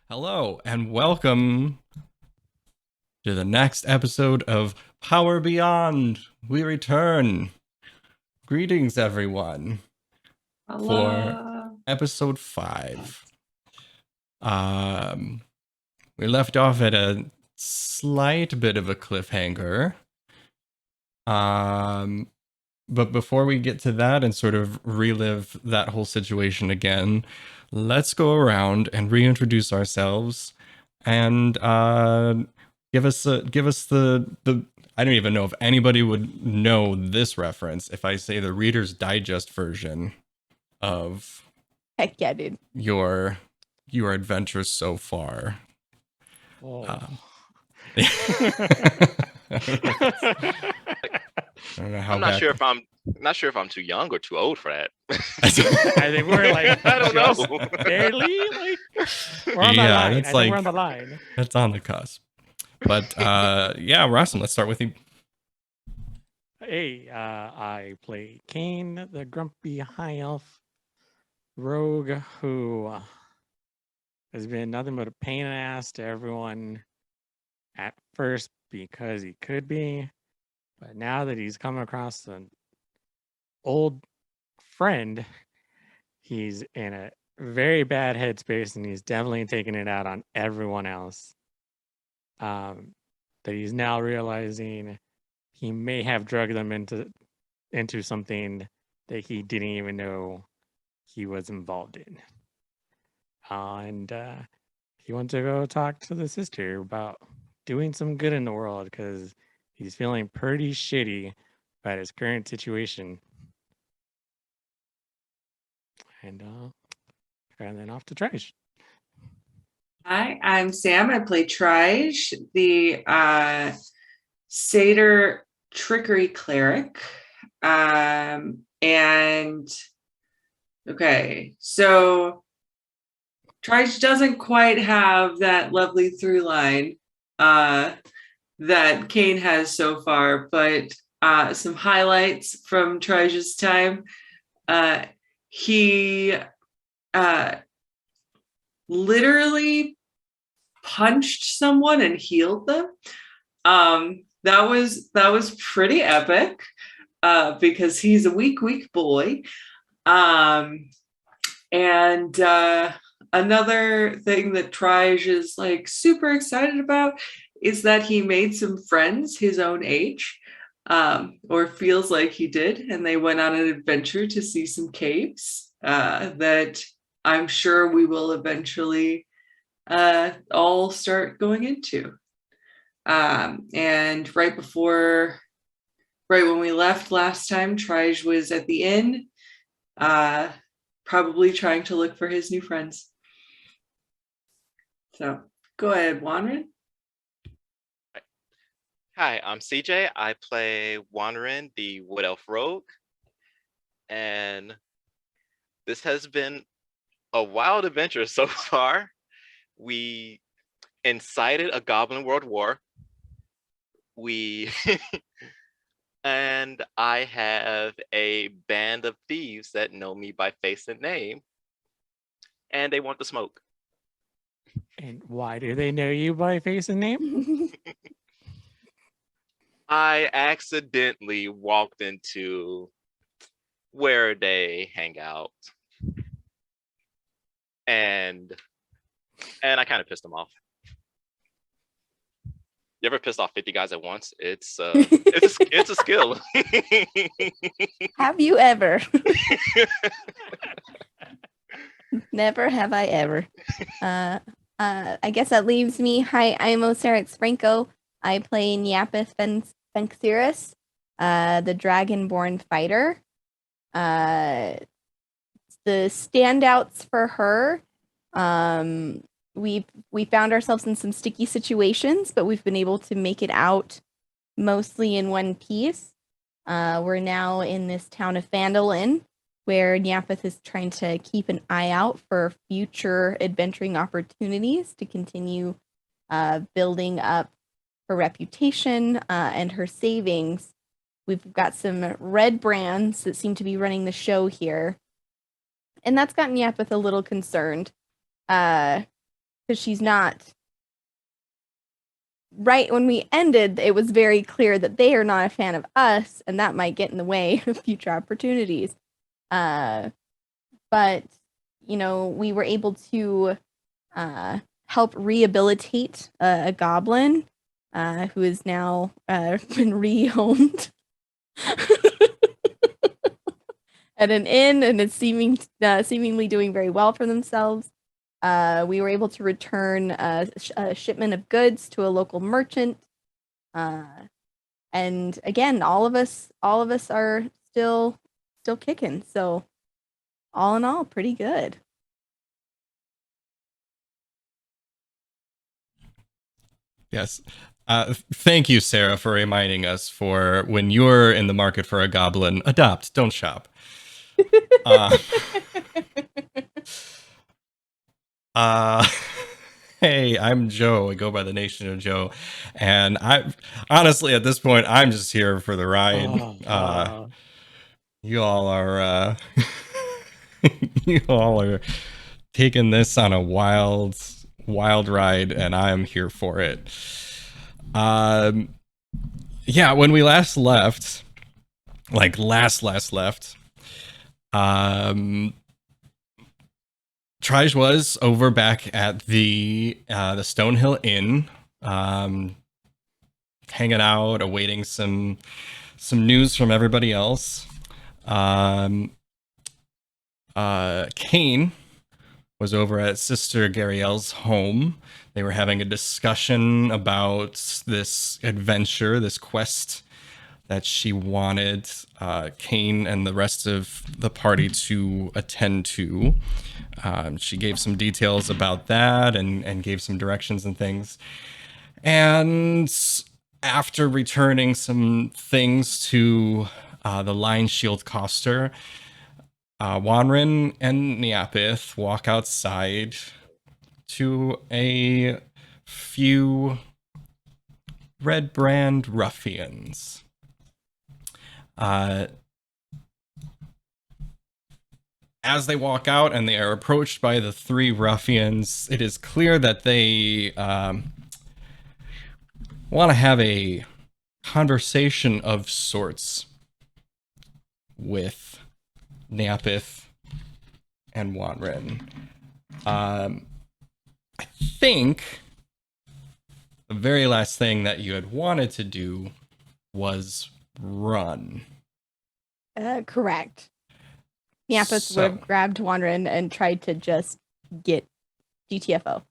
Hello and welcome to the next episode of Power Beyond. We return. Greetings, everyone, for Hello. episode 5. Um, we left off at a slight bit of a cliffhanger. But before we get to that and sort of relive that whole situation again, let's go around and reintroduce ourselves and give us the I don't even know if anybody would know this reference if I say the Reader's Digest version of Heck yeah, dude. your adventures so far. Oh. I don't know how I'm not back- sure if I'm too young or too old for that. I think we're like I don't just know. barely like we're on the Yeah, line. it's I think like- we're on the line. That's on the cusp. But yeah, Russell, let's start with you. Hey, I play Kane, the grumpy high elf rogue who has been nothing but a pain in the ass to everyone at first because he could be, but now that he's come across an old friend, he's in a very bad headspace and he's definitely taking it out on everyone else. That he's now realizing he may have drugged them into something that he didn't even know he was involved in. And he wants to go talk to the sister about doing some good in the world because he's feeling pretty shitty about his current situation. And then off to trash. Hi, I'm Sam. I play Trige, the satyr trickery cleric. Okay, so Trige doesn't quite have that lovely through line that Kane has so far, but some highlights from Trige's time. He literally punched someone and healed them. That was pretty epic because he's a weak boy. Another thing that Trige is like super excited about is that he made some friends his own age, or feels like he did, and they went on an adventure to see some caves that I'm sure we will eventually all start going into. And right when we left last time, Trige was at the inn, probably trying to look for his new friends. So go ahead, Wanren. Hi, I'm CJ. I play Wanderin, the Wood Elf Rogue. And this has been a wild adventure so far. We incited a Goblin World War. And I have a band of thieves that know me by face and name. And they want to smoke. And why do they know you by face and name? I accidentally walked into where they hang out. And I kind of pissed them off. You ever pissed off 50 guys at once? It's a skill. Have you ever? Never have I ever. I guess that leaves me. Hi, I'm Osarix Franco. I play Nyapith Fenxiris, the Dragonborn fighter. The standouts for her, we found ourselves in some sticky situations, but we've been able to make it out mostly in one piece. We're now in this town of Phandelver, where Nyapith is trying to keep an eye out for future adventuring opportunities to continue building up her reputation and her savings. We've got some red brands that seem to be running the show here. And that's gotten Nyapith a little concerned. because she's not. Right when we ended, it was very clear that they are not a fan of us, and that might get in the way of future opportunities. But we were able to help rehabilitate a goblin who is now been rehomed at an inn, and is seemingly doing very well for themselves. We were able to return a shipment of goods to a local merchant. And again, all of us are still kicking. So all in all, pretty good. Yes. Thank you, Sarah, for reminding us for when you're in the market for a goblin, adopt, don't shop. Hey, I'm Joe. I go by the Nation of Joe, and I honestly at this point I'm just here for the ride. You all are you all are taking this on a wild ride, and I'm here for it. Yeah, when we last left, like last left, Trige was over back at the Stonehill Inn, hanging out, awaiting some news from everybody else. Kane was over at Sister Gariel's home. They were having a discussion about this adventure, this quest that she wanted Kane and the rest of the party to attend to. She gave some details about that and gave some directions and things. And after returning some things to the Lion Shield Coster, Wanrin and Neapith walk outside to a few Red Brand ruffians. As they walk out and they are approached by the three ruffians, it is clear that they want to have a conversation of sorts with Neapith and Wanrin. I think the very last thing that you had wanted to do was run. Correct. Neapith would have grabbed Wanrin and tried to just get GTFO.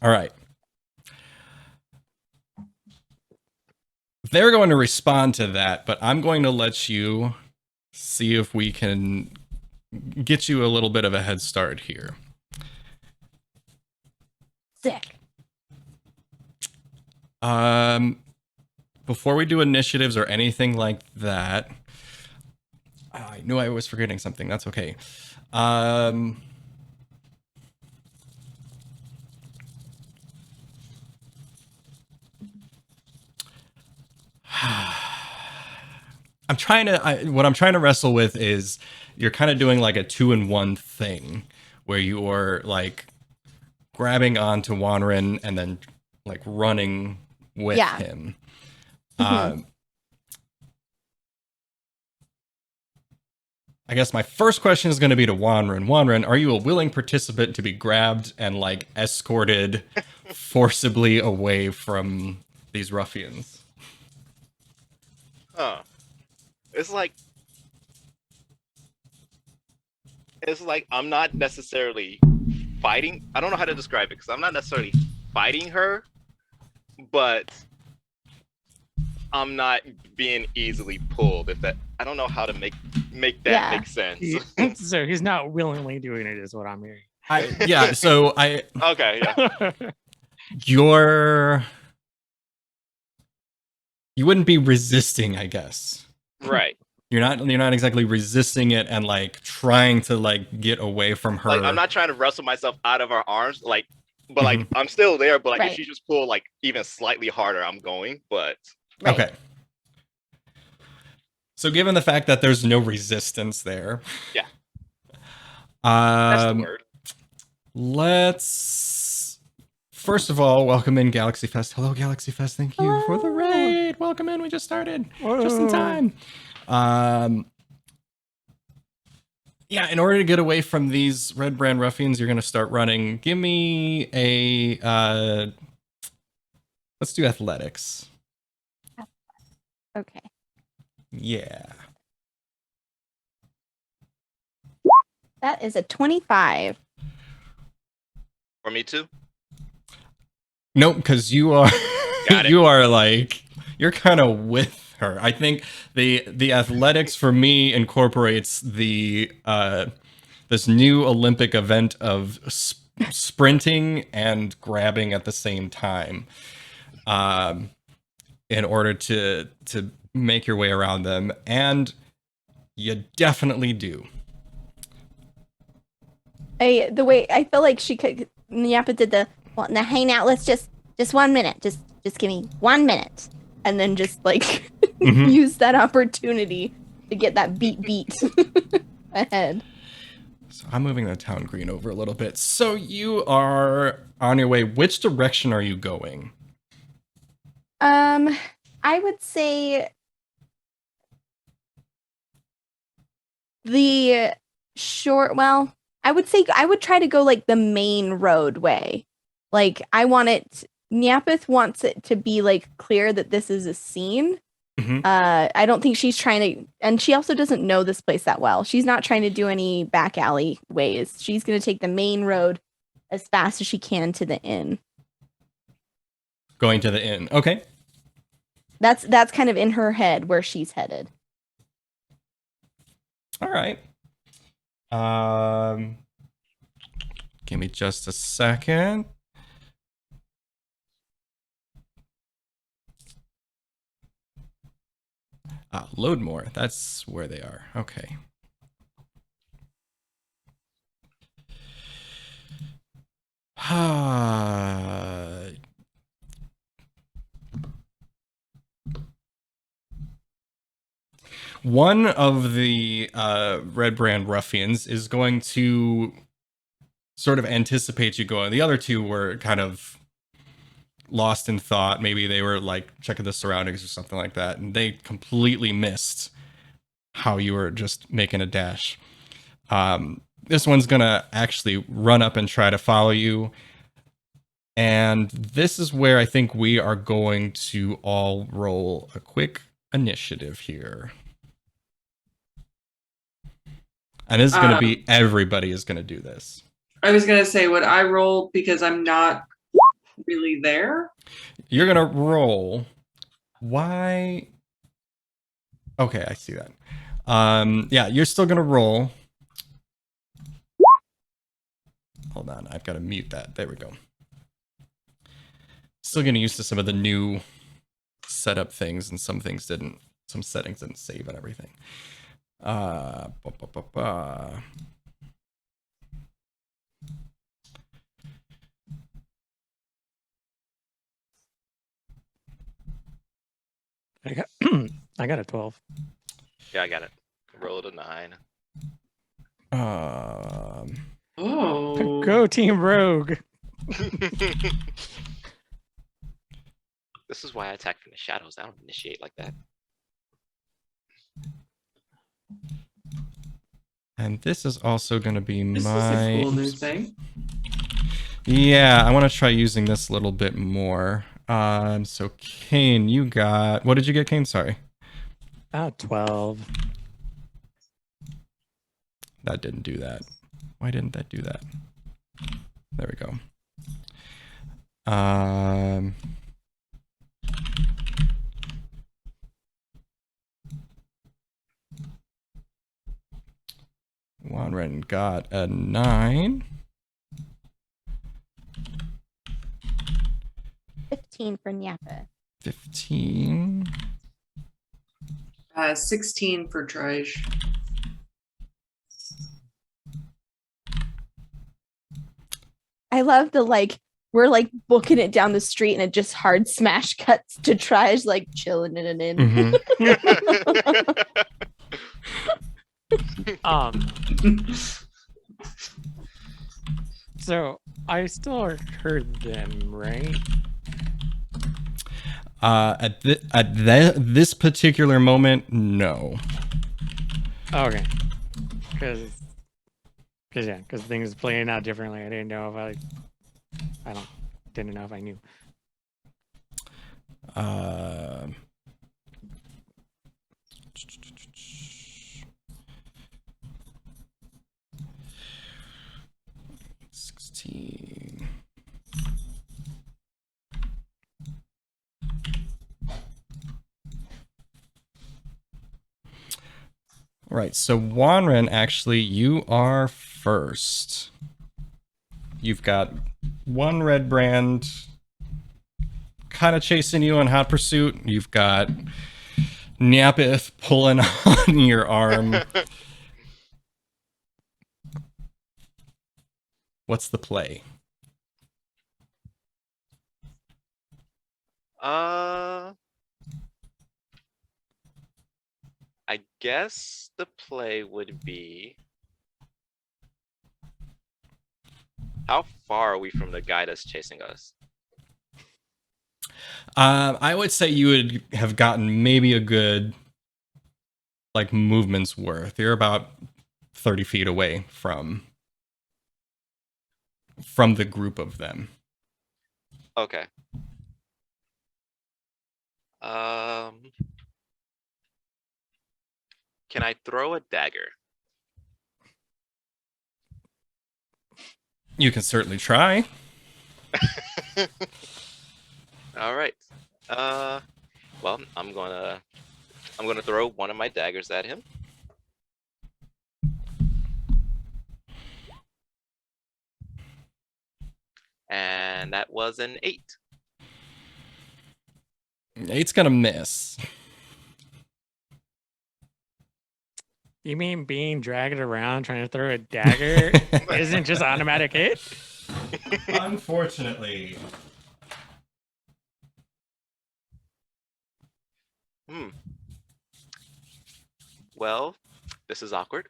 All right. They're going to respond to that, but I'm going to let you see if we can get you a little bit of a head start here. Sick. Before we do initiatives or anything like that, I knew I was forgetting something. That's okay. I'm trying to, what I'm trying to wrestle with is you're kind of doing like a 2-in-1 thing where you are like grabbing onto Wanrin and then like running with him. I guess my first question is going to be to Wanrin. Wanrin, are you a willing participant to be grabbed and like escorted forcibly away from these ruffians? It's like I'm not necessarily fighting. I don't know how to describe it because I'm not necessarily fighting her, but I'm not being easily pulled. I don't know how to make that make sense. So he's not willingly doing it, is what I'm hearing. Okay, yeah. You wouldn't be resisting, I guess. Right. You're not exactly resisting it and like trying to like get away from her. Like I'm not trying to wrestle myself out of her arms, like, but like I'm still there. But like if she just pull like even slightly harder, I'm going. But okay. So given the fact that there's no resistance there, that's the word. Let's first of all, welcome in Galaxy Fest. Hello, Galaxy Fest. Thank you for the Hello. raid. Welcome in. We just started. Just in Whoa. time. Yeah, in order to get away from these Red Brand Ruffians, you're going to start running. Give me a... let's do athletics. Okay. Yeah. That is a 25. For me too. Nope, because you are... Got it. you are like... You're kind of with her. I think the athletics for me incorporates the this new Olympic event of sprinting and grabbing at the same time, in order to make your way around them, and you definitely do. The way I feel like she could, Nyapa did the, well, now hang out. Let's just 1 minute. Just give me 1 minute, and then just like use that opportunity to get that beat ahead. So I'm moving the town green over a little bit. So you are on your way. Which direction are you going? I would say the short. Well, I would say I would try to go like the main roadway. Like I want it. Nyapith wants it to be like clear that this is a scene. I don't think she's trying to, and she also doesn't know this place that well. She's not trying to do any back alley ways. She's going to take the main road as fast as she can to the inn. Going to the inn. Okay. That's kind of in her head where she's headed. All right. Give me just a second. Load more. That's where they are. Okay. One of the Red Brand Ruffians is going to sort of anticipate you going. The other two were kind of lost in thought. Maybe they were like checking the surroundings or something like that, and they completely missed how you were just making a dash. This one's gonna actually run up and try to follow you, and this is where I think we are going to all roll a quick initiative here. And this is going to be, everybody is going to do this. I was going to say, would I roll because I'm not really there? You're going to roll. Why? Okay, I see that. Yeah, you're still going to roll. Hold on, I've got to mute that. There we go. Still getting used to some of the new setup things, and some things didn't, some settings didn't save and everything. I got a 12. Yeah, I got it. Rolled a 9. Oh. Go Team Rogue. This is why I attack from the shadows. I don't initiate like that. And this is also going to be This my... is a cool new thing. Yeah, I want to try using this a little bit more. So Kane, you got... What did you get, Kane? Sorry. 12. That didn't do that. Why didn't that do that? There we go. Wanren got a 9. 15 for Nyapa. 15. 16 for Trij. I love the like we're like booking it down the street and it just hard smash cuts to Trij like chilling in an inn. So I still heard them, right? This particular moment, no. Okay. Because things playing out differently. I didn't know if didn't know if I knew. Uh, 16. All right, so Wanren, actually, you are first. You've got one red brand kind of chasing you in hot pursuit. You've got Nyapith pulling on your arm. What's the play? I guess the play would be, how far are we from the guy that's chasing us? I would say you would have gotten maybe a good, like, movement's worth. You're about 30 feet away from the group of them. Okay. Can I throw a dagger? You can certainly try. All right. Well, I'm gonna throw one of my daggers at him. And that was an 8. 8's gonna miss. You mean being dragged around trying to throw a dagger isn't just automatic hit? Unfortunately. Well, this is awkward.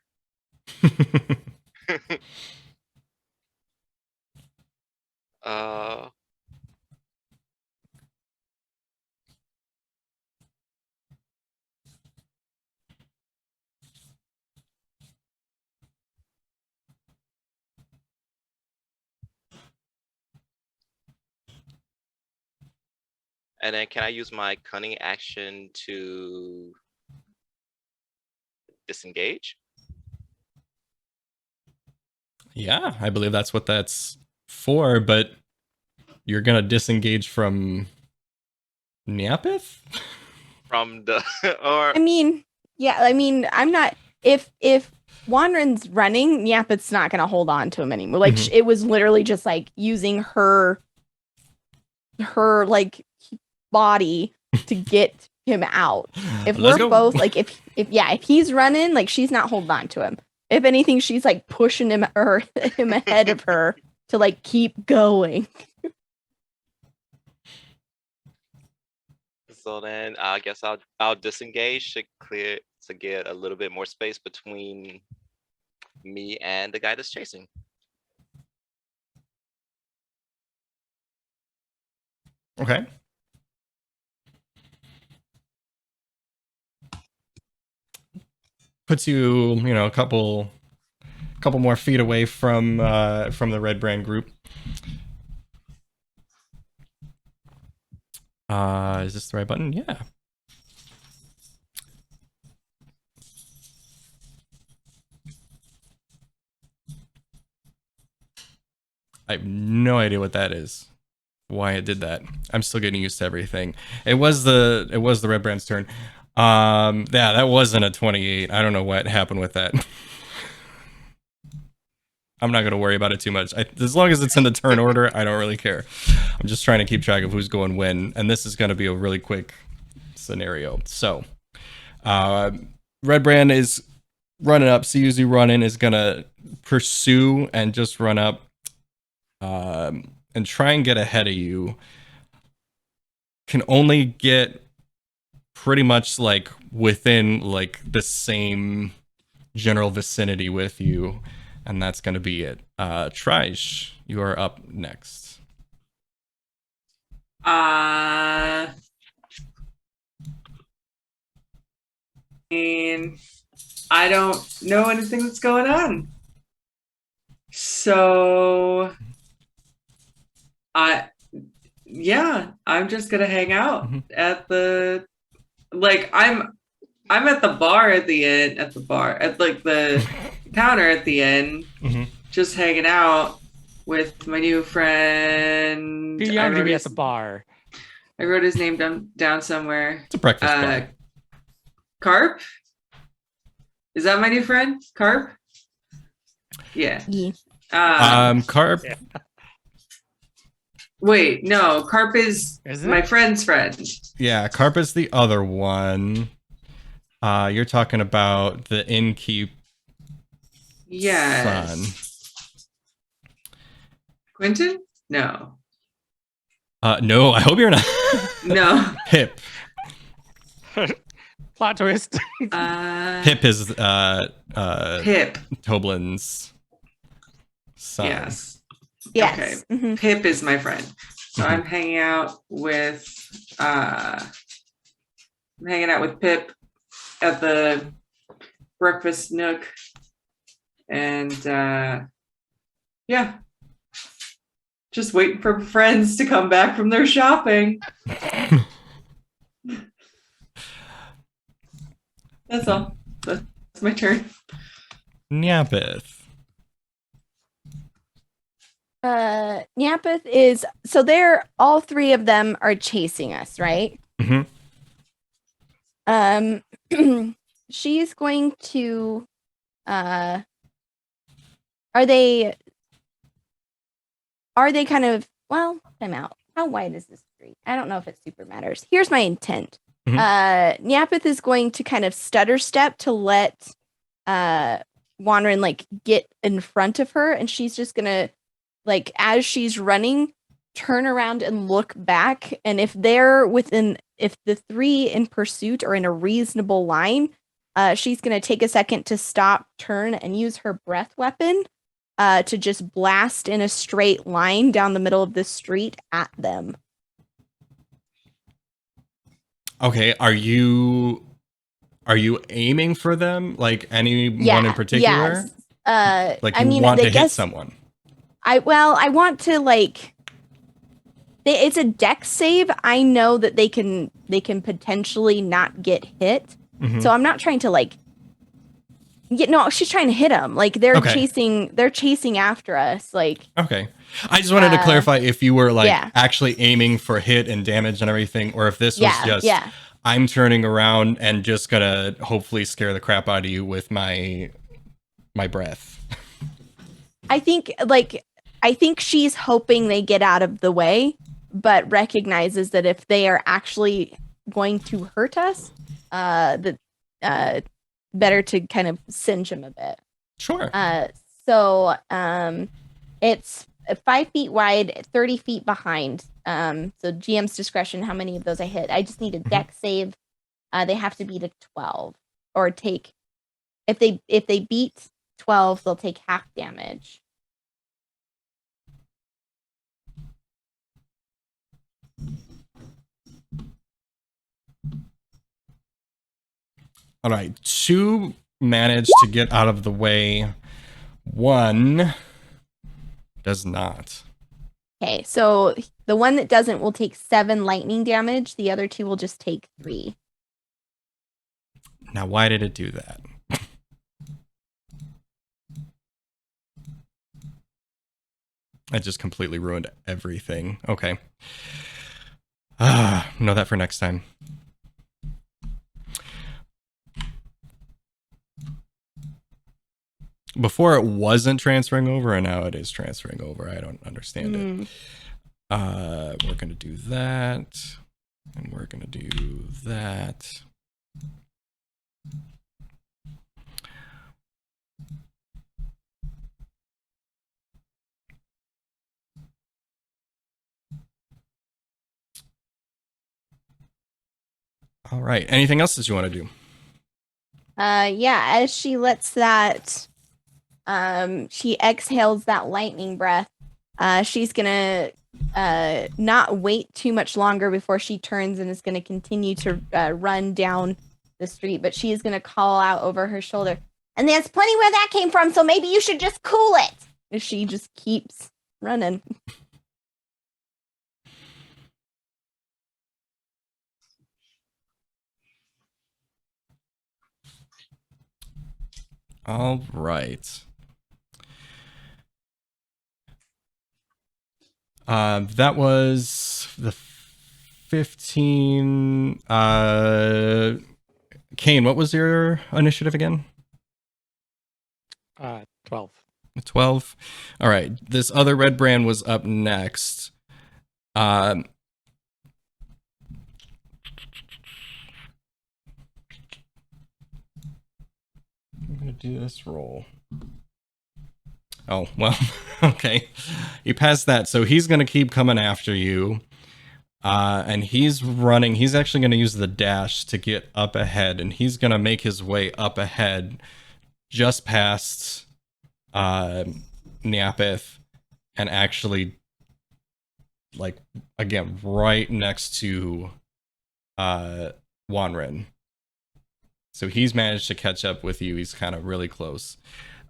And then can I use my cunning action to disengage? Yeah, I believe that's what that's for, but you're gonna disengage from Nyapith? From the or I mean, yeah, I mean, I'm not if Wanren's running, Nyapith's not gonna hold on to him anymore. Like Mhm. it was literally just like using her like body to get him out. If Let's we're go. both like if he's running, like she's not holding on to him. If anything, she's like pushing him ahead of her to like keep going. So then I guess I'll disengage to get a little bit more space between me and the guy that's chasing. Okay. Puts you, a couple more feet away from the red brand group. Is this the right button? Yeah. I have no idea what that is. Why it did that. I'm still getting used to everything. It was the red brand's turn. Yeah, that wasn't a 28. I don't know what happened with that. I'm not going to worry about it too much. As long as it's in the turn order, I don't really care. I'm just trying to keep track of who's going when, and this is going to be a really quick scenario. So, red brand is running up. CUZ running is going to pursue and just run up and try and get ahead of you. Can only get pretty much like within like the same general vicinity with you, and that's going to be it. Trige, you are up next. And I don't know anything that's going on. So I'm just gonna hang out at the I'm at the bar at the end at like the counter at the end, just hanging out with my new friend. Too young to be at the bar. I wrote his name down somewhere. It's a breakfast bar. Carp? Is that my new friend? Carp? Yeah. Carp. Yeah. Wait, no. Carp is my friend's friend. Yeah, Carp is the other one. You're talking about the innkeep. Yes. Son. Quentin? No. No, I hope you're not. No. Pip. Plot twist. Pip is Pip. Toblin's son. Yes. Yes. Okay. Pip is my friend. So I'm hanging out with Pip at the breakfast nook. And just waiting for friends to come back from their shopping. That's all. That's my turn. Nyapith is, so they're, all three of them are chasing us, right? She's going to are they kind of, well, I'm out. How wide is this street? I don't know if it super matters. Here's my intent. Nyapith is going to kind of stutter step to let Wanderin like get in front of her, and she's just gonna, like, as she's running, turn around and look back, and if the three in pursuit are in a reasonable line, she's gonna take a second to stop, turn, and use her breath weapon to just blast in a straight line down the middle of the street at them. Okay, are you aiming for them? Like anyone in particular? Yes. Like you want to hit someone? I want to, like, it's a dex save. I know that they can potentially not get hit. So I'm not trying to, like, she's trying to hit them. Like, they're chasing after us. Like, okay. I just wanted to clarify if you were actually aiming for hit and damage and everything, or if this was just I'm turning around and just gonna hopefully scare the crap out of you with my breath. I think she's hoping they get out of the way, but recognizes that if they are actually going to hurt us, better to kind of singe them a bit. Sure. So it's 5 feet wide, 30 feet behind. So GM's discretion, how many of those I hit. I just need a dex save. They have to beat a 12 or take, if they beat 12, they'll take half damage. All right, 2 managed to get out of the way. 1 does not. Okay, so the one that doesn't will take 7 lightning damage. The other 2 will just take 3. Now, why did it do that? I just completely ruined everything. Okay. Know that for next time. Before it wasn't transferring over, and now it is transferring over. I don't understand it. We're going to do that. And we're going to do that. All right. Anything else that you want to do? Yeah, as she lets that She exhales that lightning breath. She's gonna not wait too much longer before she turns and is gonna continue to run down the street. But she is gonna call out over her shoulder, and there's plenty where that came from. So maybe you should just cool it. And she just keeps running. All right. That was the 15. Kane, what was your initiative again? 12. 12. All right. This other red brand was up next. I'm gonna do this roll. Oh, well, okay. You passed that, so he's gonna keep coming after you. And he's running. He's actually gonna use the dash to get up ahead, and he's gonna make his way up ahead just past Neapith, and actually, like, again, right next to Wanren. So he's managed to catch up with you. He's kind of really close.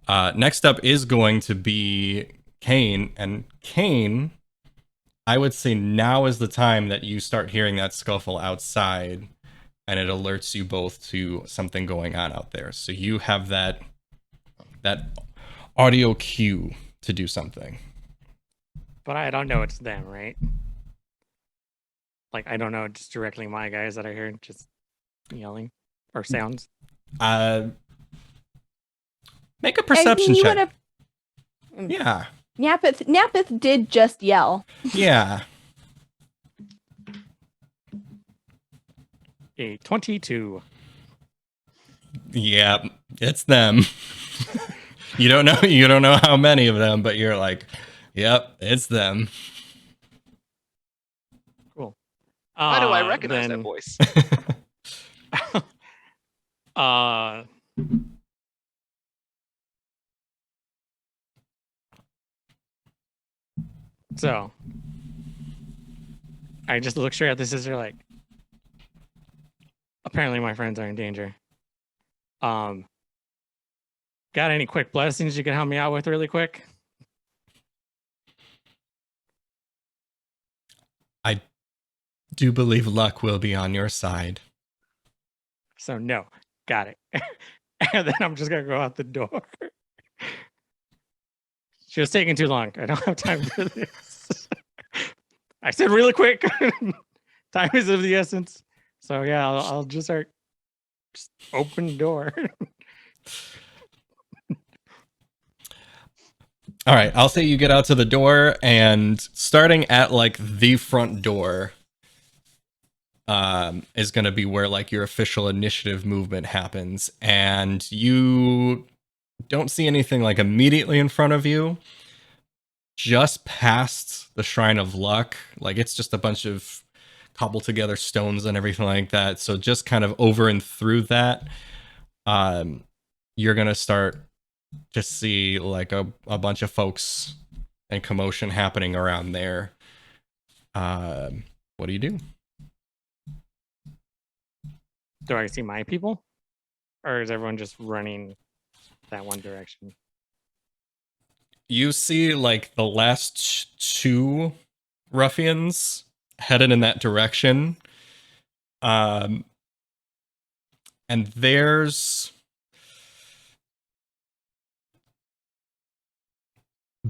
Next up is going to be Kane. And Kane, I would say now is the time that you start hearing that scuffle outside, and it alerts you both to something going on out there. So you have that audio cue to do something. But I don't know it's them, right? Like, I don't know, just directly my guys that I heard just yelling or sounds. Make a perception check. Would've... Yeah. Neapith did just yell. Yeah. A 22. Yeah, it's them. You don't know how many of them, but you're like, yep, it's them. Cool. Why do I recognize that voice? So I just look straight at the sister like, apparently my friends are in danger. Got any quick blessings you can help me out with really quick? I do believe luck will be on your side. So no, got it. And then I'm just gonna go out the door. She was taking too long. I don't have time for this. I said really quick. Time is of the essence. So yeah, I'll just start. Just open the door. All right, I'll say you get out to the door, and starting at like the front door is going to be where like your official initiative movement happens, and you don't see anything like immediately in front of you. Just past the Shrine of Luck, like it's just a bunch of cobbled together stones and everything like that. So just kind of over and through that, you're gonna start to see like a bunch of folks and commotion happening around there. What do you do? Do I see my people? Or is everyone just running that one direction? You see like the last two ruffians headed in that direction. And there's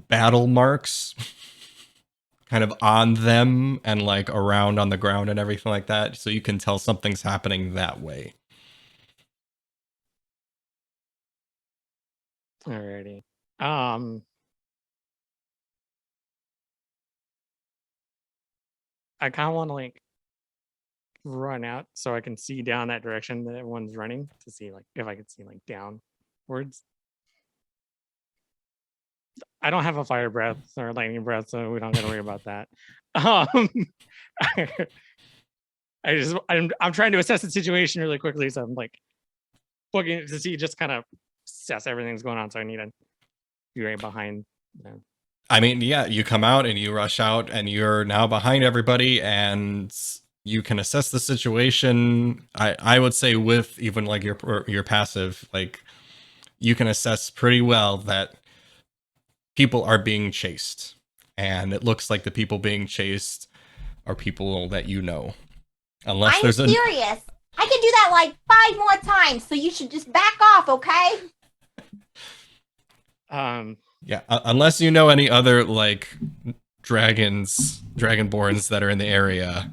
battle marks kind of on them and like around on the ground and everything like that. So you can tell something's happening that way. Alrighty. I kind of want to like run out so I can see down that direction that everyone's running to see like if I could see like downwards. I don't have a fire breath or lightning breath, so we don't got to worry about that. I'm trying to assess the situation really quickly, so I'm like looking to see just kind of assess everything's going on. So I need a You're right behind them. I mean, yeah, you come out and you rush out and you're now behind everybody and you can assess the situation. I would say with even like your passive, like you can assess pretty well that people are being chased. And it looks like the people being chased are people that you know. Unless I'm there's a serious. I can do that like 5 more times, so you should just back off, okay? Yeah, unless you know any other like dragonborns that are in the area.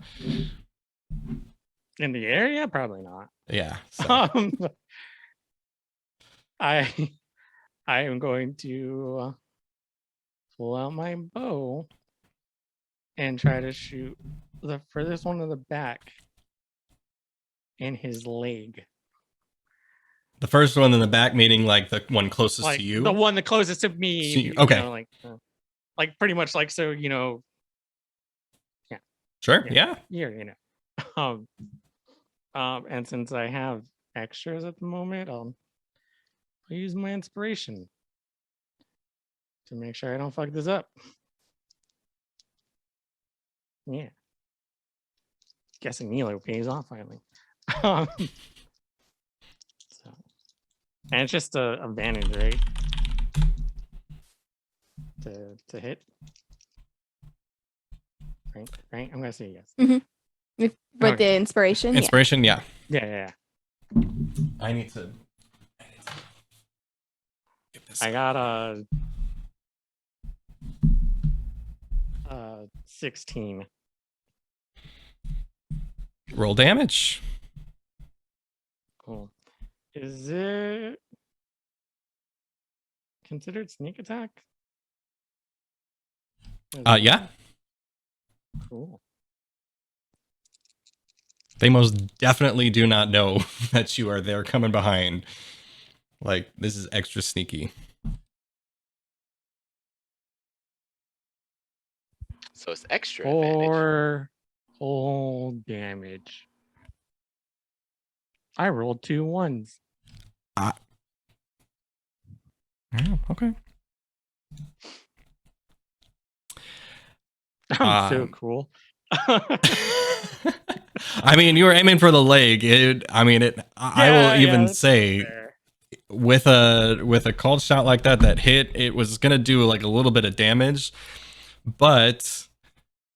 In the area, probably not. Yeah. So. I am going to pull out my bow and try to shoot the furthest one to the back in his leg. The first one in the back, meaning like the one closest Like to you. the one the closest to me. Okay. You know, like pretty much like so. You know. Yeah. Sure. Yeah. You know. And since I have extras at the moment, I'll use my inspiration to make sure I don't fuck this up. Yeah. Guessing Milo pays off finally. So, and it's just a advantage, right? To hit. Right? I'm gonna say yes. With Okay. the inspiration. Inspiration. Yeah. Yeah. I need to get this. I got a 16. Roll damage. Cool. Is it considered sneak attack? Yeah. Cool. They most definitely do not know that you are there coming behind. Like, this is extra sneaky. So it's extra advantage. Or whole damage. I rolled 2 1s. Yeah, okay. I'm so cool. I mean, you were aiming for the leg. I will even say fair. with a cold shot like that hit, it was gonna do like a little bit of damage, but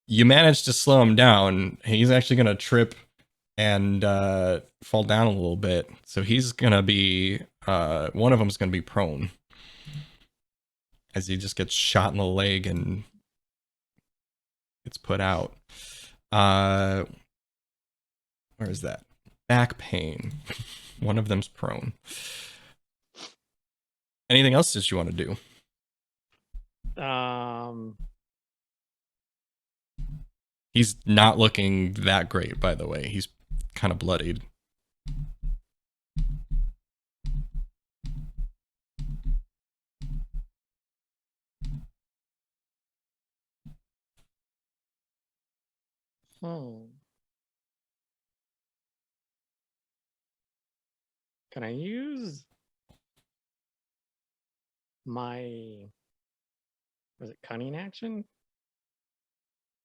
you managed to slow him down. He's actually gonna trip and fall down a little bit, so he's gonna be one of them's gonna be prone as he just gets shot in the leg and gets put out. Where is that? Back pain. One of them's prone. Anything else that you want to do? He's not looking that great, by the way. He's kind of bloodied. Can I use my cunning action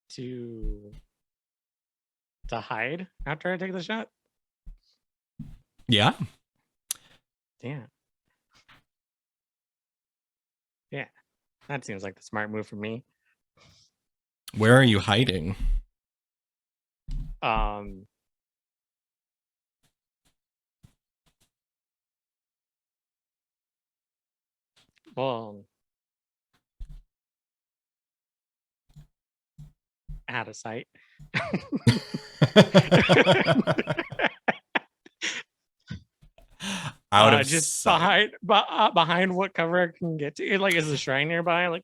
to hide after I take the shot? Yeah. Damn. Yeah. That seems like the smart move for me. Where are you hiding? Well, out of sight. Out of just sight. behind what cover I can get to. Like, is the shrine nearby?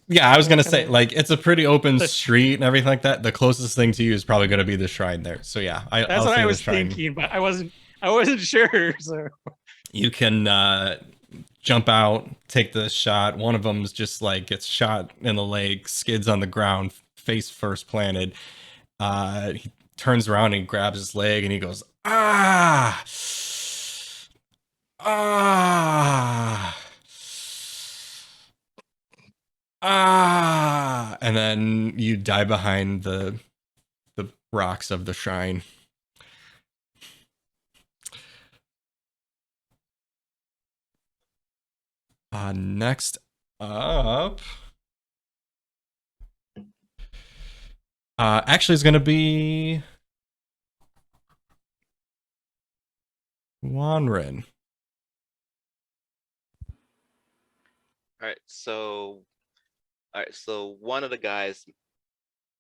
Yeah, I was gonna say, like, it's a pretty open street and everything like that. The closest thing to you is probably gonna be the shrine there. So yeah, that's what I was thinking, but I wasn't sure. So you can jump out, take the shot. One of them's just like gets shot in the leg, skids on the ground, face first planted. He turns around and grabs his leg and he goes, ah. Ah, and then you die behind the rocks of the shrine. Next up, actually, is going to be Wanren. All right, so one of the guys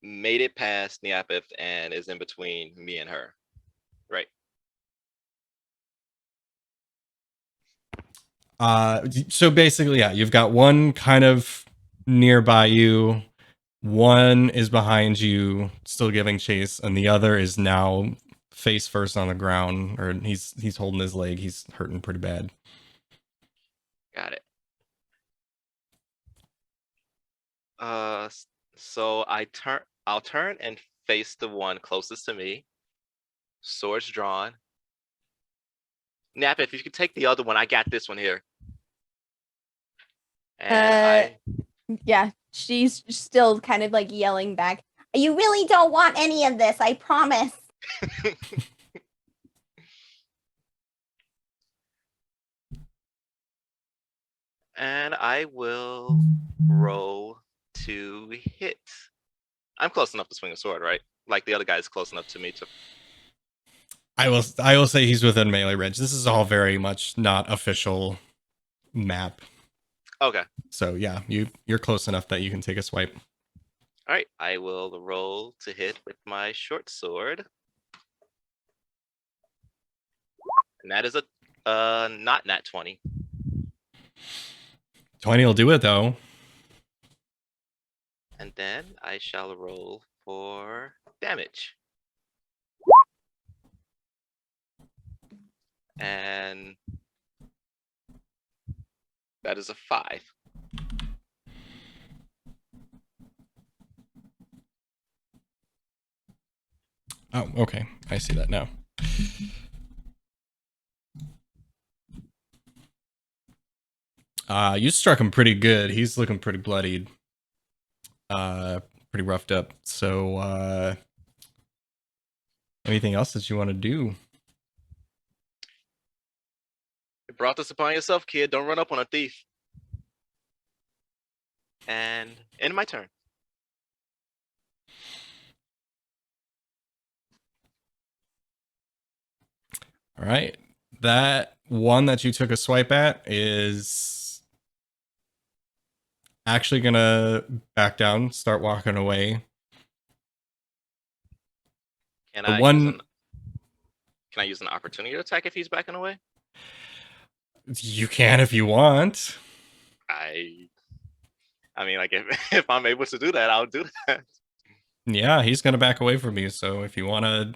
made it past Neapith and is in between me and her, right? So basically, yeah, you've got one kind of nearby you, one is behind you, still giving chase, and the other is now face first on the ground, or he's holding his leg. He's hurting pretty bad. Got it. So I'll turn and face the one closest to me. Swords drawn. Nap, if you could take the other one, I got this one here. And Yeah, she's still kind of like yelling back. You really don't want any of this, I promise. and I will roll to hit. I'm close enough to swing a sword, right? Like the other guy's close enough to me to. I will say he's within melee range. This is all very much not official map. Okay. So yeah, you're close enough that you can take a swipe. All right. I will roll to hit with my short sword. And that is a not nat 20. 20 will do it though. And then I shall roll for damage. And that is a 5. Oh, okay. I see that now. You struck him pretty good. He's looking pretty bloodied. Pretty roughed up. So, anything else that you want to do? You brought this upon yourself, kid. Don't run up on a thief. And end my turn. All right. That one that you took a swipe at is actually going to back down, start walking away. Can I use an opportunity attack if he's backing away? You can if you want. I mean, like if I'm able to do that, I'll do that. Yeah, he's gonna back away from you. So if you wanna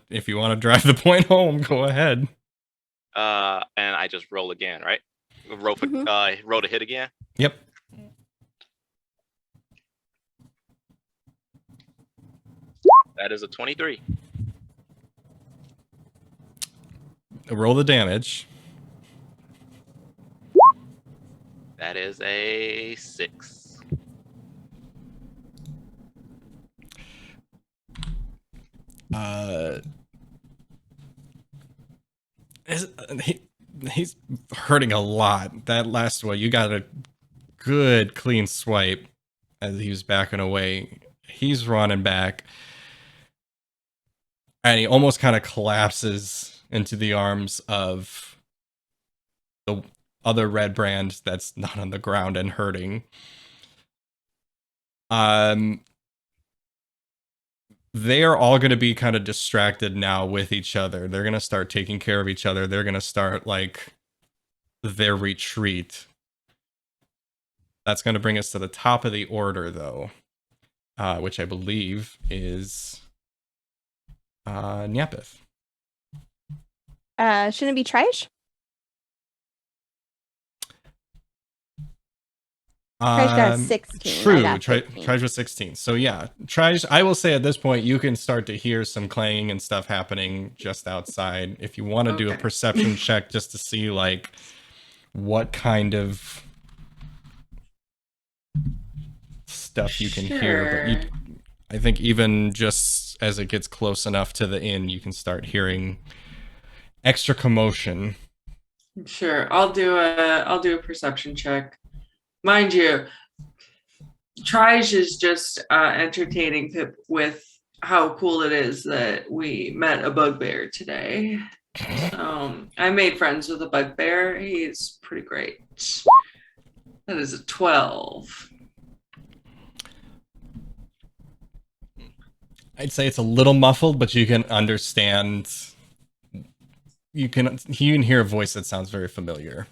drive the point home, go ahead. And I just roll again, right? Roll for roll to hit again. Yep. That is a 23. Roll the damage. That is a 6. He's hurting a lot. That last one, you got a good clean swipe as he was backing away. He's running back, and he almost kind of collapses into the arms of the other red brand that's not on the ground and hurting. They are all going to be kind of distracted now with each other. They're going to start taking care of each other. They're going to start like their retreat. That's going to bring us to the top of the order though, which I believe is Neapith. Shouldn't it be Trish? Trish got a 16. True. I got 15. Trish was 16. So yeah, Trish, I will say at this point, you can start to hear some clanging and stuff happening just outside. If you want to do a perception check just to see like what kind of stuff you can hear, but I think even just as it gets close enough to the inn, you can start hearing extra commotion. Sure. I'll do a perception check. Mind you, Trige is just entertaining Pip with how cool it is that we met a bugbear today. I made friends with a bugbear. He's pretty great. That is a 12. I'd say it's a little muffled, but you can understand. You can hear a voice that sounds very familiar,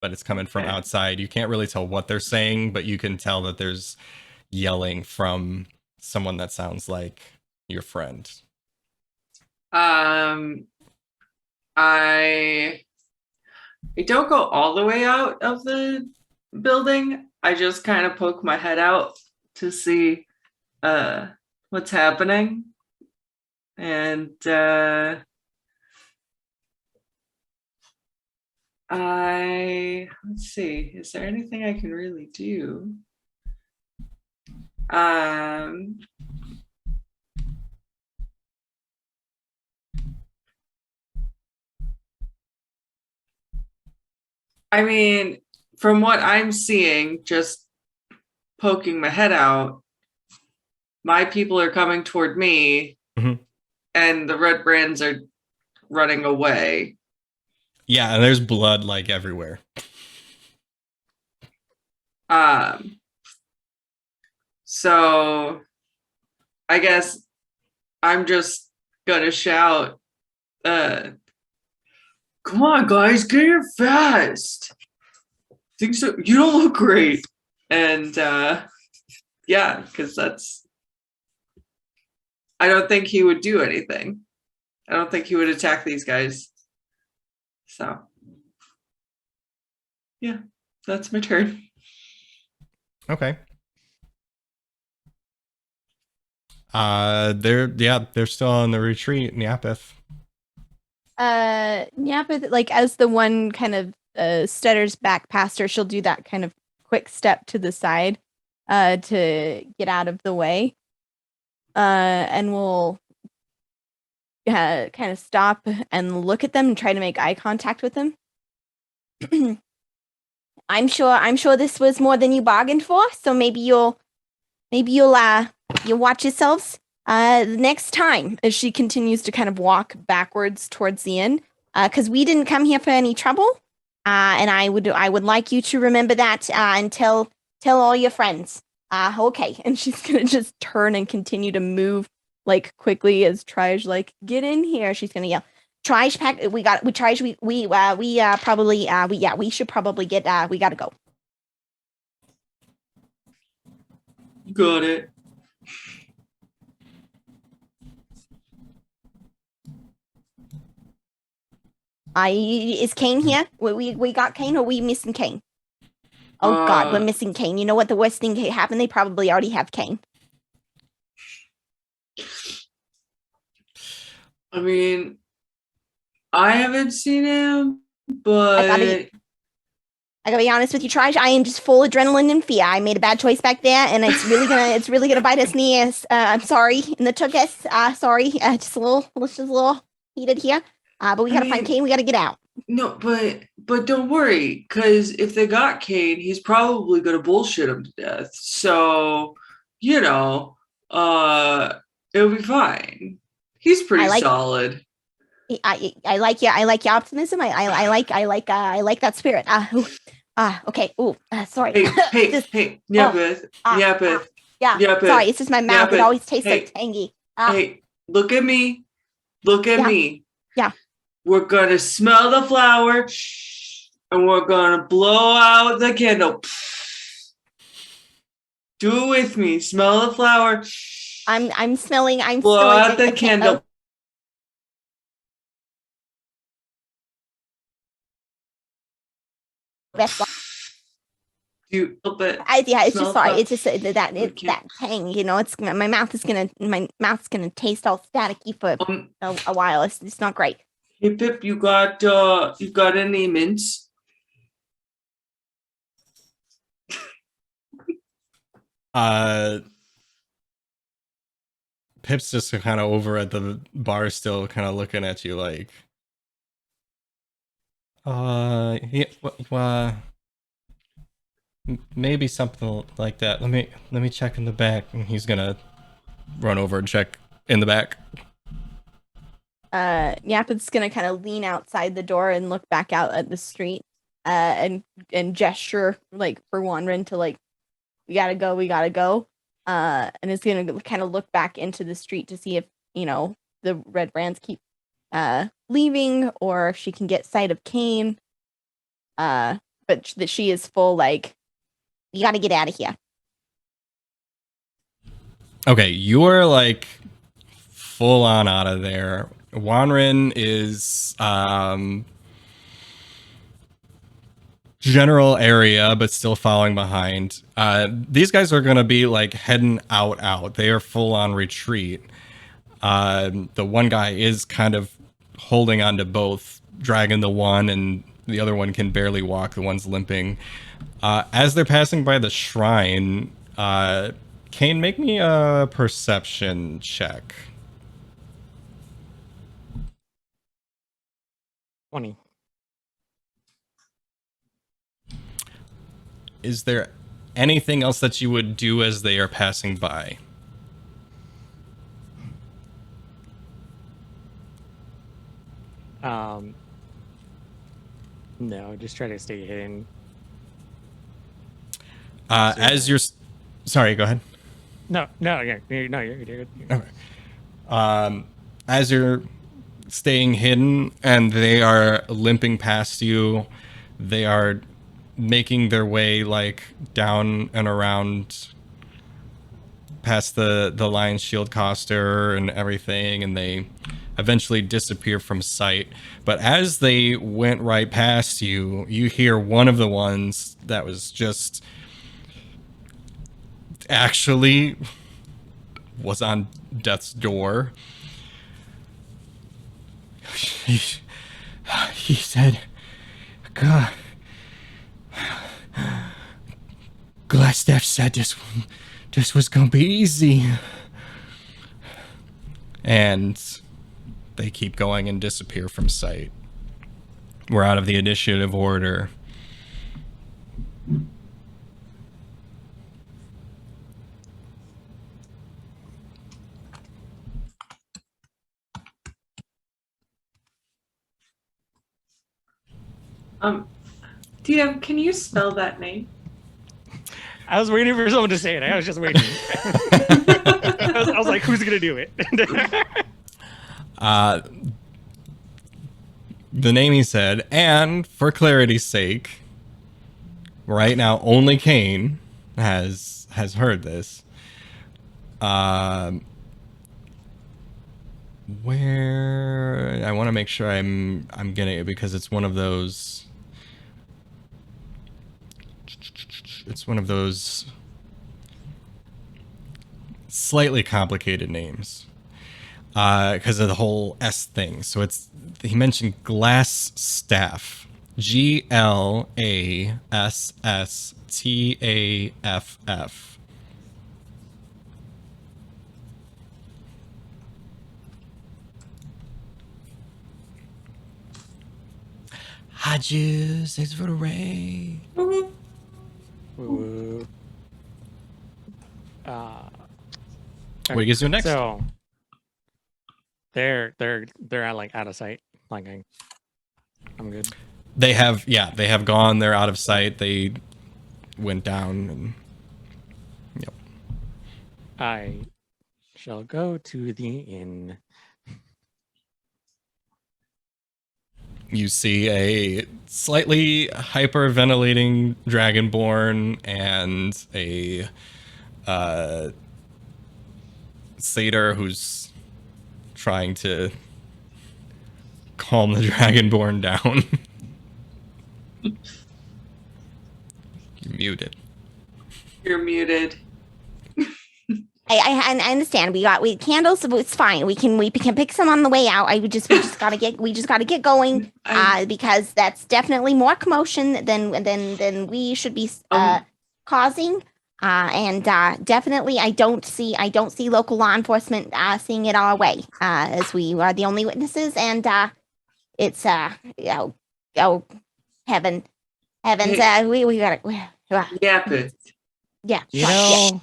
but it's coming from outside. You can't really tell what they're saying, but you can tell that there's yelling from someone that sounds like your friend. I don't go all the way out of the building. I just kind of poke my head out to see what's happening. And let's see, is there anything I can really do? I mean, from what I'm seeing, just poking my head out, my people are coming toward me, and the red brands are running away. Yeah, and there's blood like everywhere. So I guess I'm just gonna shout, come on, guys, get here fast. Think so? You don't look great. And yeah, because I don't think he would do anything. I don't think he would attack these guys. So yeah, that's my turn. Okay. They're still on the retreat, Nyapith. Nyapith, like as the one kind of stutters back past her, she'll do that kind of quick step to the side to get out of the way. And we'll kind of stop and look at them and try to make eye contact with them. I'm sure this was more than you bargained for, so maybe you'll watch yourselves next time, as she continues to kind of walk backwards towards the inn, because we didn't come here for any trouble, and I would like you to remember that and tell all your friends. Okay. And she's gonna just turn and continue to move like quickly as Trige like, get in here. She's gonna yell, Trige, pack. We should probably get. We gotta go. Got it. Is Kane here? We got Kane, or we missing Kane? Oh God, we're missing Kane. You know what the worst thing could happen? They probably already have Kane. I mean, I haven't seen him, but I gotta be honest with you, Trige. I am just full adrenaline and fear. I made a bad choice back there, and it's really gonna bite us in the ass. I'm sorry, and the took us. Sorry, just a little heated here. But we gotta find Kane. We gotta get out. No, but don't worry, because if they got Kane, he's probably gonna bullshit him to death. So, it'll be fine. He's pretty solid. I like your optimism. I like that spirit. Okay. Ooh, sorry. Hey, Nyapith. Yeah. Sorry, it's just my mouth. It always tastes like tangy. Hey, look at me. Look at me. Yeah. We're gonna smell the flower, and we're gonna blow out the candle. Do it with me. Smell the flower. I'm smelling. Blow out the candle. It's just sorry. It's just that tang. It's my mouth is gonna taste all staticky for a while. It's not great. Hey Pip, you got any mints? Uh, Pip's just kind of over at the bar, still kind of looking at you like, yeah, maybe something like that. Let me check in the back. And he's gonna run over and check in the back. Yapet's gonna kind of lean outside the door and look back out at the street, and gesture like for Wanren to like, we gotta go. And is gonna kind of look back into the street to see if the red brands keep leaving, or if she can get sight of Kane. But that she is full like, You gotta get out of here. Okay, you're like full on out of there. Wanren is general area, but still following behind. These guys are gonna be like heading out. They are full on retreat. The one guy is kind of holding on to both, dragging the one, and the other one can barely walk. The one's limping. As they're passing by the shrine, Kane, make me a perception check. 20. Is there anything else that you would do as they are passing by? No, just try to stay hidden. As you're, sorry, go ahead. No, yeah, you're good. Okay. As you're staying hidden and they are limping past you, they are making their way like down and around past the Lion's Shield coster and everything, and they eventually disappear from sight. But as they went right past you, you hear one of the ones that was just actually was on death's door. He said, God, Glassstaff said this was gonna be easy. And they keep going and disappear from sight. We're out of the initiative order. DM, can you spell that name? I was waiting for someone to say it. I was just waiting. I was like, who's gonna do it? The name he said, and for clarity's sake, right now only Kane has heard this. Where I want to make sure I'm getting it, because it's one of those. It's one of those slightly complicated names because of the whole S thing. So he mentioned Glassstaff, Glassstaff. Hodges, thanks for the raid. Woo. What do you guys do next? So they're like out of sight. Like I'm good. They have gone. They're out of sight. They went down. And, yep. I shall go to the inn. You see a slightly hyperventilating dragonborn and a satyr who's trying to calm the dragonborn down. You're muted. You're muted. I understand. We candles. So it's fine. We can pick some on the way out. We just gotta get going. Because that's definitely more commotion than we should be causing. And definitely, I don't see local law enforcement seeing it our way, as we are the only witnesses, and it's oh heavens, Hey. we gotta Yapeth. yeah. You sorry, yeah. know,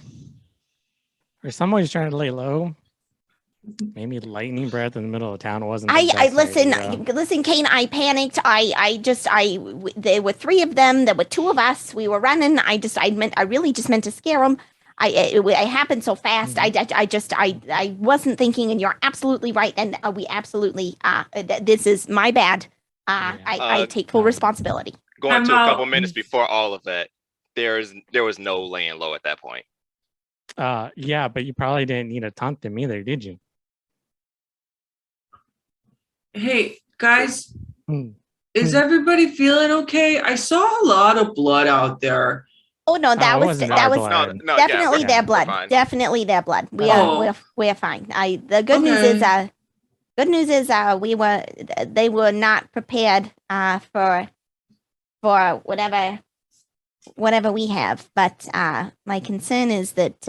or somebody's trying to lay low. Maybe lightning breath in the middle of town wasn't the I best listen, idea. listen, Kane. I panicked. There were three of them. There were two of us. We were running. I really just meant to scare them. It happened so fast. I wasn't thinking. And you're absolutely right. And we absolutely. This is my bad. Yeah. I take full responsibility. Going I'm to a couple out. minutes before all of that, there was no laying low at that point. Yeah, but you probably didn't need to taunt them either, did you? Hey, guys, Hmm. is everybody feeling okay? I saw a lot of blood out there. Oh no, it wasn't our was blood. No, definitely yeah, their we're blood. fine. Definitely their blood. Oh. We're fine. The good news is Okay. they were not prepared for whatever we have. But my concern is that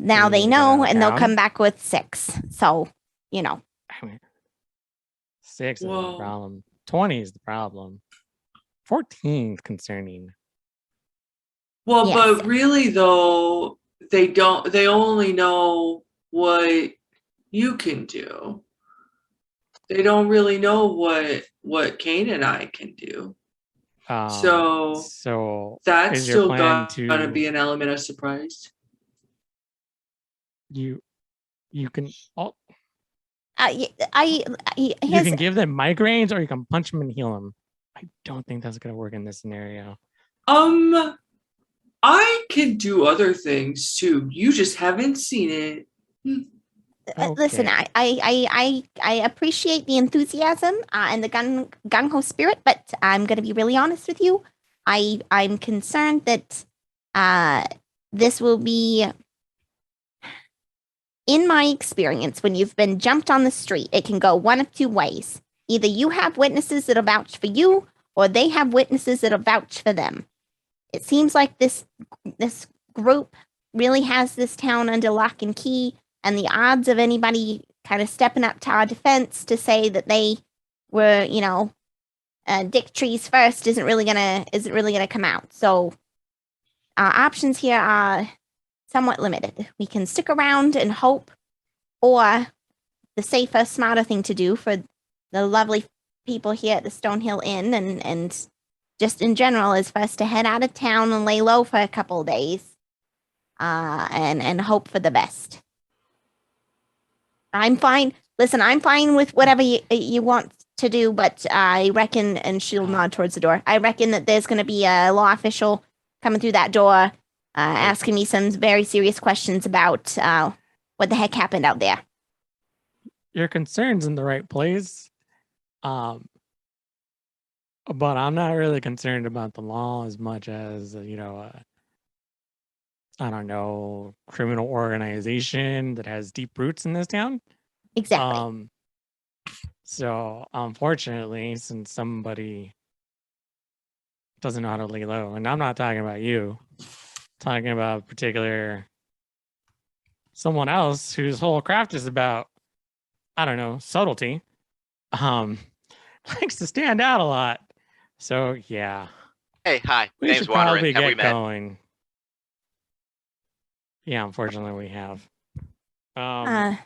now You they need to get out know of and they'll town? come back with 6. So, you know. I mean, 6 isn't the Whoa. problem. 20 is the problem. 14 is concerning. Well, Yes. but really though, they only know what you can do. They don't really know what Kane and I can do. So that's is your still plan gonna be an element of surprise. you can You you can give them migraines or you can punch them and heal them. I don't think that's gonna work in this scenario. I can do other things too. You just haven't seen it. Listen, Okay. I appreciate the enthusiasm and the gung ho spirit, but I'm going to be really honest with you. I'm concerned that this will be, in my experience, when you've been jumped on the street, it can go one of two ways. Either you have witnesses that'll vouch for you, or they have witnesses that'll vouch for them. It seems like this group really has this town under lock and key. And the odds of anybody kind of stepping up to our defense to say that they were, Dick Trees first isn't really gonna come out. So our options here are somewhat limited. We can stick around and hope, or the safer, smarter thing to do for the lovely people here at the Stonehill Inn and just in general is for us to head out of town and lay low for a couple of days, and hope for the best. I'm fine. Listen, I'm fine with whatever you want to do, but I reckon, and she'll nod towards the door, I reckon that there's going to be a law official coming through that door asking me some very serious questions about what the heck happened out there. Your concern's in the right place. But I'm not really concerned about the law as much as, I don't know, criminal organization that has deep roots in this town. Exactly. So unfortunately, since somebody doesn't know how to lay low, and I'm not talking about you, I'm talking about someone else whose whole craft is about, I don't know, subtlety, likes to stand out a lot. So yeah. Hey, hi. We Name's should Wandering. probably Have we get met? going. Yeah, unfortunately we have. And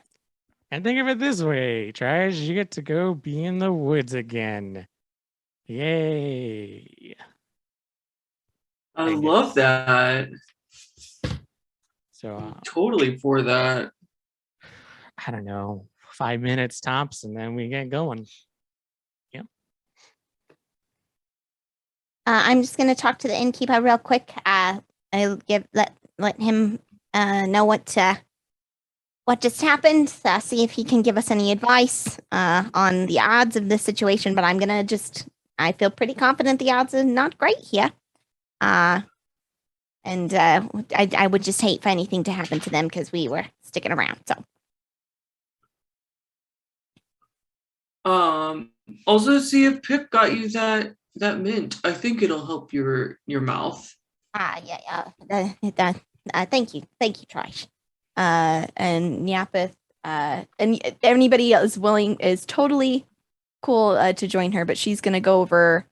think of it this way, Trash, you get to go be in the woods again. Yay. I love that. So Totally for that. I don't know, 5 minutes tops and then we get going. Yep. I'm just going to talk to the innkeeper real quick. I'll let him know what just happened. See if he can give us any advice on the odds of this situation. But I'm gonna I feel pretty confident the odds are not great here. And I would just hate for anything to happen to them because we were sticking around. So. Also see if Pip got you that mint. I think it'll help your mouth. Thank you, Trish. And Nyapith, and anybody else is totally cool to join her, but she's gonna go over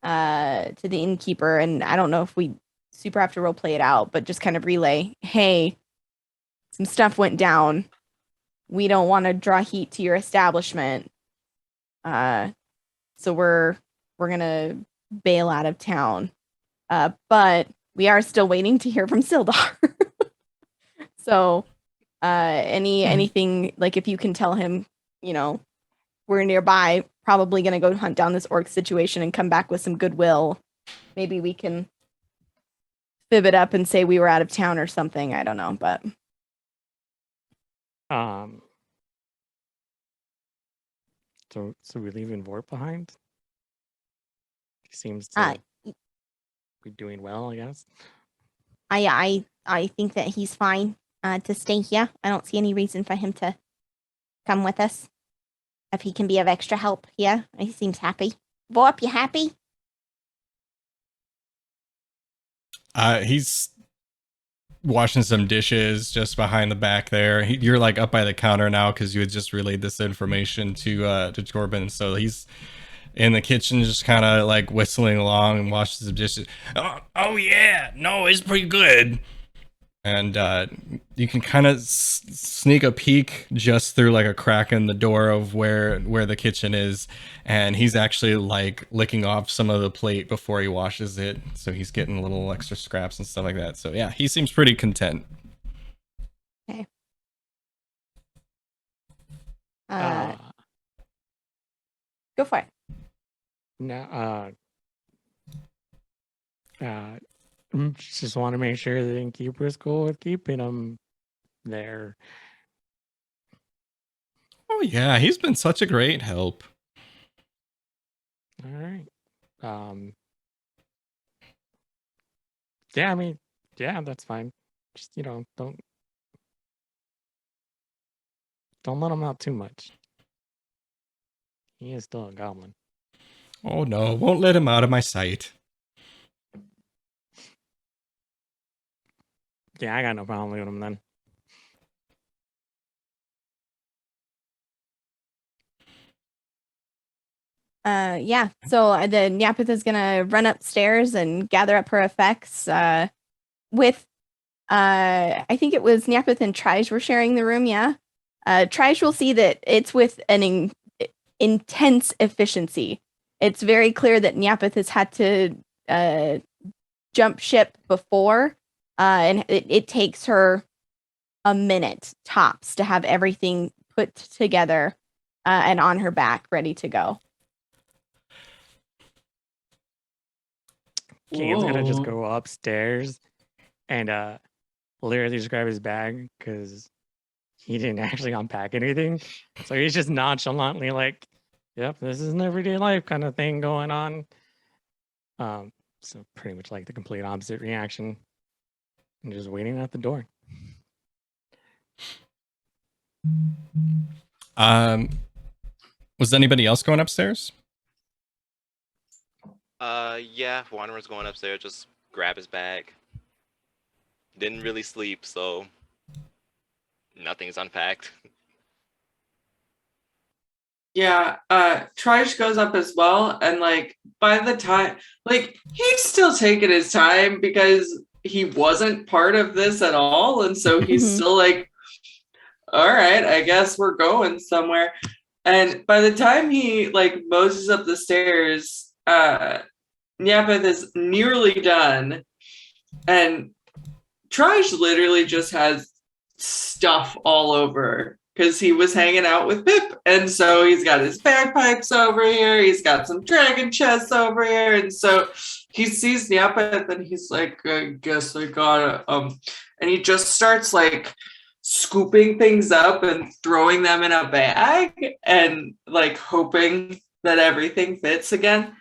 to the innkeeper, and I don't know if we super have to role play it out, but just kind of relay, hey, some stuff went down. We don't want to draw heat to your establishment. So we're gonna bail out of town. But we are still waiting to hear from Sildar. So anything, like, if you can tell him, we're nearby, probably gonna go hunt down this orc situation and come back with some goodwill. Maybe we can fib it up and say we were out of town or something. I don't know, but So we're leaving Vort behind? He seems to be doing well, I guess. I think that he's fine to stay here. I don't see any reason for him to come with us. If he can be of extra help here, he seems happy. Vorp, you happy? He's washing some dishes just behind the back there. You're like up by the counter now because you had just relayed this information to Corbin. So he's in the kitchen just kind of like whistling along and washing some dishes. Oh yeah, no, it's pretty good. And you can kind of sneak a peek just through like a crack in the door of where the kitchen is, and he's actually like licking off some of the plate before he washes it, so he's getting little extra scraps and stuff like that. So yeah, he seems pretty content. okay. Go for it. Now, just want to make sure the innkeeper's cool with keeping him there. Oh yeah, he's been such a great help. All right. Yeah, I mean, yeah, that's fine. Just, don't let him out too much. He is still a goblin. Oh no, won't let him out of my sight. Yeah, I got no problem with him then. Yeah. So the Nyapith is gonna run upstairs and gather up her effects. With I think it was Nyapith and Trige were sharing the room. Yeah. Trige will see that it's with an intense efficiency. It's very clear that Nyapith has had to jump ship before, and it takes her a minute tops to have everything put together and on her back, ready to go. Kane's gonna just go upstairs and literally just grab his bag because he didn't actually unpack anything. So he's just nonchalantly like, yep, this is an everyday life kind of thing going on. So pretty much like the complete opposite reaction. And just waiting at the door. Was anybody else going upstairs? Yeah, Wanderer's going upstairs, just grab his bag. Didn't really sleep, so nothing's unpacked. Yeah, Trige goes up as well, and like by the time, like, he's still taking his time because he wasn't part of this at all, and so he's still like, all right, I guess we're going somewhere. And by the time he like moses up the stairs, Nyapith is nearly done, and Trige literally just has stuff all over because he was hanging out with Pip, and so he's got his bagpipes over here, he's got some dragon chests over here, and so he sees Nyapith and he's like, I guess I gotta and he just starts like scooping things up and throwing them in a bag and like hoping that everything fits again.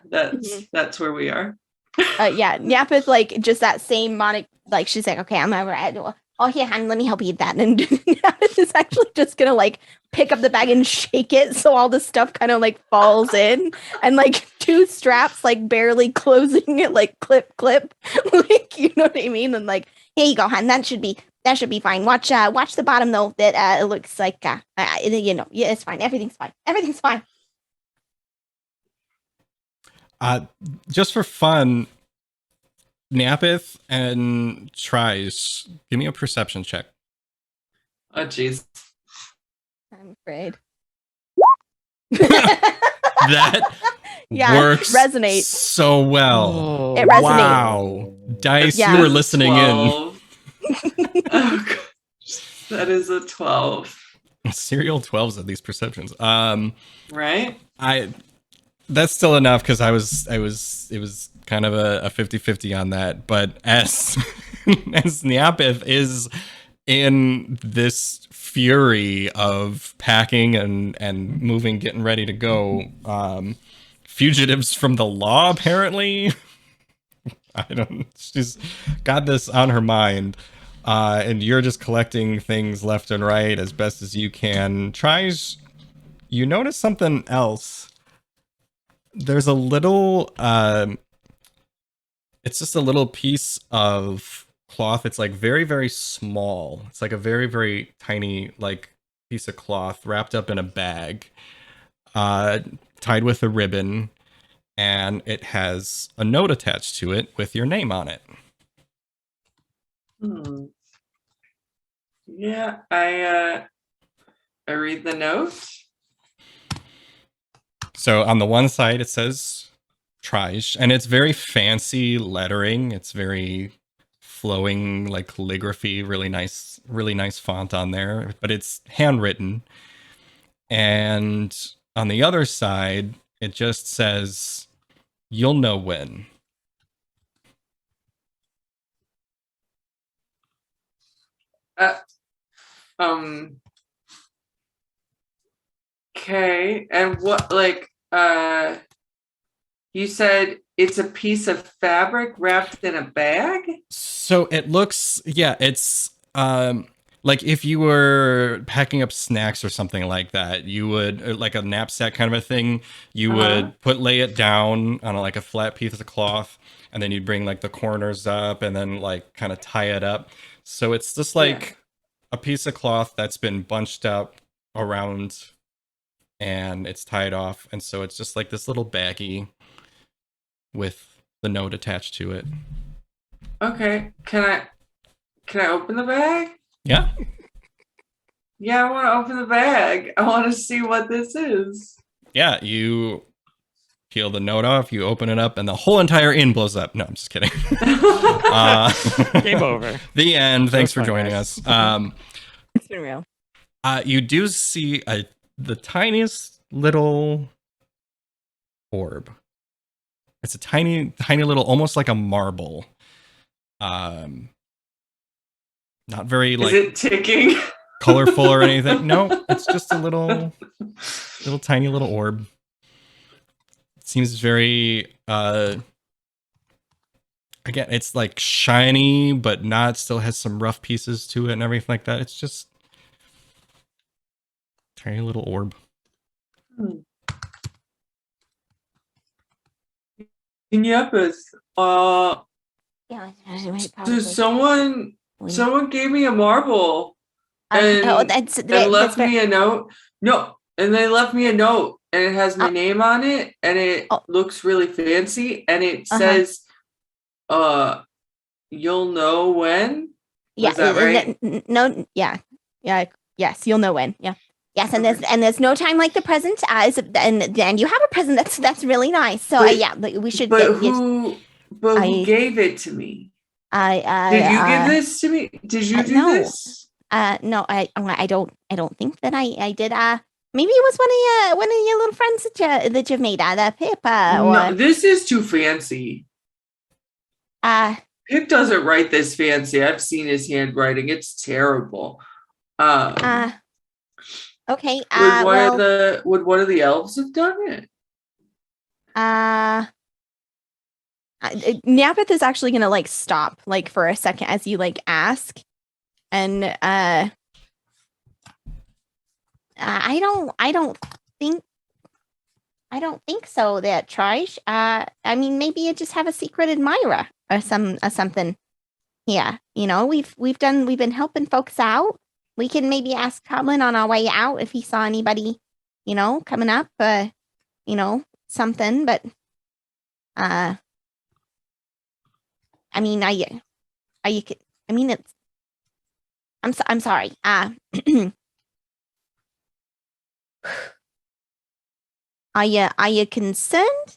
That's where we are. Yeah, Nyapith, like, just that same like, she's like, okay, I'm over. Oh, here, hon, let me help you eat that. And Nappeth is actually just gonna like pick up the bag and shake it so all the stuff kind of like falls in, and like two straps like barely closing it, like clip, like you know what I mean? And like, here you go, hon. That should be fine. Watch the bottom though. That it looks like yeah, it's fine. Everything's fine. Everything's fine. Just for fun, Nappeth and Tries, give me a perception check. Oh, jeez. I'm afraid. That works resonates so well. Oh, It resonates. Wow. Dice, Yeah. you were listening in. 12. Oh, gosh. That is a 12. Serial 12s of these perceptions. Right? That's still enough because it was kind of a 50-50 on that. But as Nappeth is in this fury of packing and moving, getting ready to go, fugitives from the law, apparently. She's got this on her mind. And you're just collecting things left and right as best as you can. Tries, you notice something else. There's a little, it's just a little piece of cloth. It's like very, very small. It's like a very, very tiny, like piece of cloth wrapped up in a bag, tied with a ribbon, and it has a note attached to it with your name on it. Yeah, I read the note. So on the one side it says Trish, and it's very fancy lettering. It's very flowing, like calligraphy, really nice font on there, but it's handwritten. And on the other side, it just says, "You'll know when." Okay, and what, like, you said it's a piece of fabric wrapped in a bag? So it looks, yeah, it's like if you were packing up snacks or something like that, you would, like a knapsack kind of a thing, you would lay it down on like a flat piece of cloth, and then you'd bring like the corners up and then like kind of tie it up. So it's just like a piece of cloth that's been bunched up around and it's tied off, and so it's just like this little baggie with the note attached to it. Okay, can I open the bag? Yeah. Yeah, I want to open the bag. I want to see what this is. Yeah, you peel the note off, you open it up, and the whole entire inn blows up. No, I'm just kidding. Game over. The end. Thanks for fun, joining guys. us. It's been real. You do see the tiniest little orb. It's a tiny little, almost like a marble. Not very like Is it ticking? colorful or anything. No, it's just a little tiny little orb. It seems very again, it's like shiny but not, still has some rough pieces to it and everything like that. It's just tiny little orb. Yepis. Yeah, So someone gave me a marble and, that's and left me a note. No, and they left me a note, and it has my name on it, and it looks really fancy, and it says, "You'll know when." Yeah, Is that right? No, yeah, yes, you'll know when. Yeah, yes, and there's no time like the present. And you have a present that's really nice. So we should. But who gave it to me? Did you give this to me? Did you do this? No, I don't think that I did. Maybe it was one of your little friends that you've made out of Pip. No, this is too fancy. Pip doesn't write this fancy. I've seen his handwriting. It's terrible. Okay. Would one of the elves have done it? Nappeth is actually gonna like stop like for a second as you like ask, And I don't think so. That Trish. I mean, maybe you just have a secret admirer or something. Yeah, you know, we've been helping folks out. We can maybe ask Goblin on our way out if he saw anybody, you know, coming up. You know, something. But I mean, are you? I mean, it's. I'm sorry. Are you concerned?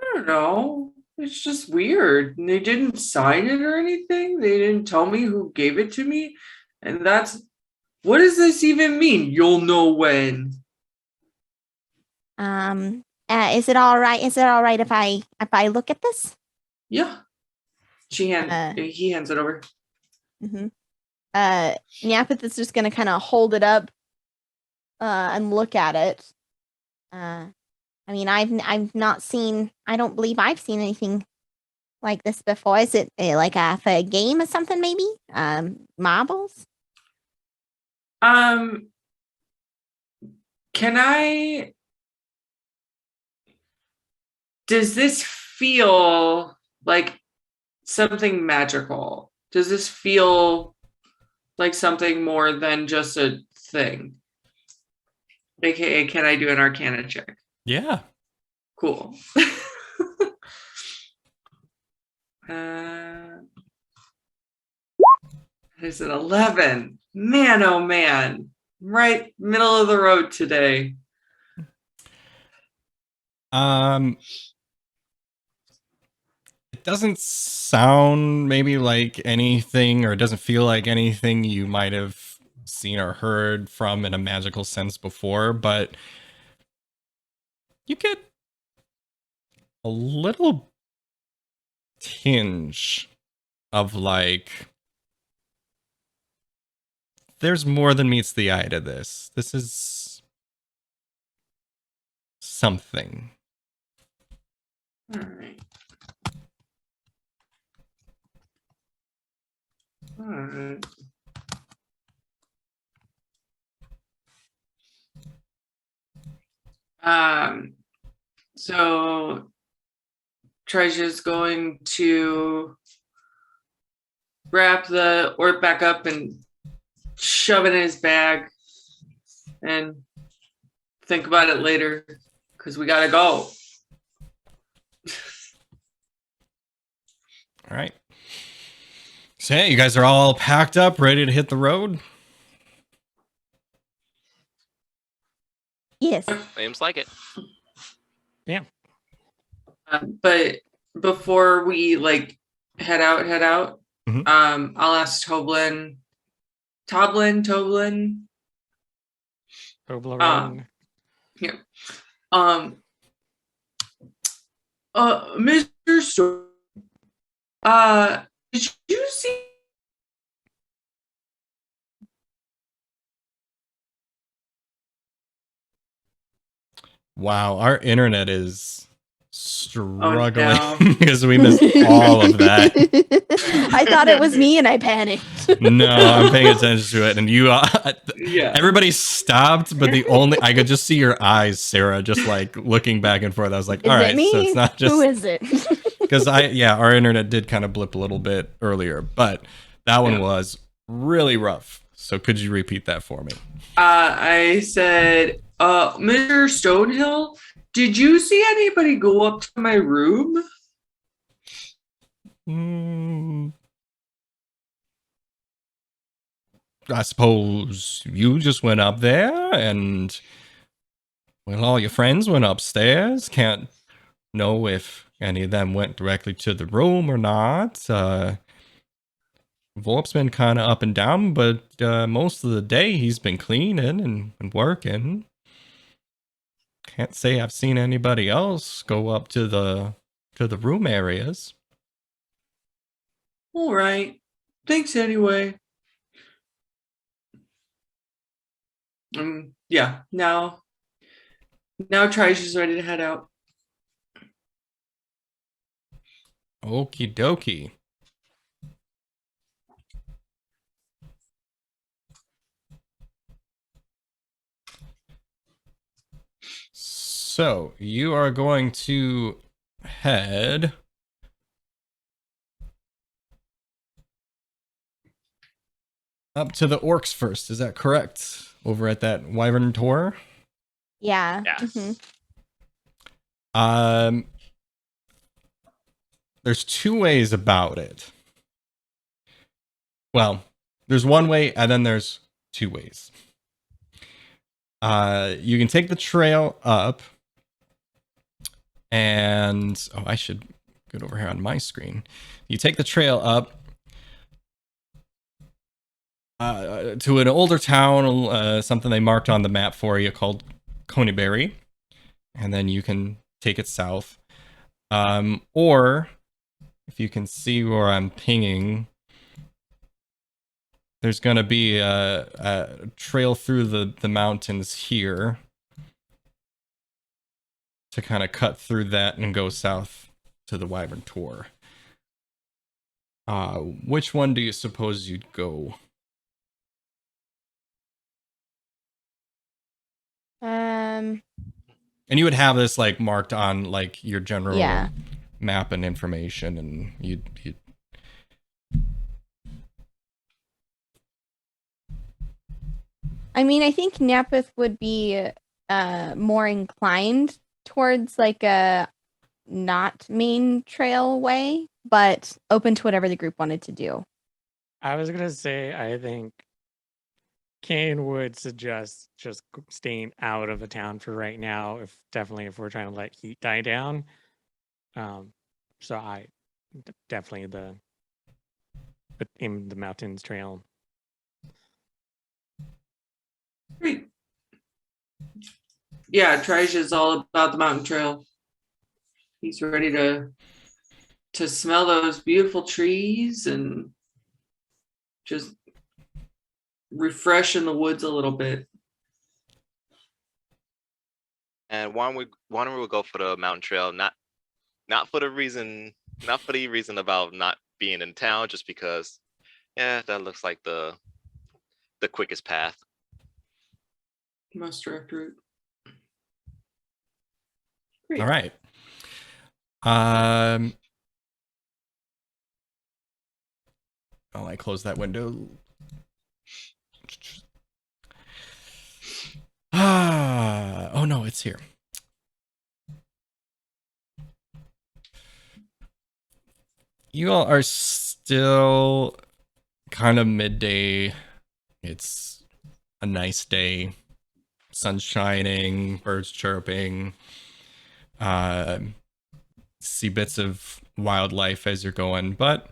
I don't know. It's just weird. And they didn't sign it or anything. They didn't tell me who gave it to me. And that's what does this even mean? You'll know when. Is it all right? Is it all right if I look at this? Yeah. He hands it over. Mm-hmm. Nyapith is just gonna kind of hold it up and look at it. I mean, I've not seen. I don't believe I've seen anything like this before. Is it like for a game or something? Maybe marbles. Can I? Does this feel like something magical? Does this feel like something more than just a thing? AKA, can I do an Arcana check? Yeah. Cool. There's an 11. Man, oh man. Right middle of the road today. It doesn't sound maybe like anything, or it doesn't feel like anything you might have seen or heard from in a magical sense before, but you get a little tinge of like, there's more than meets the eye to this. This is something. All right. All right. So Treasure's going to wrap the orb back up and shove it in his bag and think about it later because we gotta go. All right. So yeah, you guys are all packed up, ready to hit the road. Yes. Seems like it. Yeah. But before we like head out, Mhm. I'll ask Toblin. Toblerone. Yeah. Mr. Storm, did you see? Wow, our internet is struggling no. because we missed all of that. I thought it was me and I panicked. No, I'm paying attention to it, and you, Yeah. everybody stopped, but I could just see your eyes, Sarah, just like looking back and forth. I was like, Is all it right, me? so it's not just Who is it? because our internet did kind of blip a little bit earlier, but that one was really rough. So could you repeat that for me? I said, Mr. Stonehill, did you see anybody go up to my room? I suppose you just went up there and, well, all your friends went upstairs. Can't know if any of them went directly to the room or not. Vorp's been kind of up and down, but most of the day he's been cleaning and working. Can't say I've seen anybody else go up to the room areas. All right. Thanks anyway. Yeah. Now Trish is ready to head out. Okie dokie. So you are going to head up to the orcs first. Is that correct? Over at that Wyvern Tor? Yeah. Yes. Mhm. There's two ways about it. Well, there's one way and then there's two ways. You can take the trail up and I should get over here on my screen. You take the trail up to an older town, something they marked on the map for you called Conyberry, and then you can take it south. Or if you can see where I'm pinging, there's going to be a trail through the mountains here to kind of cut through that and go south to the Wyvern Tor. Which one do you suppose you'd go? And you would have this like marked on like your general Yeah. map and information, and you'd I mean, I think Napeth would be more inclined towards like a not main trail way, but open to whatever the group wanted to do. I was gonna say, I think Kane would suggest just staying out of the town for right now. If we're trying to let heat die down. So I definitely but in the mountains trail. Great. Yeah, Trige is all about the mountain trail. He's ready to smell those beautiful trees and just refresh in the woods a little bit. And one would go for the mountain trail, not for the reason about not being in town, just because that looks like the quickest path. Most direct route. Great. all right. Oh, I closed that window. Oh no, it's here. You all are still kind of midday. It's a nice day. Sun shining, birds chirping. See bits of wildlife as you're going, but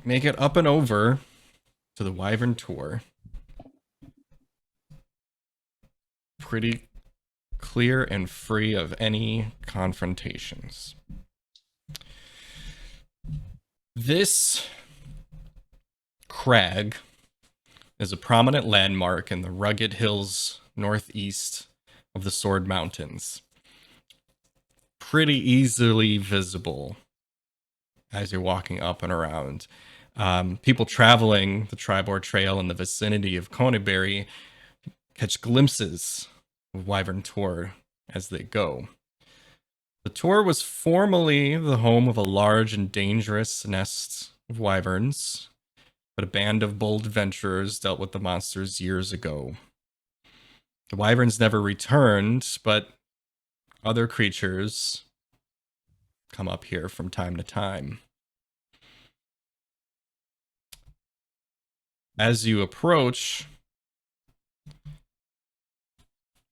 make it up and over to the Wyvern Tor. Pretty clear and free of any confrontations. This crag is a prominent landmark in the rugged hills northeast of the Sword Mountains. Pretty easily visible as you're walking up and around. People traveling the Tribord Trail in the vicinity of Conyberry catch glimpses of Wyvern Tor as they go. The Tor was formerly the home of a large and dangerous nest of wyverns, but a band of bold adventurers dealt with the monsters years ago. The wyverns never returned, but other creatures come up here from time to time. As you approach,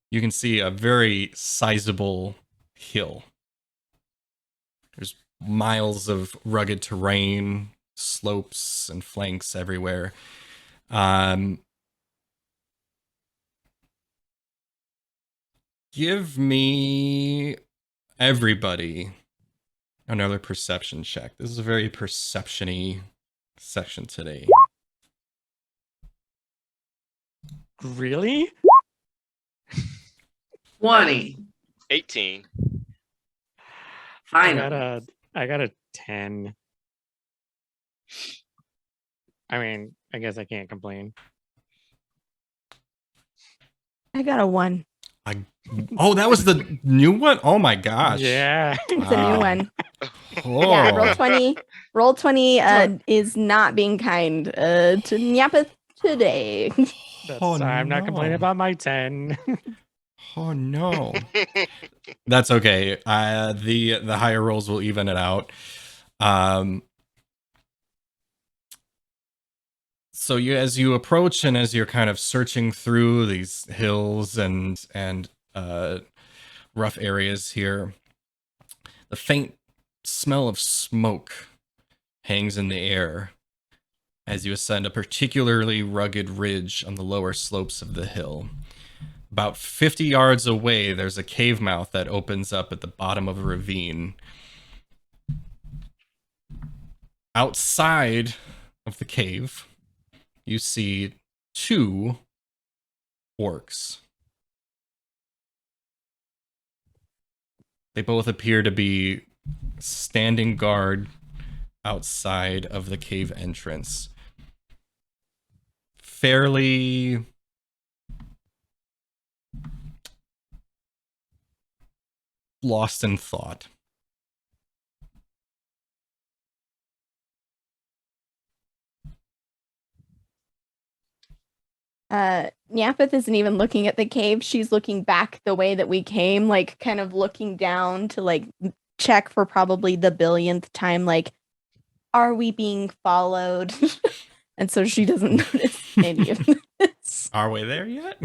you can see a very sizable hill. There's miles of rugged terrain, slopes and flanks everywhere. Give me, everybody, another perception check. This is a very perception-y section today. Really? 20. 18. Finally. I got a 10. I mean, I guess I can't complain. I got a 1. Oh, that was the new one? Oh my gosh. Yeah. It's a new Wow. one. Oh. Yeah, roll 20. Roll 20 is not being kind to Nyapath today. That's, Oh, I'm not complaining no. about my 10. Oh no. That's okay. The higher rolls will even it out. So as you approach and as you're kind of searching through these hills and rough areas here, the faint smell of smoke hangs in the air as you ascend a particularly rugged ridge on the lower slopes of the hill. About 50 yards away, there's a cave mouth that opens up at the bottom of a ravine. Outside of the cave, you see 2 orcs. They both appear to be standing guard outside of the cave entrance. Fairly lost in thought. Nyapath isn't even looking at the cave. She's looking back the way that we came, like kind of looking down to like check for probably the billionth time, like, are we being followed? And so she doesn't notice any of this. Are we there yet?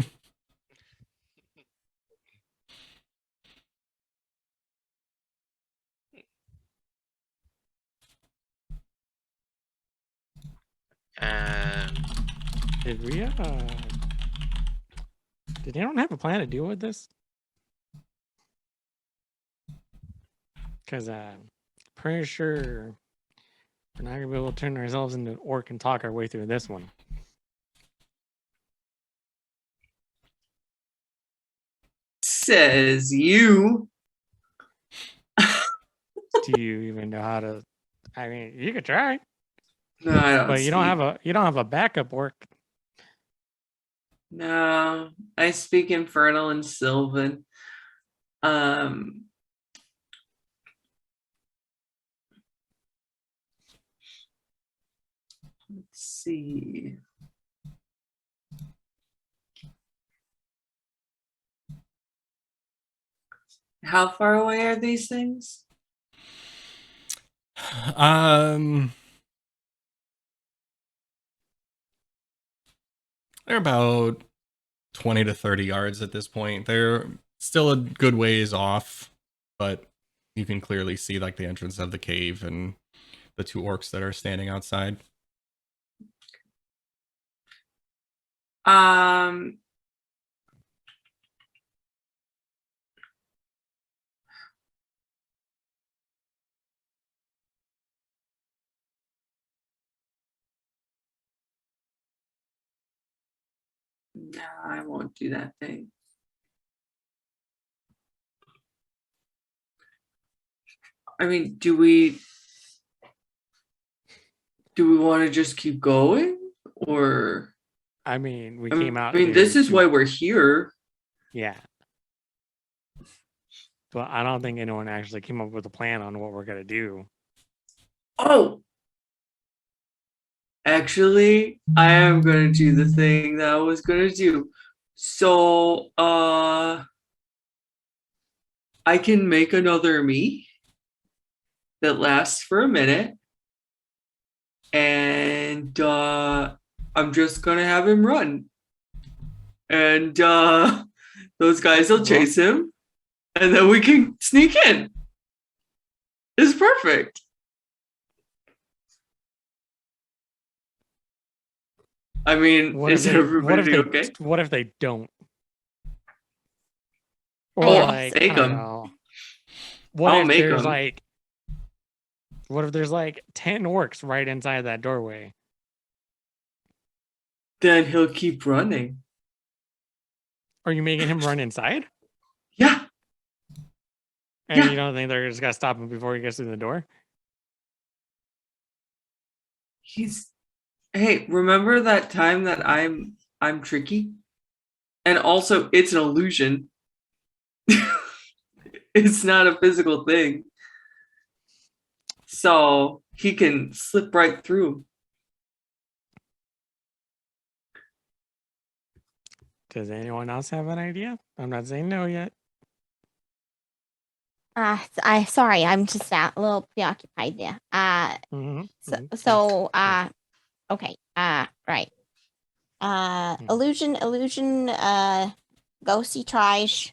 And Did we, did anyone have a plan to deal with this? Because, pretty sure we're not gonna be able to turn ourselves into an orc and talk our way through this one. Says you. Do you even know how to? I mean, you could try, No, I don't. but you don't have a backup orc. No, I speak Infernal and Sylvan. Let's see. How far away are these things? They're about 20 to 30 yards at this point. They're still a good ways off, but you can clearly see like the entrance of the cave and the 2 orcs that are standing outside. No, I won't do that thing. I mean, do we want to just keep going, or? I mean, we I came out. mean, here this is to- why we're here. Yeah. But I don't think anyone actually came up with a plan on what we're gonna do. Oh, actually, I am gonna do the thing that I was gonna do. So, I can make another me that lasts for a minute, and I'm just gonna have him run, and those guys will chase him, and then we can sneak in. It's perfect. I mean, What if is they, everybody okay? What if they don't? Or Oh, like, take I don't 'em. know. What I'll if make there's 'em. like, what if there's like 10 orcs right inside that doorway? Then he'll keep running. Are you making him run inside? Yeah. And Yeah. you don't think they're just gonna stop him before he gets through the door? He's Hey, remember that time that I'm tricky? And also it's an illusion. It's not a physical thing. So he can slip right through. Does anyone else have an idea? I'm not saying no yet. Sorry, I'm just a little preoccupied there. Okay. Right. Illusion, go see Trish,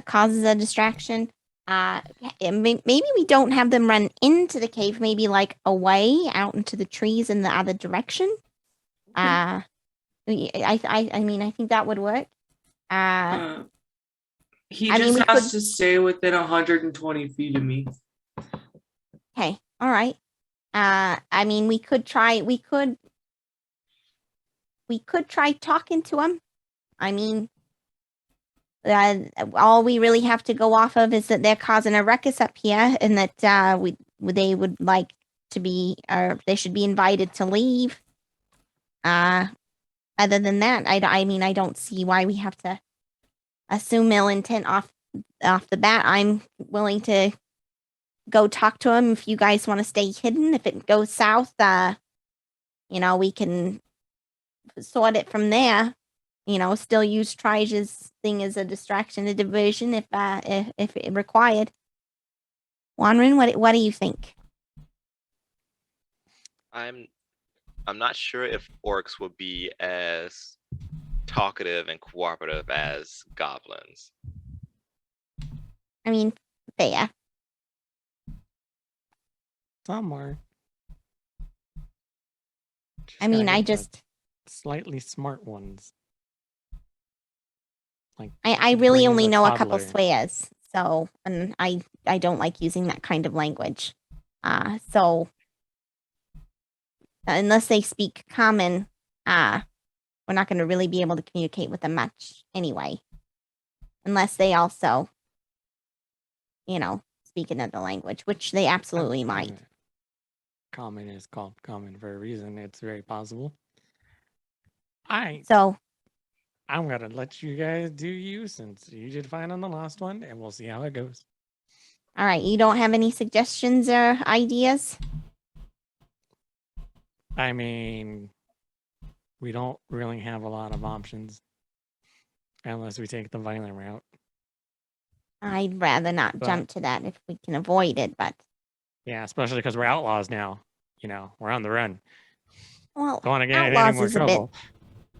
causes a distraction. Maybe we don't have them run into the cave, maybe like away out into the trees in the other direction. I mean, I think that would work. He I mean, just we has could- to stay within 120 feet of me. Okay, all right. I mean, we could try talking to him. I mean, all we really have to go off of is that they're causing a ruckus up here, and that they would like to be, or they should be invited to leave. Other than that, I mean, I don't see why we have to assume ill intent off the bat. I'm willing to go talk to him if you guys want to stay hidden. If it goes south, we can sort it from there. Still use Trige's thing as a distraction, a diversion if it required. Wanren, what do you think? I'm not sure if orcs will be as talkative and cooperative as goblins. I mean, fair. Somewhere. I mean, gotta I get the just slightly smart ones. Like I really bring in only the know a couple toddler. swears, so and I don't like using that kind of language. So unless they speak common, we're not going to really be able to communicate with them much anyway. Unless they also, speak another language, which they absolutely might. Common is called common for a reason. It's very possible. So I'm gonna let you guys do you, since you did fine on the last one, and we'll see how it goes. all right, you don't have any suggestions or ideas? I mean, we don't really have a lot of options unless we take the violent route. I'd rather not But- jump to that if we can avoid it, but Yeah, especially because we're outlaws now. We're on the run. well, Don't want to get in any outlaws more is trouble.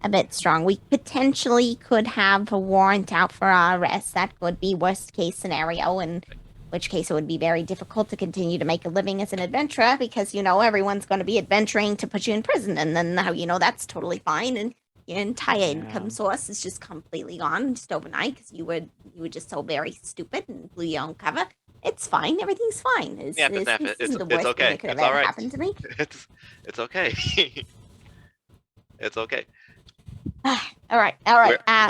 a bit strong. We potentially could have a warrant out for our arrest. That would be worst case scenario, in which case it would be very difficult to continue to make a living as an adventurer because, everyone's going to be adventuring to put you in prison. And then, that's totally fine. And your entire income source is just completely gone just overnight because you were just so very stupid and blew your own cover. It's fine. Everything's fine. This isn't the worst thing that could have ever happened to me. It's okay. It's okay. All right.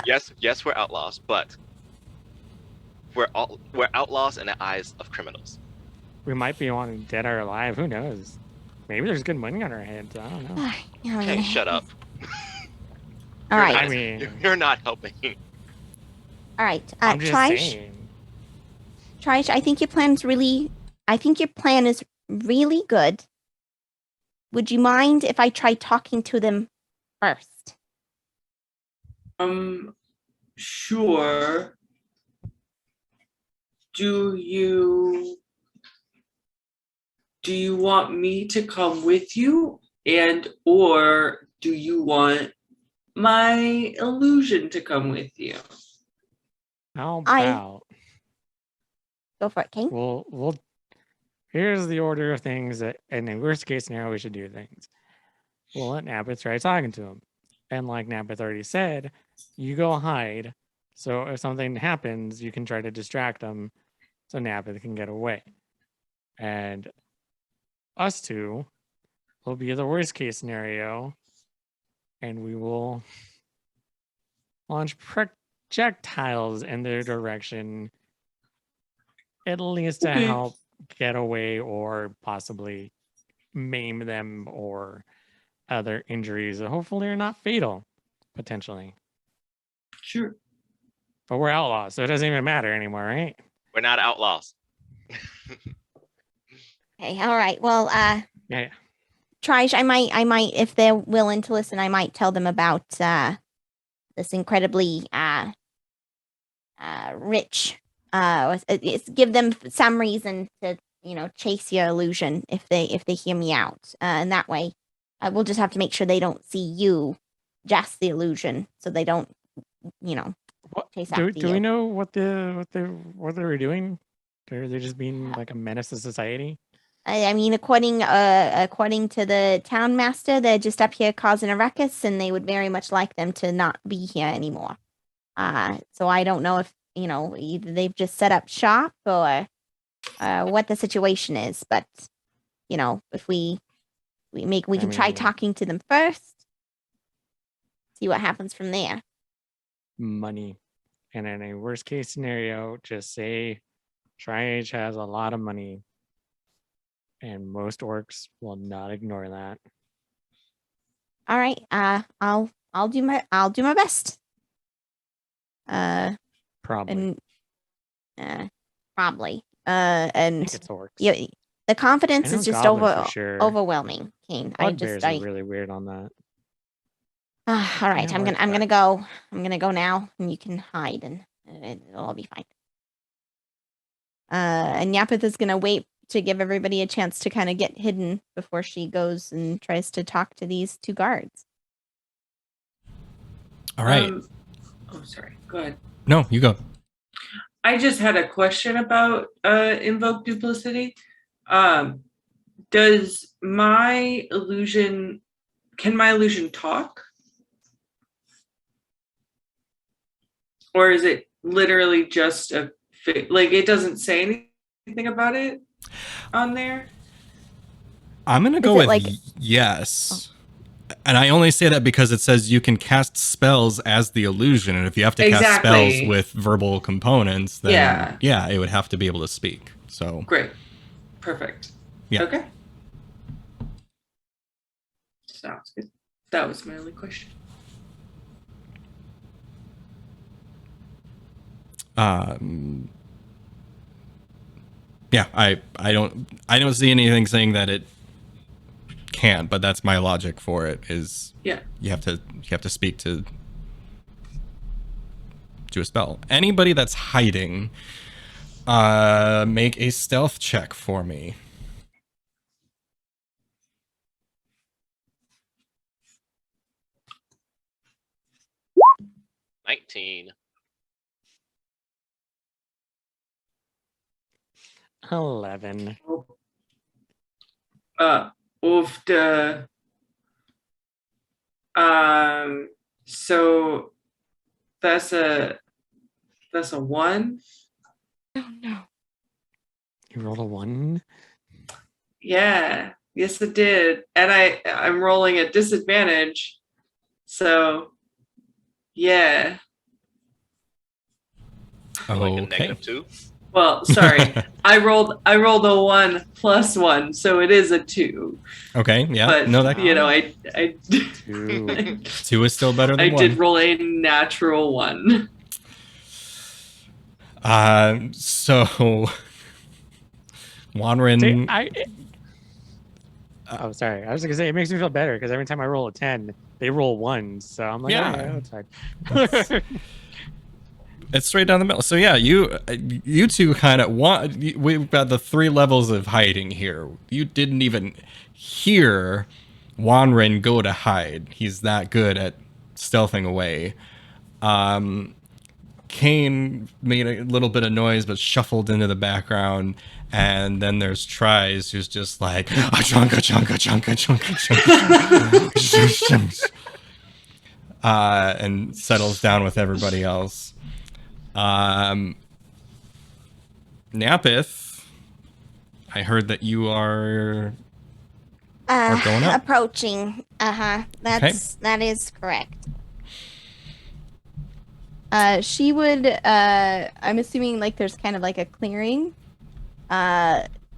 Yes, we're outlaws, but we're outlaws in the eyes of criminals. We might be wanting dead or alive. Who knows? Maybe there's good money on our hands. I don't know. Okay, shut up. All right. I mean, You're not helping. All right. I'm just saying. Trish, I think your plan is really good. Would you mind if I try talking to them first? Sure. Do you want me to come with you, or do you want my illusion to come with you? How about go for it, King? We'll here's the order of things that, and in worst case scenario, we should do things. We'll let Nappeth try talking to him. And like Nappeth already said, you go hide. So if something happens, you can try to distract them so Nappeth can get away. And us two will be the worst case scenario. And we will launch projectiles in their direction, at least to help get away or possibly maim them or other injuries that hopefully are not fatal, potentially. Sure. But we're outlaws, so it doesn't even matter anymore, right? We're not outlaws. Okay, all right. Well, Yeah. Trish, I might, if they're willing to listen, I might tell them about this incredibly rich. Give them some reason to, chase your illusion if they hear me out, and that way, we'll just have to make sure they don't see you, just the illusion, so they don't, What, chase do after we you. know what they were doing? They're just being like a menace to society. I mean, according to the town master, they're just up here causing a ruckus, and they would very much like them to not be here anymore. So I don't know if either they've just set up shop or what the situation is. But if we can try talking to them first, see what happens from there. Money, and in a worst case scenario, just say Tri-Age has a lot of money, and most orcs will not ignore that. All right. I'll do my best. Probably. And probably. I And think it's orcs. yeah, the confidence I know is just goblins for sure. overwhelming, Kane. Bugbears are really weird on that. All right, Yeah, I'm orcs gonna are. go. I'm gonna go now, and you can hide, and it'll all be fine. And Yapith is gonna wait to give everybody a chance to kind of get hidden before she goes and tries to talk to these two guards. All right. Oh, sorry. Go ahead. No, you go. I just had a question about invoke duplicity. Does my illusion, can my illusion talk? Or is it literally just like it doesn't say anything about it on there? I'm going to go with yes. And I only say that because it says you can cast spells as the illusion. And if you have to cast spells with verbal components, then yeah, it would have to be able to speak. So great. Perfect. Yeah. Okay. Sounds good. That was my only question. Yeah, I don't see anything saying that it can't, but that's my logic for it is you have to speak to a spell. Anybody that's hiding, make a stealth check for me. $19. 11. Oof. So that's a 1. Oh no. You rolled a 1? Yeah. Yes, it did. And I'm rolling at disadvantage. So yeah. Like a Okay. -2. Well, sorry. I rolled a 1 plus 1, so it is a 2. Okay, yeah. But no, that I 2. 2 is still better than 1. I did roll a natural 1. So Wanren. Oh, sorry. I was gonna say it makes me feel better because every time I roll a 10, they roll 1. So I'm like, Yeah. That's fine. It's straight down the middle. So yeah, you two kind of we've got the 3 levels of hiding here. You didn't even hear Wanren go to hide. He's that good at stealthing away. Kane made a little bit of noise but shuffled into the background, and then there's Tries who's just like chunka and settles down with everybody else. Napith, I heard that you are going up. Approaching. That is correct. She would, I'm assuming like there's kind of like a clearing.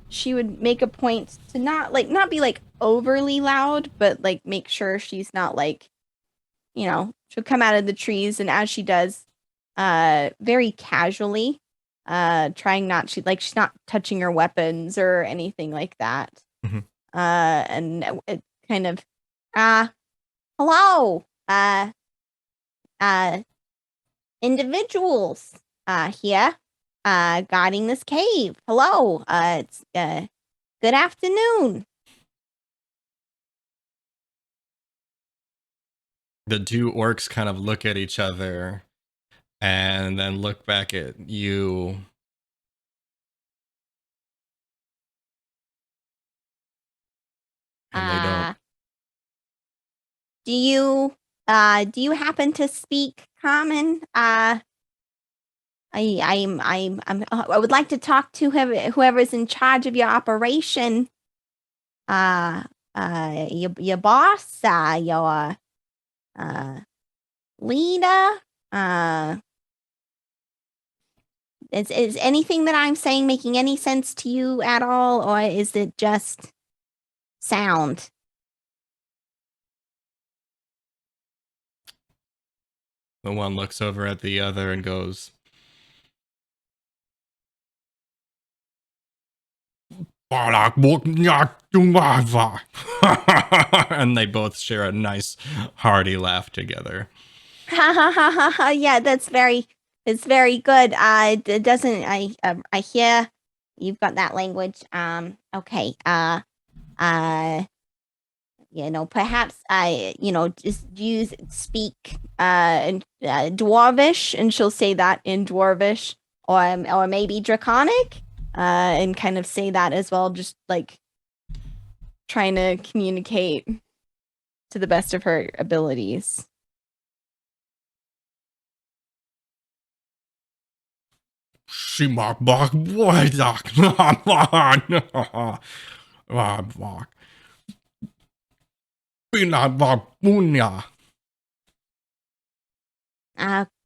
She would make a point to not be like overly loud, but like make sure she's not like, she'll come out of the trees, and as she does, very casually, trying not she's not touching her weapons or anything like that. Mhm. And it kind of, hello, individuals, here, guarding this cave. Hello, it's, good afternoon. The two orcs kind of look at each other and then look back at you. And they don't. Do you happen to speak common? I would like to talk to whoever's in charge of your operation. Your boss, your leader. Is anything that I'm saying making any sense to you at all, or is it just sound? The one looks over at the other and goes, and they both share a nice hearty laugh together. Ha ha ha ha ha! Yeah, it's very good. It doesn't. I hear you've got that language. Okay. Perhaps just speak in Dwarvish, and she'll say that in Dwarvish, or maybe Draconic, and kind of say that as well, just like Trying to communicate to the best of her abilities.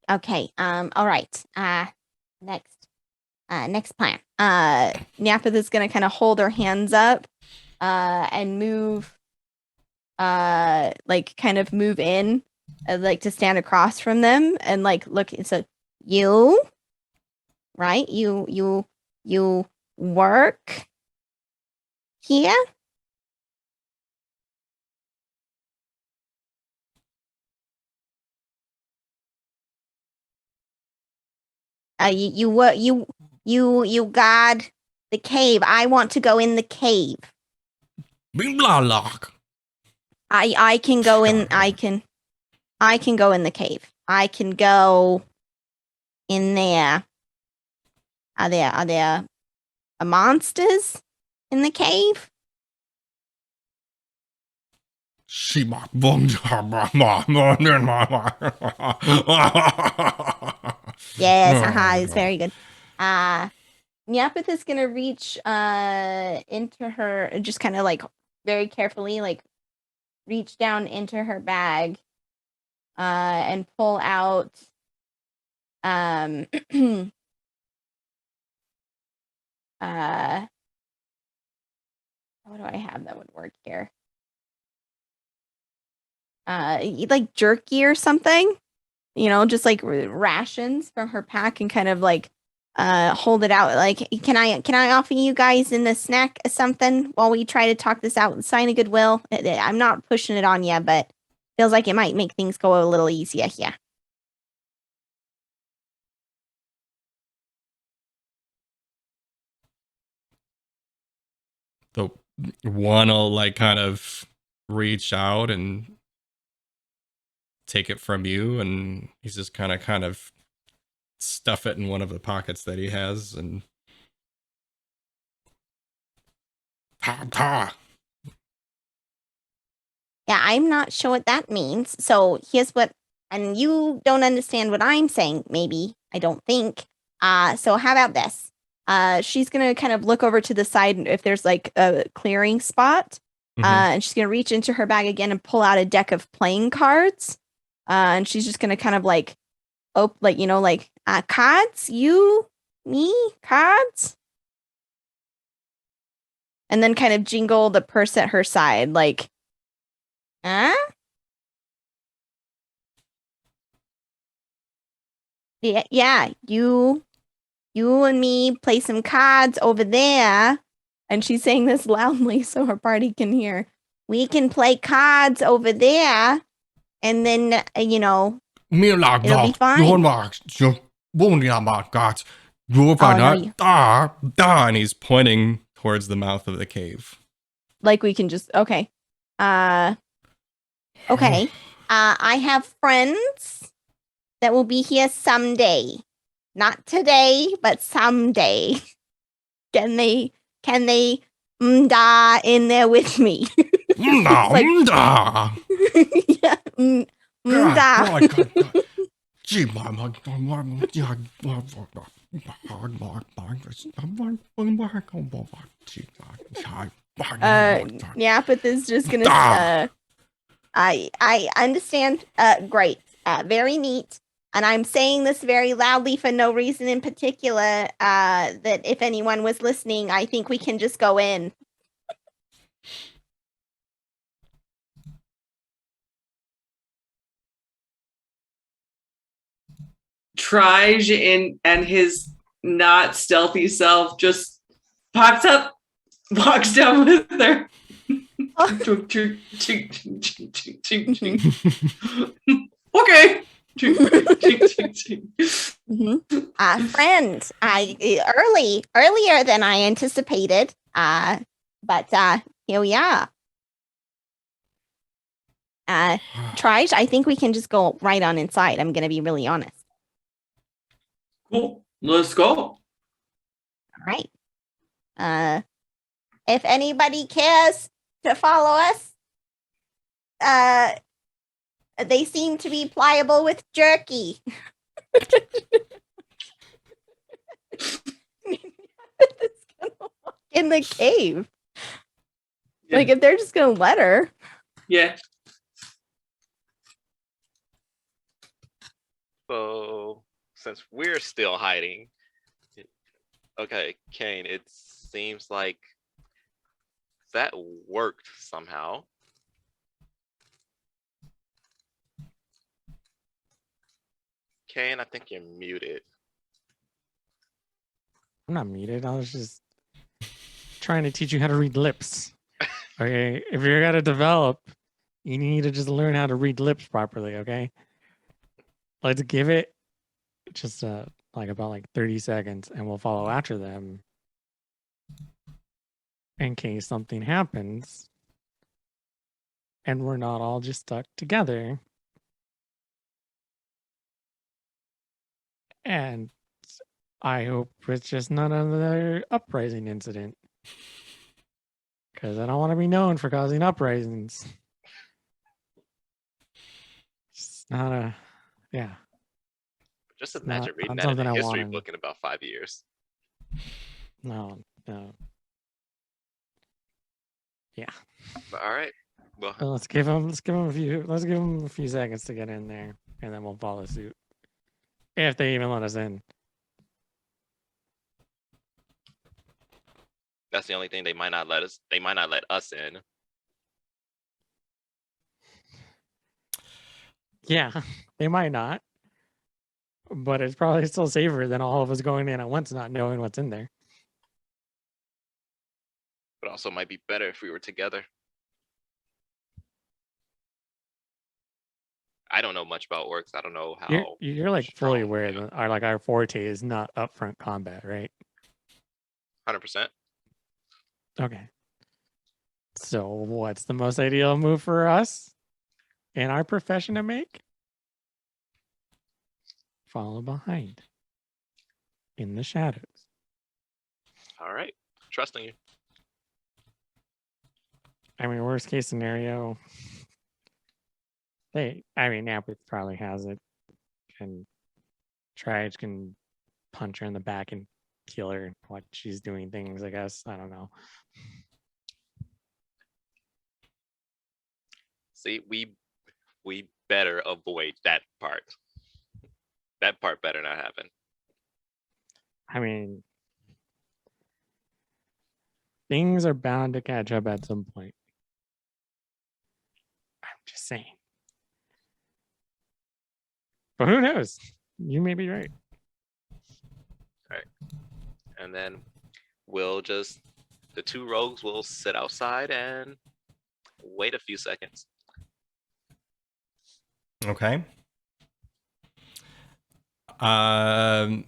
Okay. All right. Next plan. Nyapith is gonna kind of hold her hands up, and move, kind of move in, like to stand across from them and like look. So You, right? You work here? You guard the cave. I want to go in the cave. I can go in. I can go in the cave. I can go in there. Are there monsters in the cave? Yes, it's very good. Nyapith is gonna reach into her, just kind of like very carefully, like reach down into her bag, and pull out what do I have that would work here? Like jerky or something, just like rations from her pack, and kind of like hold it out. Like, can I offer you guys in a snack or something while we try to talk this out and sign a goodwill? I'm not pushing it on you, but feels like it might make things go a little easier here. The one will like kind of reach out and take it from you, and he's just kind of stuff it in one of the pockets that he has, and Yeah, I'm not sure what that means. So here's what, and you don't understand what I'm saying, maybe. I don't think. So how about this? She's gonna kind of look over to the side if there's like a clearing spot, and she's gonna reach into her bag again and pull out a deck of playing cards, and she's just gonna kind of like, cards, you, me, cards, and then kind of jingle the purse at her side, like, huh? Yeah, you and me play some cards over there. And she's saying this loudly so her party can hear. We can play cards over there, and then, it'll be fine. And he's pointing towards the mouth of the cave. Like we can just, okay. Okay. I have friends that will be here someday. Not today, but someday. Can they in there with me? Like- Yeah, Yapeth is just gonna I understand. Great. Very neat. And I'm saying this very loudly for no reason in particular. That if anyone was listening, I think we can just go in. Trige and his not stealthy self just pops up, walks down with her. Okay. Friend, earlier than I anticipated. But here we are. Trige, I think we can just go right on inside. I'm gonna be really honest. Cool. Let's go. All right. If anybody cares to follow us, they seem to be pliable with jerky. in the cave. Yeah. Like if they're just gonna let her. Yeah. So since we're still hiding, okay, Kane, it seems like that worked somehow. Kane, I think you're muted. I'm not muted. I was just trying to teach you how to read lips. Okay, if you're gonna develop, you need to just learn how to read lips properly. Okay, let's give it just about 30 seconds, and we'll follow after them in case something happens, and we're not all just stuck together. And I hope it's just not another uprising incident. Because I don't want to be known for causing uprisings. It's not a, yeah. Just imagine not reading that in something a I history wanted. book in about 5 years. No. Yeah. But all right. Well, So let's give them a few seconds to get in there, and then we'll follow suit. If they even let us in. that's the only thing they might not let us in. Yeah, they might not. But it's probably still safer than all of us going in at once not knowing what's in there. But also might be better if we were together. I don't know much about orcs. I don't know how. You're like fully strong aware they are. that our forte is not upfront combat, right? 100%. Okay. So what's the most ideal move for us in our profession to make? Follow behind in the shadows. All right. Trusting you. I mean, worst case scenario, Napith probably has it, and Trige can punch her in the back and kill her while she's doing things, I guess. I don't know. See, we better avoid that part. That part better not happen. I mean, Things are bound to catch up at some point. I'm just saying. But who knows? You may be right. And then the two rogues will sit outside and wait a few seconds. Okay. Um,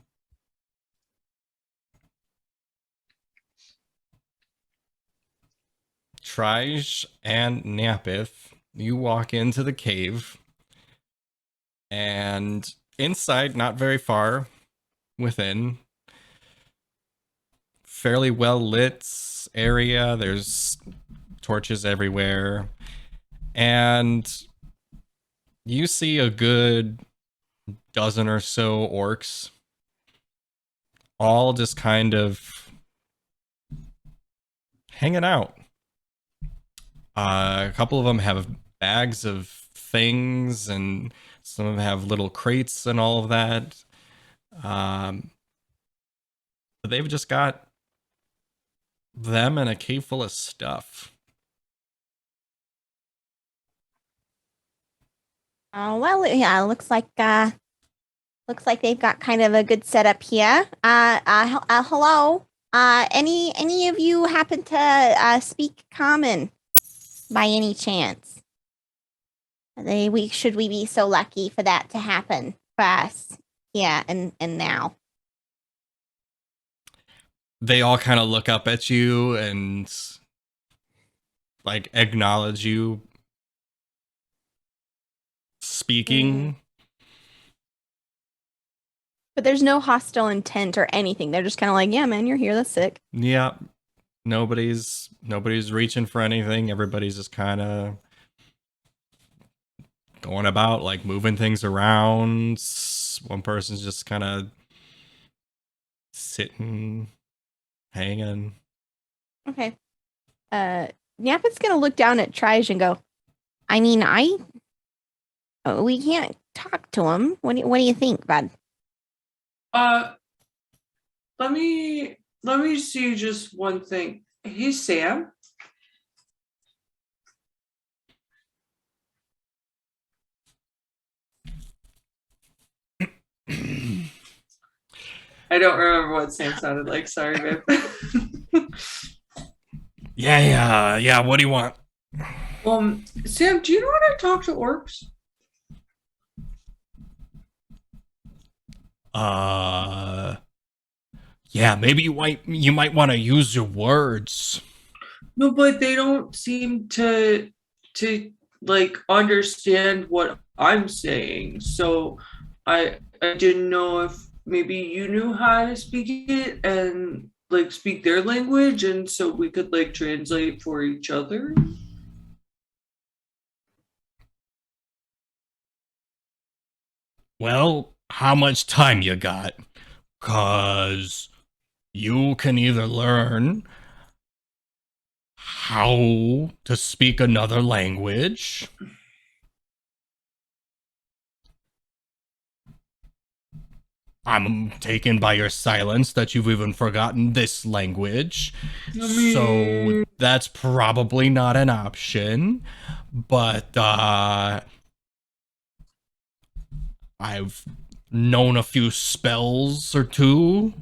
Trige and Napith, you walk into the cave, and inside, not very far within, fairly well lit area. There's torches everywhere, and you see a good dozen or so orcs, all just kind of hanging out. A couple of them have bags of things, and some of them have little crates and all of that. But they've just got them and a cave full of stuff. Well, yeah, looks like they've got kind of a good setup here. Hello. Any of you happen to speak Common by any chance? Should we be so lucky for that to happen for us? Yeah, and now. They all kind of look up at you and like acknowledge you speaking. But there's no hostile intent or anything. They're just kind of like, yeah, man, you're here. That's sick. Yeah. Nobody's reaching for anything. Everybody's just kind of going about, like moving things around. One person's just kind of sitting, hanging. Okay. Napit's gonna look down at Trige and go, I mean, we can't talk to him. What do you think, bud? Let me see just one thing. Hey, Sam. I don't remember what Sam sounded like. Sorry, babe. Yeah. What do you want? Sam, do you know how to talk to orcs? Yeah, maybe you might want to use your words. No, but they don't seem to like understand what I'm saying. So I didn't know if maybe you knew how to speak it and like speak their language, and so we could like translate for each other. Well, how much time you got? 'Cause you can either learn how to speak another language, I'm taken by your silence that you've even forgotten this language. So that's probably not an option. But I've known a few spells or two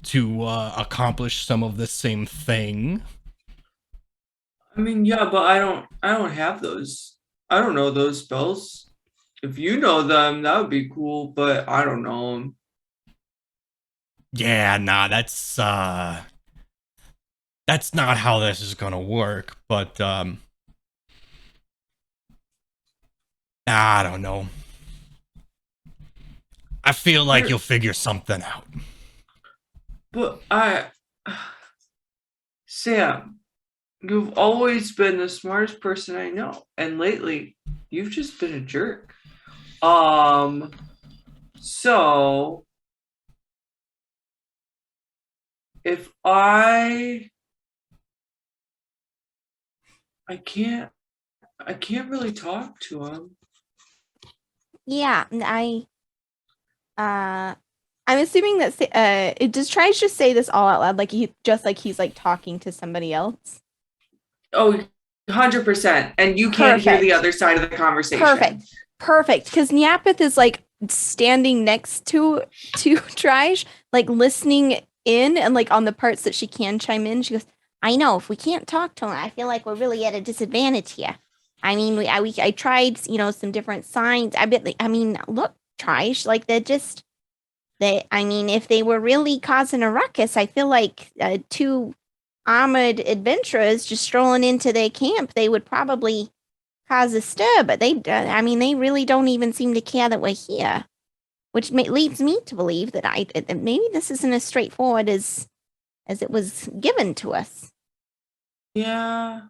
to accomplish some of the same thing. I mean, yeah, but I don't have those. I don't know those spells. If you know them, that would be cool, but I don't know them. Yeah, nah, that's not how this is gonna work, but I don't know. I feel like you'll figure something out. But Sam, you've always been the smartest person I know, and lately you've just been a jerk. So if I can't really talk to him. Yeah, I'm assuming that it does Tries just say this all out loud, like he's like talking to somebody else. Oh, 100%. And you can't hear the other side of the conversation. Perfect. Because Nyapeth is like standing next to Trige, like listening in, and like on the parts that she can chime in, she goes, I know, if we can't talk to him, I feel like we're really at a disadvantage here. I mean, I tried, some different signs. Look, Trige, like if they were really causing a ruckus, I feel like two armored adventurers just strolling into their camp, they would probably cause a stir, but they really don't even seem to care that we're here, which leads me to believe that maybe this isn't as straightforward as it was given to us. Yeah.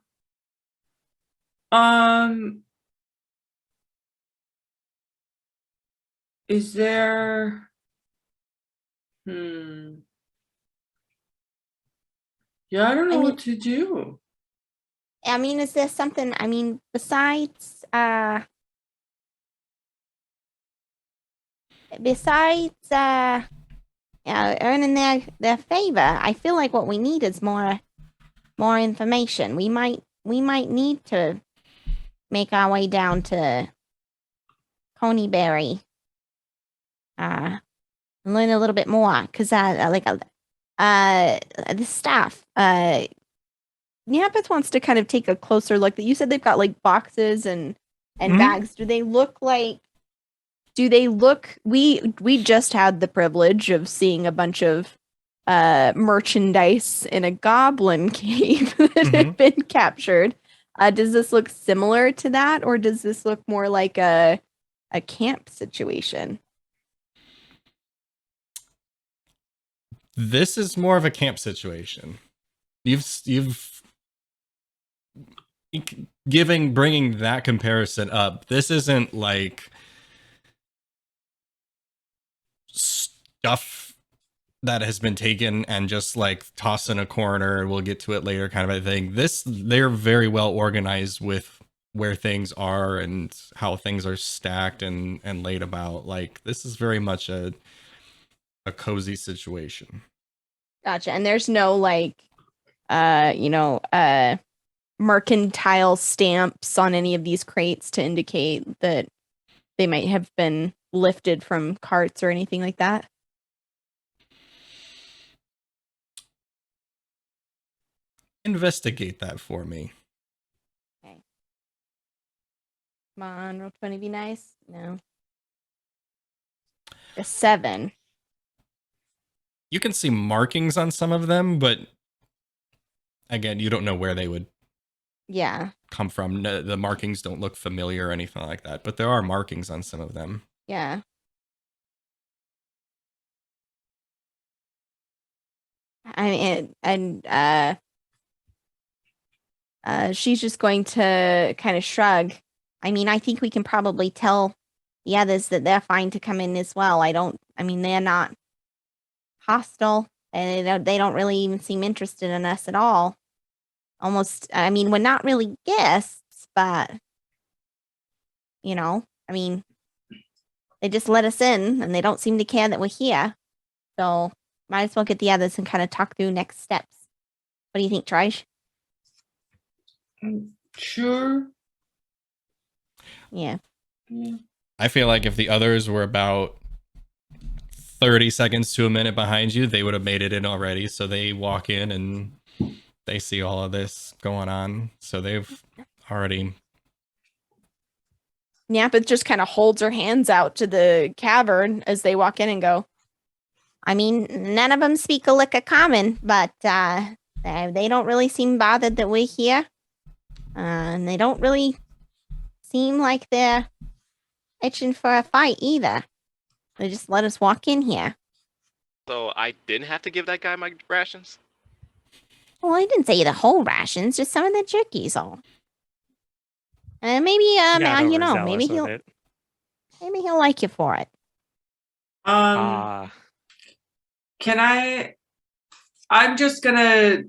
Is there Yeah, I don't know what to do. Is there something, besides earning their favor, I feel like what we need is more information. We might need to make our way down to Coneyberry, and learn a little bit more, because the staff. Nyapeth wants to kind of take a closer look. That you said they've got like boxes and bags. Do they look? We just had the privilege of seeing a bunch of merchandise in a goblin cave that had been captured. Does this look similar to that, or does this look more like a camp situation? This is more of a camp situation. You've bringing that comparison up. This isn't like stuff that has been taken and just like tossed in a corner, we'll get to it later kind of a thing. They're very well organized with where things are and how things are stacked and laid about. Like, this is very much a cozy situation. Gotcha. And there's no like mercantile stamps on any of these crates to indicate that they might have been lifted from carts or anything like that? Investigate that for me. Okay. Come on, roll 20, be nice. No. A 7. You can see markings on some of them, but again, you don't know where they would come from. The markings don't look familiar or anything like that, but there are markings on some of them. Yeah. She's just going to kind of shrug. I think we can probably tell the others that they're fine to come in as well. They're not hostile, and they don't really even seem interested in us at all. Almost, we're not really guests, but they just let us in, and they don't seem to care that we're here. So might as well get the others and kind of talk through next steps. What do you think, Trige? Sure. Yeah. I feel like if the others were about 30 seconds to a minute behind you, they would have made it in already. So they walk in and they see all of this going on. So they've already... Nyapeth just kind of holds her hands out to the cavern as they walk in and go, none of them speak a lick of common, but they don't really seem bothered that we're here. And they don't really seem like they're itching for a fight either. They just let us walk in here. So I didn't have to give that guy my rations? Well, I didn't say the whole rations, just some of the jerky's all. And maybe maybe he'll like you for it. Can I'm just gonna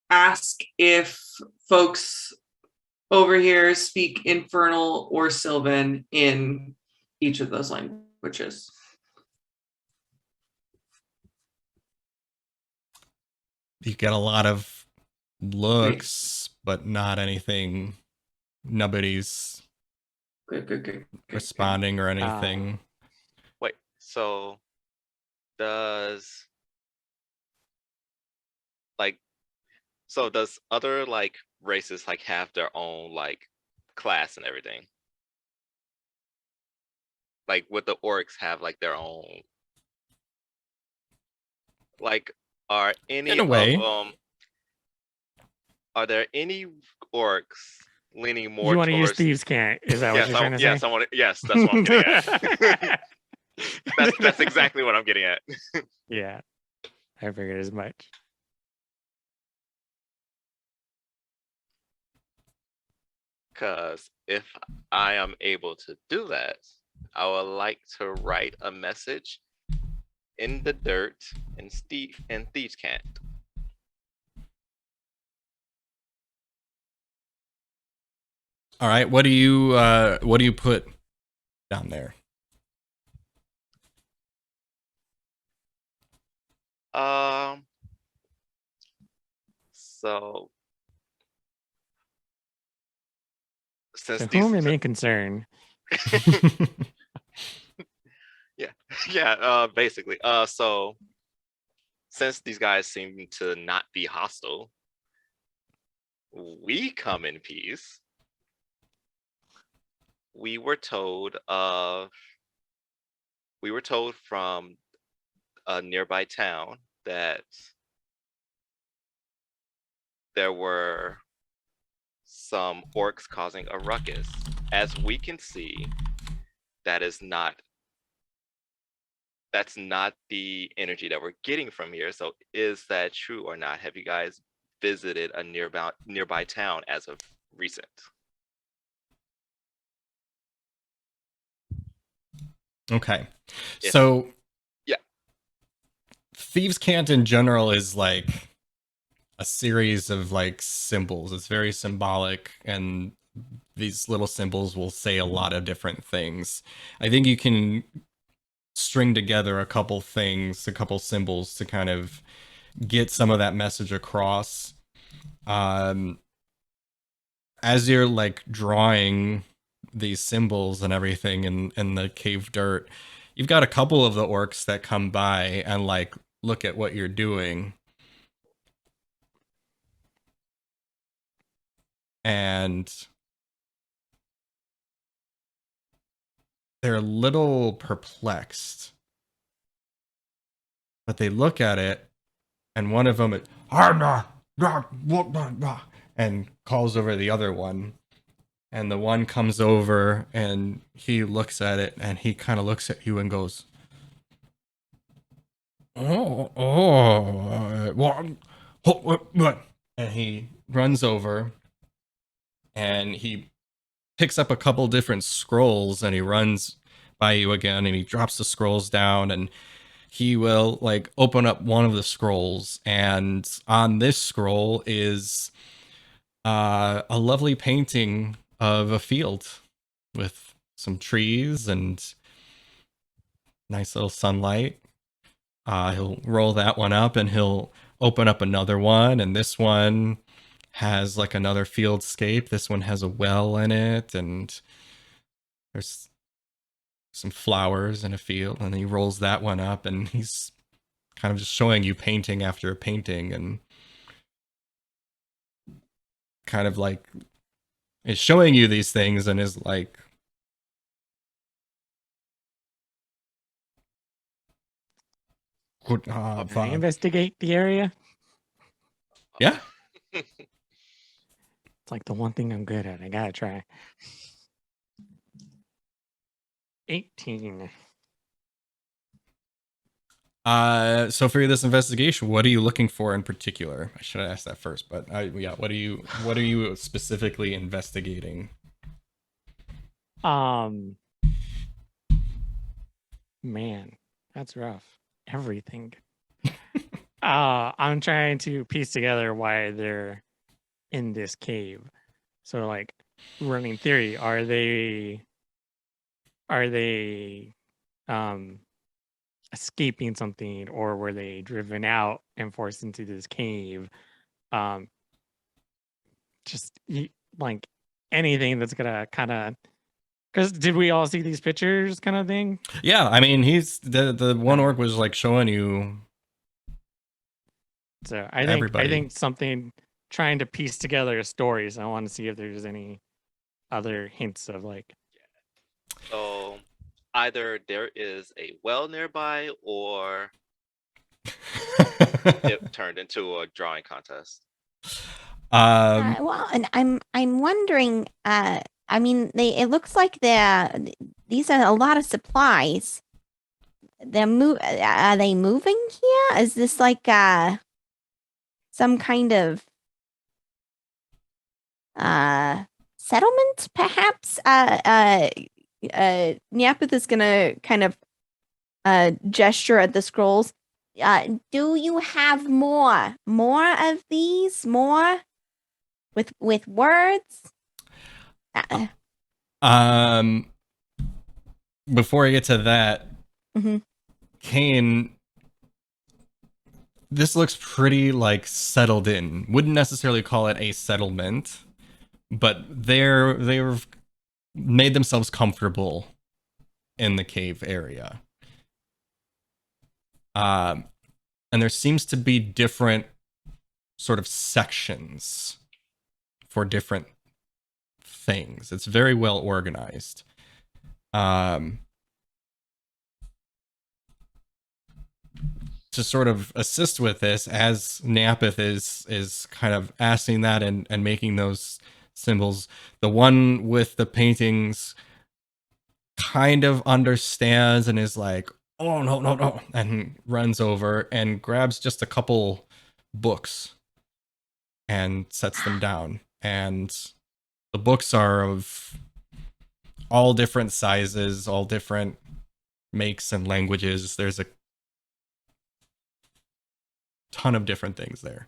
ask if folks over here speak Infernal or Sylvan in each of those languages. You get a lot of looks, but not anything. Nobody's Good. responding or anything. Wait, so does like does other like races like have their own like class and everything? Like would the orcs have like their own like are any In a of way. are there any orcs leaning more You want to use towards thieves can't? Is that what you're trying to say? yes, that's what I'm getting at. That's exactly what I'm getting at. Yeah, I figured as much. Because if I am able to do that, I would like to write a message in the dirt and thieves can't. All right, what do you put down there? So since To these whom it may concern. basically. So since these guys seem to not be hostile, we come in peace. We were told from a nearby town that there were some orcs causing a ruckus. As we can see, that's not the energy that we're getting from here. So is that true or not? Have you guys visited a nearby town as of recent? Okay. If- So yeah. Thieves' Cant in general is like a series of like symbols. It's very symbolic, and these little symbols will say a lot of different things. I think you can string together a couple things, a couple symbols to kind of get some of that message across. As you're like drawing these symbols and everything in the cave dirt, you've got a couple of the orcs that come by and like look at what you're doing. And they're a little perplexed. But they look at it, and one of them is, and calls over the other one. And the one comes over and he looks at it, and he kind of looks at you and goes, what? And he runs over and he picks up a couple different scrolls, and he runs by you again, and he drops the scrolls down, and he will like open up one of the scrolls, and on this scroll is a lovely painting of a field with some trees and nice little sunlight. He'll roll that one up, and he'll open up another one, and this one has like another fieldscape. This one has a well in it, and there's some flowers in a field. And he rolls that one up, and he's kind of just showing you painting after painting, and kind of like is showing you these things and is like, Can I investigate the area? Yeah. It's like the one thing I'm good at. I gotta try. 18. So for this investigation, what are you looking for in particular? I should have asked that first, but what are you specifically investigating? Man, that's rough. Everything. I'm trying to piece together why they're in this cave. So like running theory, are they escaping something, or were they driven out and forced into this cave? Um, just like anything that's gonna kind of, because did we all see these pictures kind of thing? Yeah, I mean, he's the one orc was like showing you So I everybody. think something trying to piece together a story. So I want to see if there's any other hints of like. So either there is a well nearby, or it turned into a drawing contest. Well, and I'm wondering. I mean, it looks like these are a lot of supplies. Are they moving here? Is this like some kind of settlement, perhaps? Nyapith is gonna kind of gesture at the scrolls. Do you have more of these? More with words? Before I get to that, Mhm. Kane, this looks pretty like settled in. Wouldn't necessarily call it a settlement, but they've made themselves comfortable in the cave area. And there seems to be different sort of sections for different things. It's very well organized. To sort of assist with this, as Nyapith is kind of asking that and making those symbols, the one with the paintings kind of understands and is like, oh, no, and runs over and grabs just a couple books and sets them down. And the books are of all different sizes, all different makes and languages. There's a ton of different things there.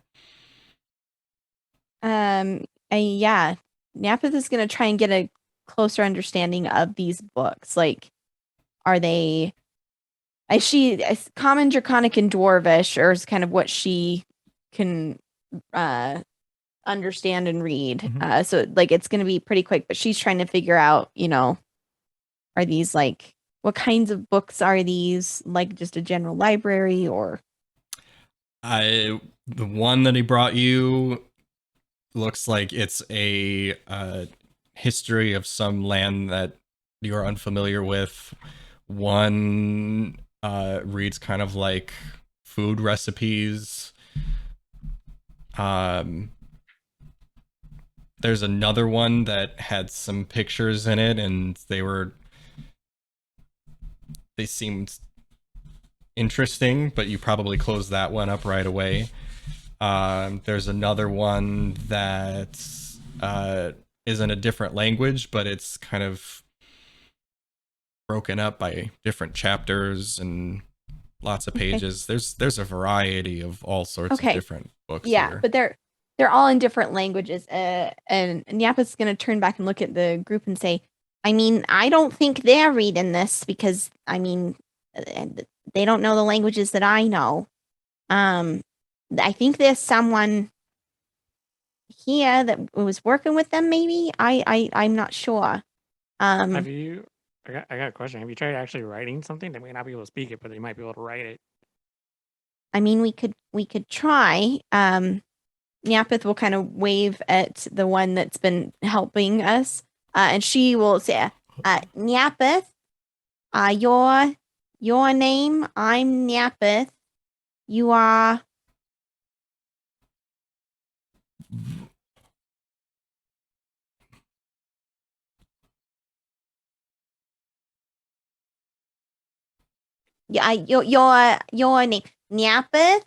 Yeah, Napith is gonna try and get a closer understanding of these books. Like, are they? She common, draconic, and dwarvish, or is kind of what she can understand and read. Mhm. So like it's gonna be pretty quick, but she's trying to figure out, are these like what kinds of books are these? Like just a general library or? The one that he brought you looks like it's a history of some land that you're unfamiliar with. One reads kind of like food recipes. There's another one that had some pictures in it, and they seemed interesting, but you probably closed that one up right away. There's another one that is in a different language, but it's kind of broken up by different chapters and lots of pages. There's a variety of all sorts of different books here. But they're all in different languages. And Nyapa's gonna turn back and look at the group and say, I mean, I don't think they're reading this because, I mean, they don't know the languages that I know. I think there's someone here that was working with them, maybe? I'm not sure. Have you? I got a question. Have you tried actually writing something? They may not be able to speak it, but they might be able to write it. I mean, we could try. Nyapith will kind of wave at the one that's been helping us, and she will say, Nyapith, your name, I'm Nyapith. You are... Yeah, your name, Nyapith,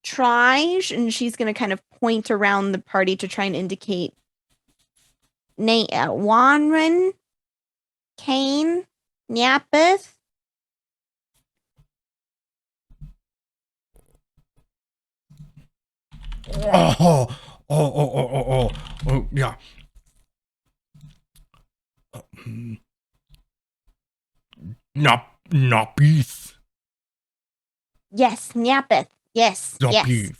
Trige, and she's going to kind of point around the party to try and indicate Wanren, Kane, Nyapith. Oh, yeah. Napith. Yes, Nyapeth. Yes. Yes. Zapiv.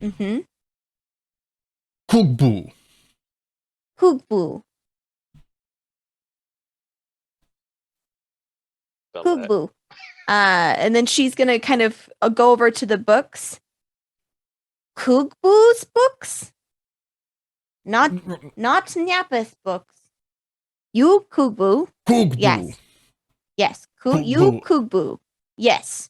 Mm-hmm. Kugbu. Kugbu. Spell that. Kugbu. And then she's gonna kind of go over to the books. Kugbu's books? Not Nyapeth books. You Kugbu. Kugbu. Yes. Yes. You Kugbu. Yes.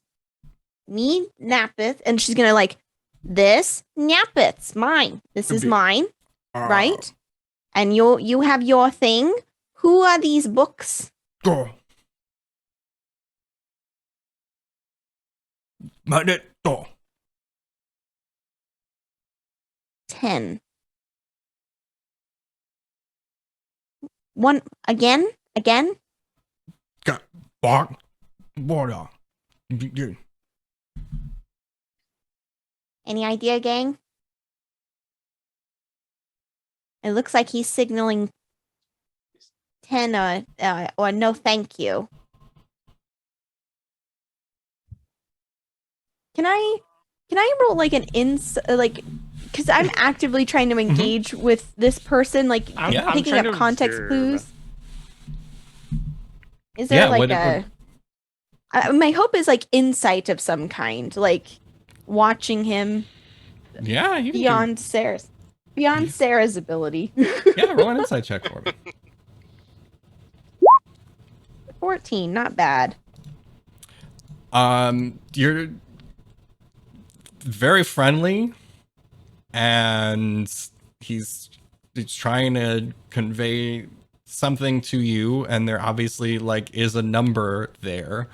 Me Napeth. And she's gonna like, This Nyapeth's mine. This is mine, right? And you have your thing. Who are these books? Go. Manetto. 10. One again? Got bark. Water. Any idea, gang? It looks like he's signaling 10 or no thank you. can I roll like an because I'm actively trying to engage with this person, like I'm picking trying up to context observe. clues. Is there my hope is like insight of some kind, like watching him Yeah, you can beyond Sarah's ability. Yeah, roll an insight check for me. 14, not bad. You're very friendly, and he's trying to convey something to you, and there obviously like is a number there.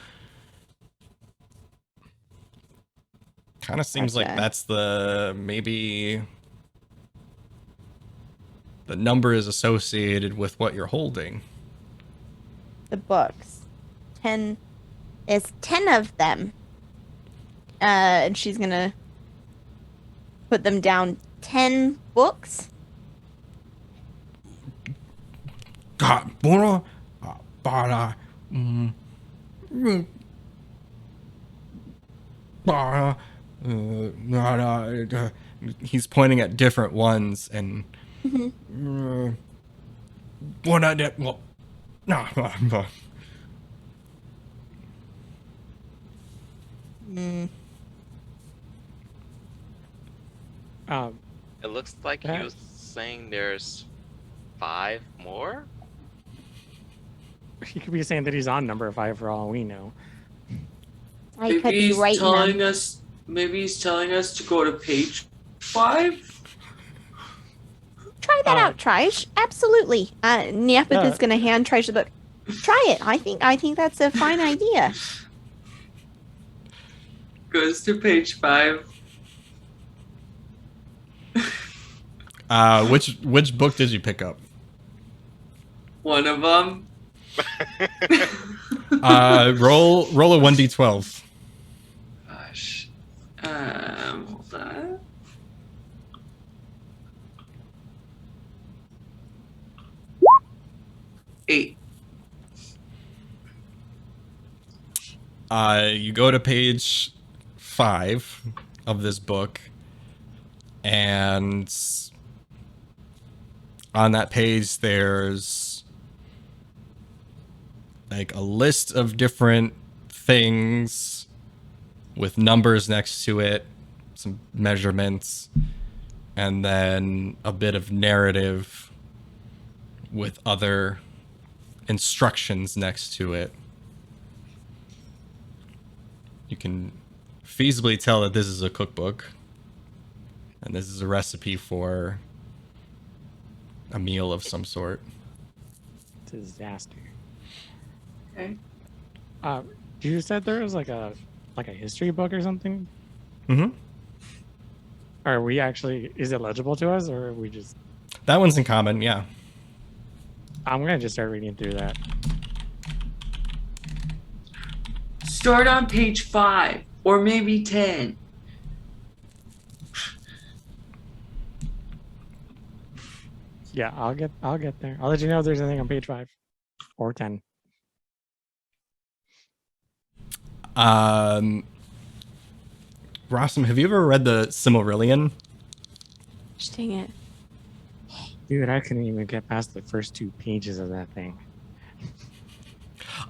Kind of seems like Gotcha. that's maybe the number is associated with what you're holding. The books. 10. There's 10 of them. And she's gonna put them down. 10 books. God, Bora, Bara, Bara, he's pointing at different ones, and what I did, well, no. It looks like he was saying there's 5 more. He could be saying that he's on number 5 for all we know. I could Maybe be he's right now. telling us. Maybe he's telling us to go to page 5. Try that out, Trish. Absolutely. Nyapeth is gonna hand Trish the book. Try it. I think that's a fine idea. Goes to page 5. Which book did you pick up? One of them. Roll a 1d12. Gosh. Hold on. Eight. You go to page 5 of this book, and on that page there's like a list of different things with numbers next to it, some measurements, and then a bit of narrative with other instructions next to it. You can feasibly tell that this is a cookbook, and this is a recipe for a meal of some sort. Disaster. Okay. You said there was like a history book or something? Mm-hmm. Are we actually, is it legible to us, or are we just... That one's in common, yeah. I'm gonna just start reading through that. Start on page 5 or maybe 10. Yeah, I'll get there. I'll let you know if there's anything on page 5 or 10. Rossum, have you ever read the Silmarillion? Dang it. Dude, I couldn't even get past the first 2 pages of that thing.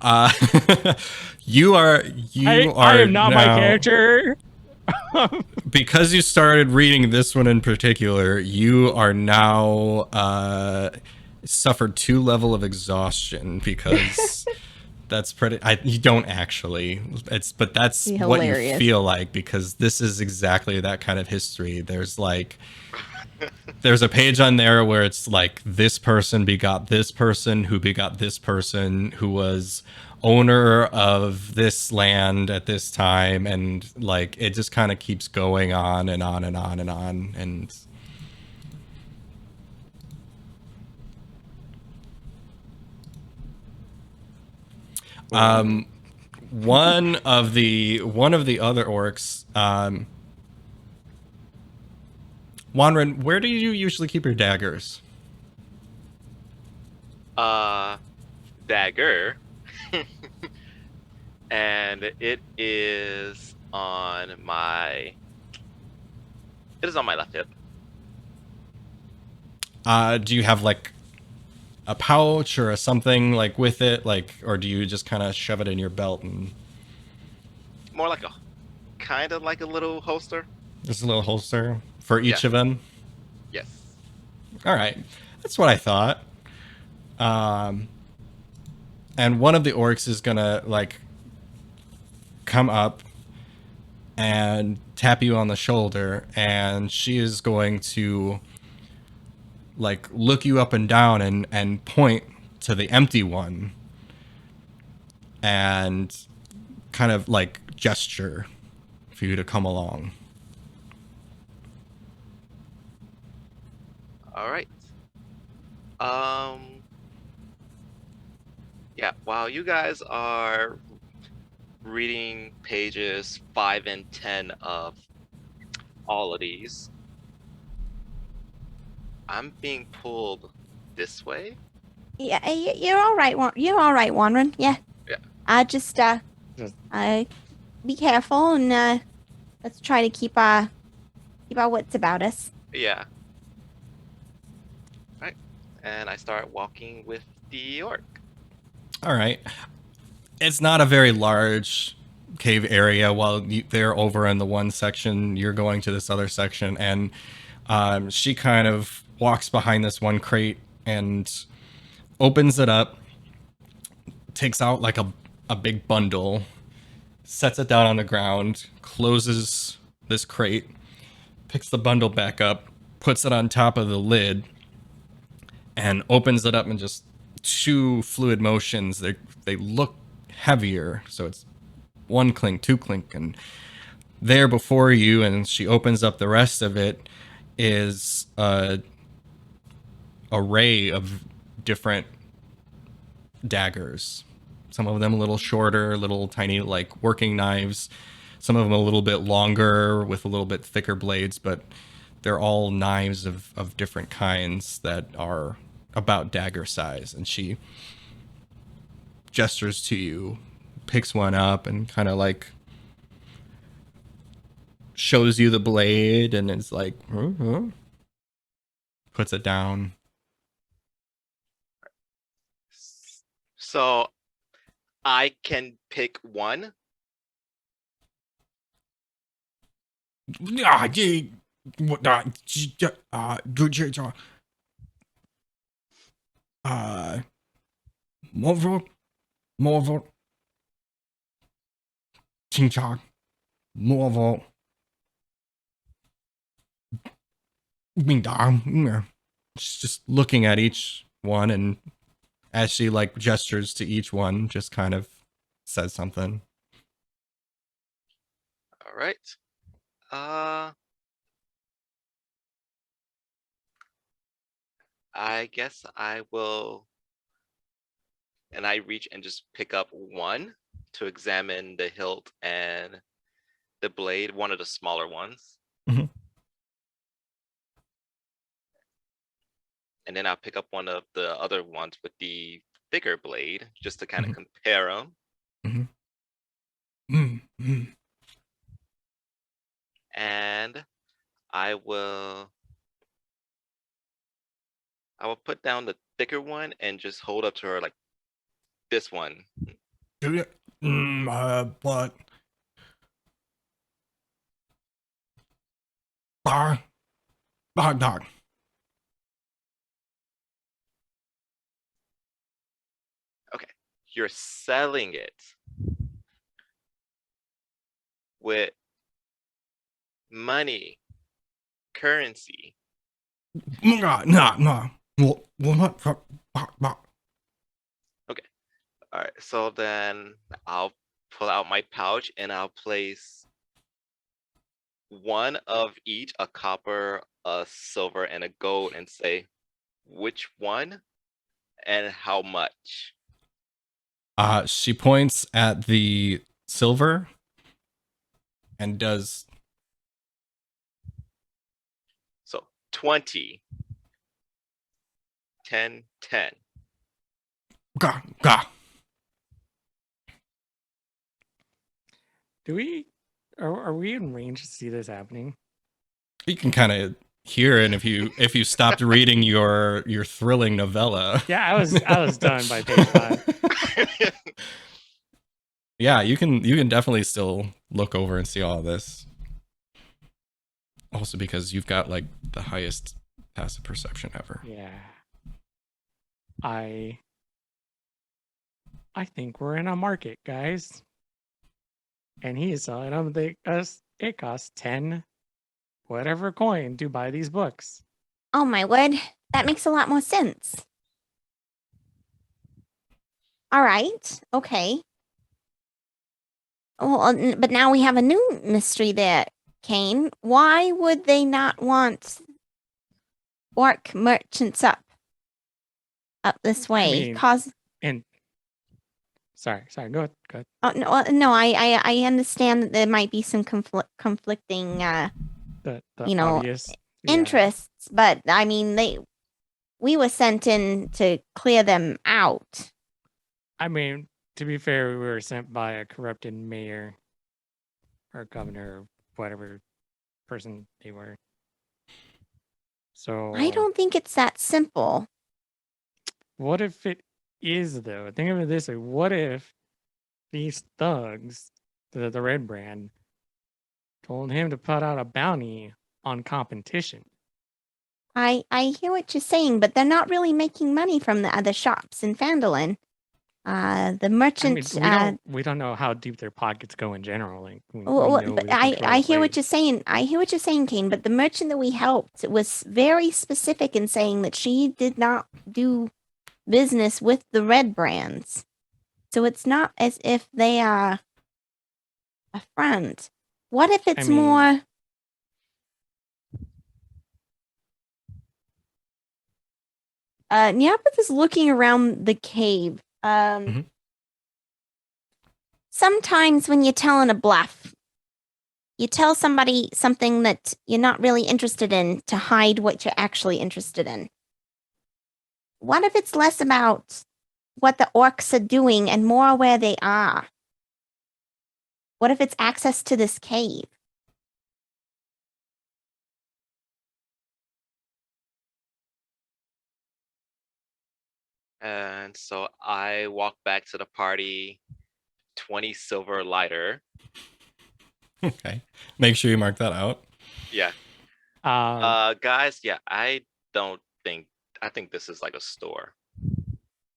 Uh, you are I am not my now- character. because you started reading this one in particular. You are now suffered 2 level of exhaustion because that's pretty. You don't actually. But that's Be what you hilarious. feel like, because this is exactly that kind of history. There's a page on there where it's like, this person begot this person who begot this person who was owner of this land at this time, and like it just kind of keeps going on and on and on and on. And one of the other orcs, Wanren, where do you usually keep your daggers? Dagger. And it is on my left hip. Do you have like a pouch or a something like with it, like, or do you just kind of shove it in your belt and More like kind of like a little holster. just a little holster for each Yeah. of them? Yes. All right, that's what I thought. And one of the orcs is gonna like come up and tap you on the shoulder, and she is going to like look you up and down and point to the empty one and kind of like gesture for you to come along. All right. Yeah, while you guys are reading pages 5 and 10 of all of these, I'm being pulled this way. Yeah, you're all right. You're all right, Wanren. Yeah. Yeah. I just be careful and let's try to keep our wits about us. Yeah. Right. And I start walking with the orc. All right. It's not a very large cave area. While they're over in the one section, you're going to this other section, and she kind of walks behind this one crate and opens it up, takes out like a big bundle, sets it down on the ground, closes this crate, picks the bundle back up, puts it on top of the lid, and opens it up in just 2 fluid motions. They look heavier, so it's 1 clink, 2 clink, and there before you, and she opens up the rest of it, is a array of different daggers. Some of them a little shorter, little tiny like working knives. Some of them a little bit longer with a little bit thicker blades, but they're all knives of different kinds that are about dagger size. And she gestures to you, picks one up, and kind of like shows you the blade, and it's like, puts it down. So I can pick one. Morval, Chingchak, Morval, Bingdang. She's just looking at each one, and as she like gestures to each one, just kind of says something. All right. I guess I will. And I reach and just pick up one to examine the hilt and the blade, one of the smaller ones. Mhm. And then I'll pick up one of the other ones with the bigger blade just to kind of compare them. and I will put down the thicker one and just hold up to her like this one. Do you? What? Dog. Okay, you're selling it with money, currency. No. Well, not. Okay, all right. So then I'll pull out my pouch and I'll place one of each, a copper, a silver, and a gold, and say which one and how much. She points at the silver and does. So 20, 10, 10. Gah. Do we are we in range to see this happening? You can kind of hear it if you stopped reading your thrilling novella. Yeah, I was done by page 5. Yeah, you can definitely still look over and see all of this. Also because you've got like the highest passive perception ever. Yeah. I think we're in a market, guys. And he is selling them. It costs 10 whatever coin to buy these books. Oh my word, that makes a lot more sense. All right, okay. Well, but now we have a new mystery there, Kane. Why would they not want orc merchants up this way? mean- Cause And sorry, go ahead. oh no, I understand that there might be some conflicting The you know, obvious interests, but I mean we were sent in to clear them out. I mean, to be fair, we were sent by a corrupted mayor or governor or whatever person they were. So I don't think it's that simple. What if it is though? Think of it this way: what if these thugs, the Red Brand, told him to put out a bounty on competition? I hear what you're saying, but they're not really making money from the other shops in Phandelver. The merchant. We don't know how deep their pockets go in general. Like, I hear what you're saying. I hear what you're saying, Kane. But the merchant that we helped was very specific in saying that she did not do business with the Red Brands, so it's not as if they are a friend. What if it's more? Nyapeth is looking around the cave. Sometimes when you're telling a bluff, you tell somebody something that you're not really interested in to hide what you're actually interested in. What if it's less about what the orcs are doing and more where they are? What if it's access to this cave? And so I walk back to the party, 20 silver lighter. Okay. Make sure you mark that out. Yeah. Guys, yeah, I think this is like a store.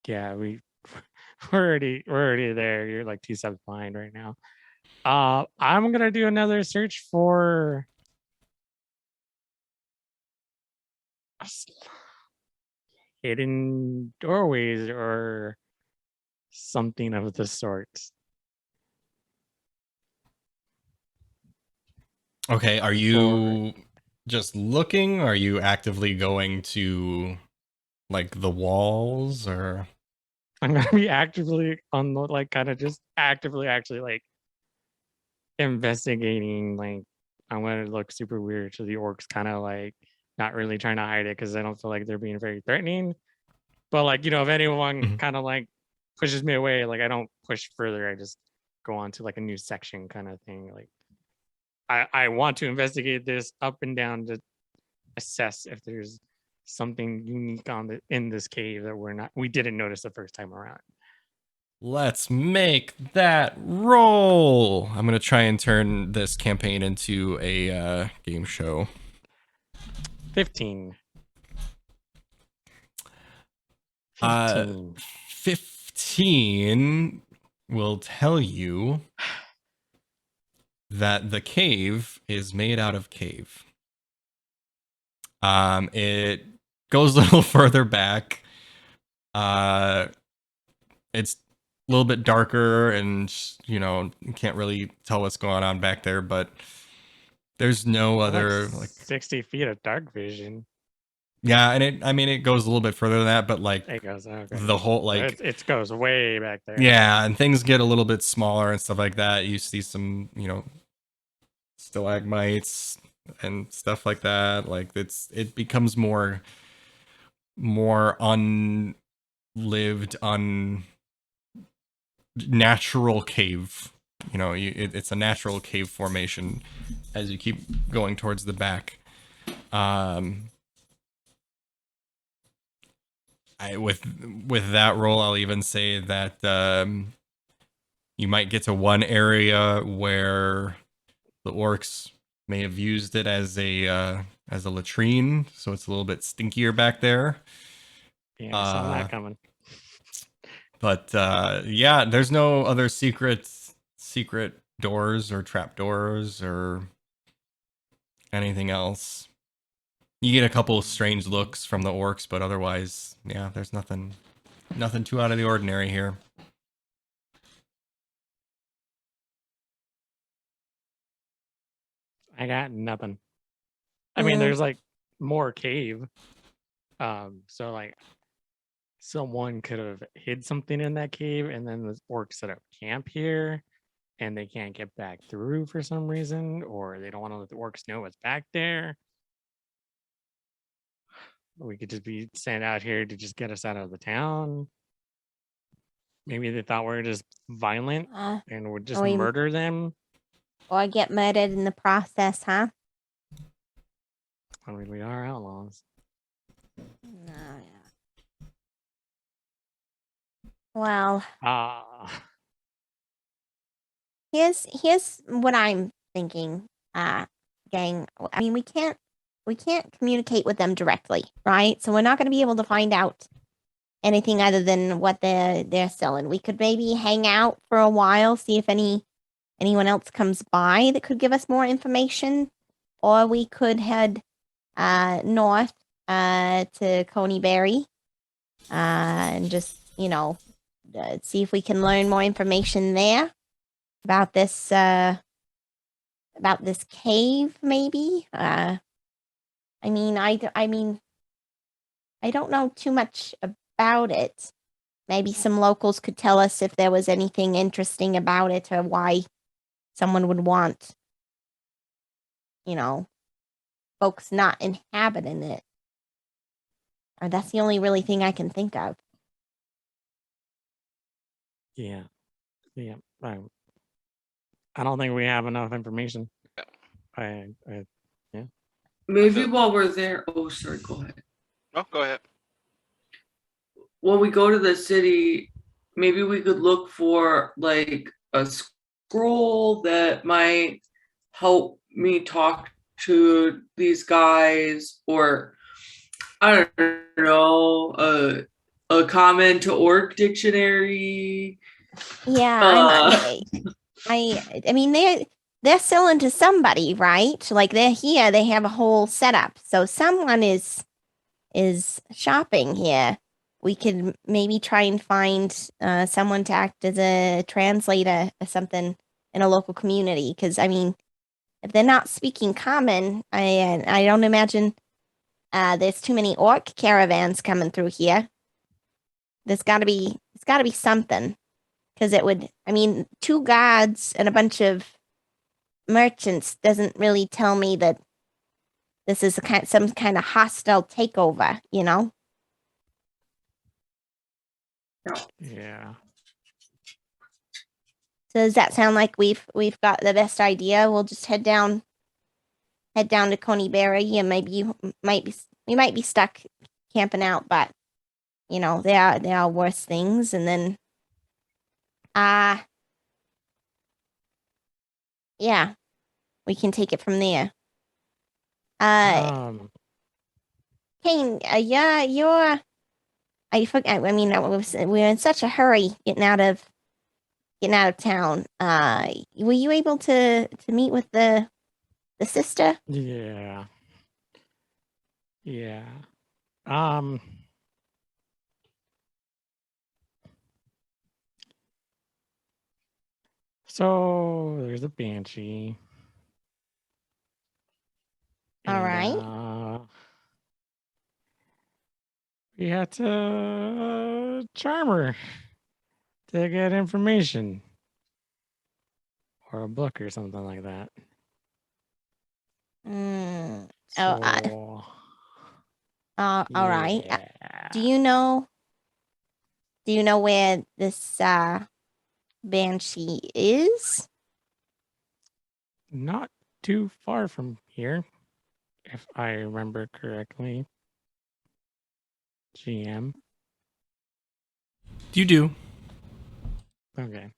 Yeah, we're already there. You're like 2 steps behind right now. I'm gonna do another search for hidden doorways or something of the sort. Okay, are you just looking? Are you actively going to like the walls or? I'm gonna be actively on the like kind of just actively actually like investigating. Like I'm gonna look super weird to the orcs, kind of like not really trying to hide it because I don't feel like they're being very threatening. But like, if anyone kind of like pushes me away, like I don't push further. I just go on to like a new section kind of thing. Like I want to investigate this up and down to assess if there's something unique in this cave that we didn't notice the first time around. Let's make that roll. I'm gonna try and turn this campaign into a game show. 15. 15 will tell you that the cave is made out of cave. It goes a little further back. It's a little bit darker, and you can't really tell what's going on back there, but there's no other like 60 feet of dark vision. Yeah, and it goes a little bit further than that, but like It goes, okay. the whole like it goes way back there. yeah, and things get a little bit smaller and stuff like that. You see some, stalagmites and stuff like that. Like it becomes more unlived, unnatural cave. It's a natural cave formation as you keep going towards the back. With that roll, I'll even say that you might get to one area where the orcs may have used it as a latrine, so it's a little bit stinkier back there. Yeah, I saw that coming. But yeah, there's no other secret doors or trap doors or anything else. You get a couple of strange looks from the orcs, but otherwise, yeah, there's nothing too out of the ordinary here. I got nothing. I mean, there's like more cave. So like someone could have hid something in that cave, and then the orcs set up camp here, and they can't get back through for some reason, or they don't want to let the orcs know what's back there. We could just be sent out here to just get us out of the town. Maybe they thought we were just violent and would just murder them. Or get murdered in the process, huh? I mean, we are outlaws. No, yeah. Well, here's what I'm thinking, gang. I mean, we can't communicate with them directly, right? So we're not going to be able to find out anything other than what they're selling. We could maybe hang out for a while, see if anyone else comes by that could give us more information, or we could head north to Coneyberry and just see if we can learn more information there about this cave, maybe. I don't know too much about it. Maybe some locals could tell us if there was anything interesting about it, or why someone would want, folks not inhabiting it. Or that's the only really thing I can think of. Yeah. I don't think we have enough information. Yeah. Maybe while we're there. Oh, sorry. Go ahead. Oh, go ahead. When we go to the city, maybe we could look for like a scroll that might help me talk to these guys, or I don't know, a common to orc dictionary. Yeah, I mean they're selling to somebody, right? Like they're here, they have a whole setup. So someone is shopping here. We could maybe try and find someone to act as a translator or something in a local community. Because I mean, if they're not speaking common, I don't imagine there's too many orc caravans coming through here. It's got to be something. Because it would, I mean, 2 gods and a bunch of merchants doesn't really tell me that this is some kind of hostile takeover, Yeah. So does that sound like we've got the best idea? We'll just head down to Coneyberry, and maybe we might be stuck camping out, but you know, there are worse things, and then yeah, we can take it from there. Kane, you're I forgot. I mean, we're in such a hurry getting out of town. Were you able to meet with the sister? Yeah. So there's a banshee. All And, right. we had to charm her to get information or a book or something like that. All right. Do you know where this banshee is? Not too far from here, if I remember correctly. GM. You do. Okay.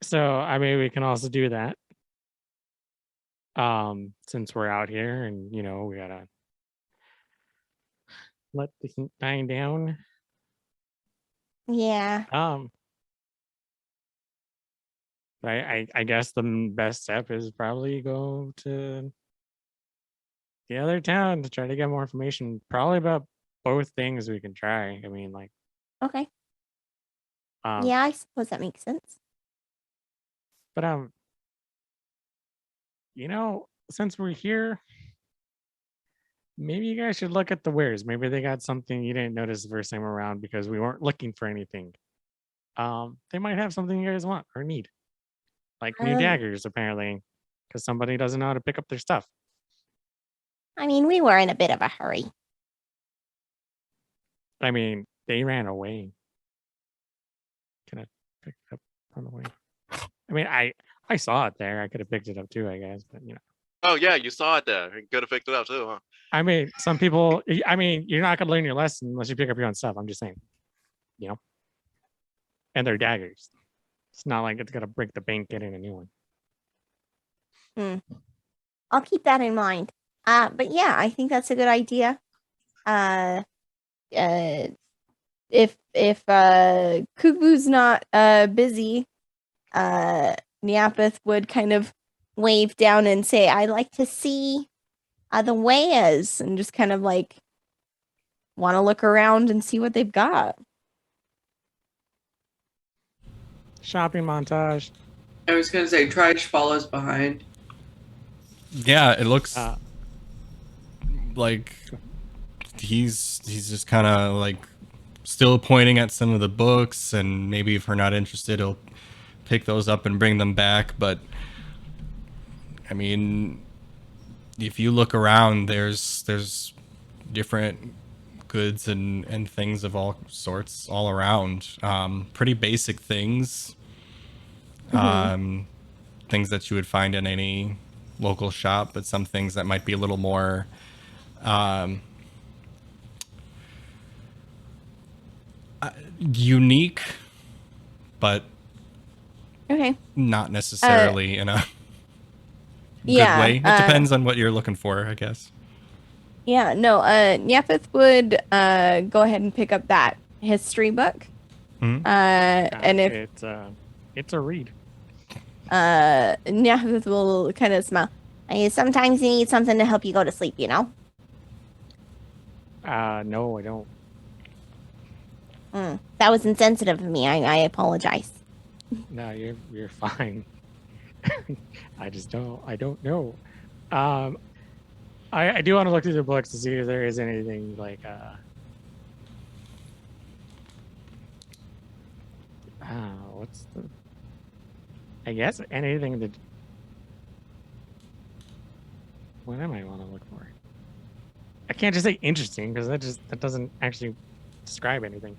So, I mean, we can also do that. Since we're out here and, you know, we gotta let the heat die down. Yeah. I guess the best step is probably go to the other town to try to get more information, probably about both things we can try. I mean, like, Okay. um, Yeah, I suppose that makes sense. but you know, since we're here, maybe you guys should look at the wares. Maybe they got something you didn't notice the first time around because we weren't looking for anything. They might have something you guys want or need, like new Um, daggers, apparently, because somebody doesn't know how to pick up their stuff. I mean, we were in a bit of a hurry. I mean, they ran away. Can I pick it up on the way? I mean, I saw it there. I could have picked it up too, I guess, but you know. Oh yeah, you saw it there. You could have picked it up too, huh? I mean, some people. I mean, you're not gonna learn your lesson unless you pick up your own stuff. I'm just saying, you know. And they're daggers. It's not like it's gonna break the bank getting a new one. I'll keep that in mind. But yeah, I think that's a good idea. If Kugu's not busy, Neapeth would kind of wave down and say, "I'd like to see the wares," and just kind of like want to look around and see what they've got. Shopping montage. I was gonna say Trish follows behind. Yeah, it looks like he's just kind of like still pointing at some of the books, and maybe if we're not interested, he'll pick those up and bring them back. But I mean, if you look around, there's different goods and things of all sorts all around. Pretty basic things. Things that you would find in any local shop, but some things that might be a little more unique, but Okay. not necessarily in a good Yeah, way. It depends on what you're looking for, I guess. Yeah, no, Neapeth would go ahead and pick up that history book. And if it's a read. Neapeth will kind of smile. Sometimes you need something to help you go to sleep, you know? No, I don't. That was insensitive of me. I apologize. No, you're fine. I don't know. I do want to look through the books to see if there is anything like what's the, I guess anything that, what am I want to look for? I can't just say interesting because that doesn't actually describe anything.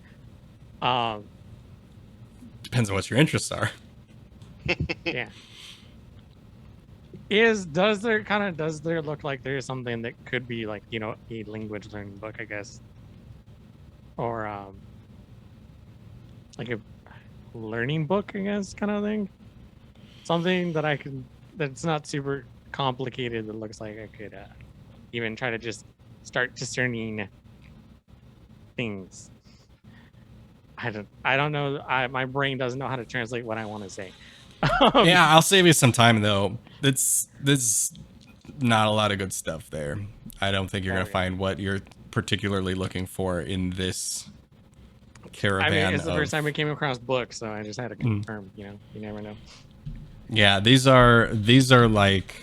Depends on what your interests are. Yeah. Does there look like there's something that could be like, you know, a language learning book, I guess, or like a learning book, I guess, kind of thing, something that that's not super complicated, that looks like I could even try to just start discerning things. I don't know. My brain doesn't know how to translate what I want to say. Yeah, I'll save you some time though. There's not a lot of good stuff there. I don't think you're gonna find what you're particularly looking for in this caravan. I mean, it's the first time we came across books, so I just had to confirm. You know, you never know. Yeah, these are like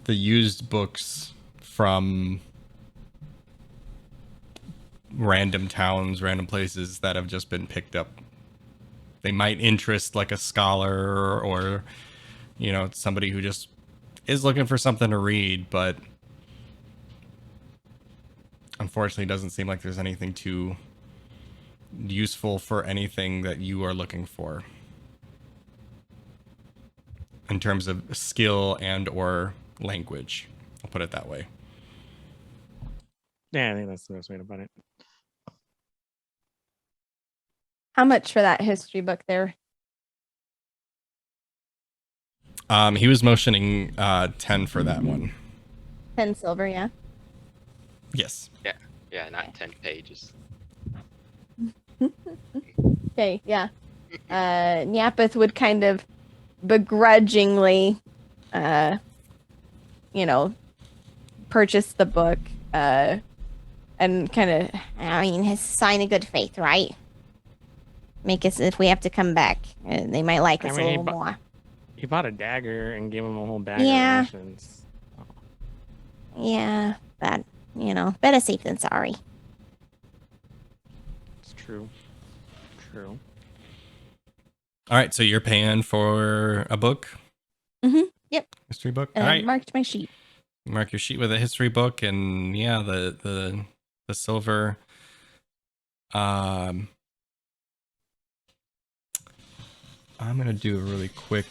the used books from random towns, random places that have just been picked up. They might interest like a scholar or, you know, somebody who just is looking for something to read, but unfortunately it doesn't seem like there's anything too useful for anything that you are looking for in terms of skill and or language. I'll put it that way. Yeah, I think that's the best way to put it. How much for that history book there? He was motioning 10 for that one. 10 silver, yeah. Yes. Yeah, not 10 pages. Okay, yeah. Nyapeth would kind of begrudgingly, you know, purchase the book, and kind of, I mean, his sign of good faith, right? Make us, if we have to come back, they might like us a little more. He bought a dagger and gave him a whole bag of rations. Yeah, but, you know, better safe than sorry. It's true. True. All right, so you're paying for a book? Mm-hmm. Yep. History book? And All I right. marked my sheet. Mark your sheet with a history book, and yeah, the silver. I'm gonna do a really quick.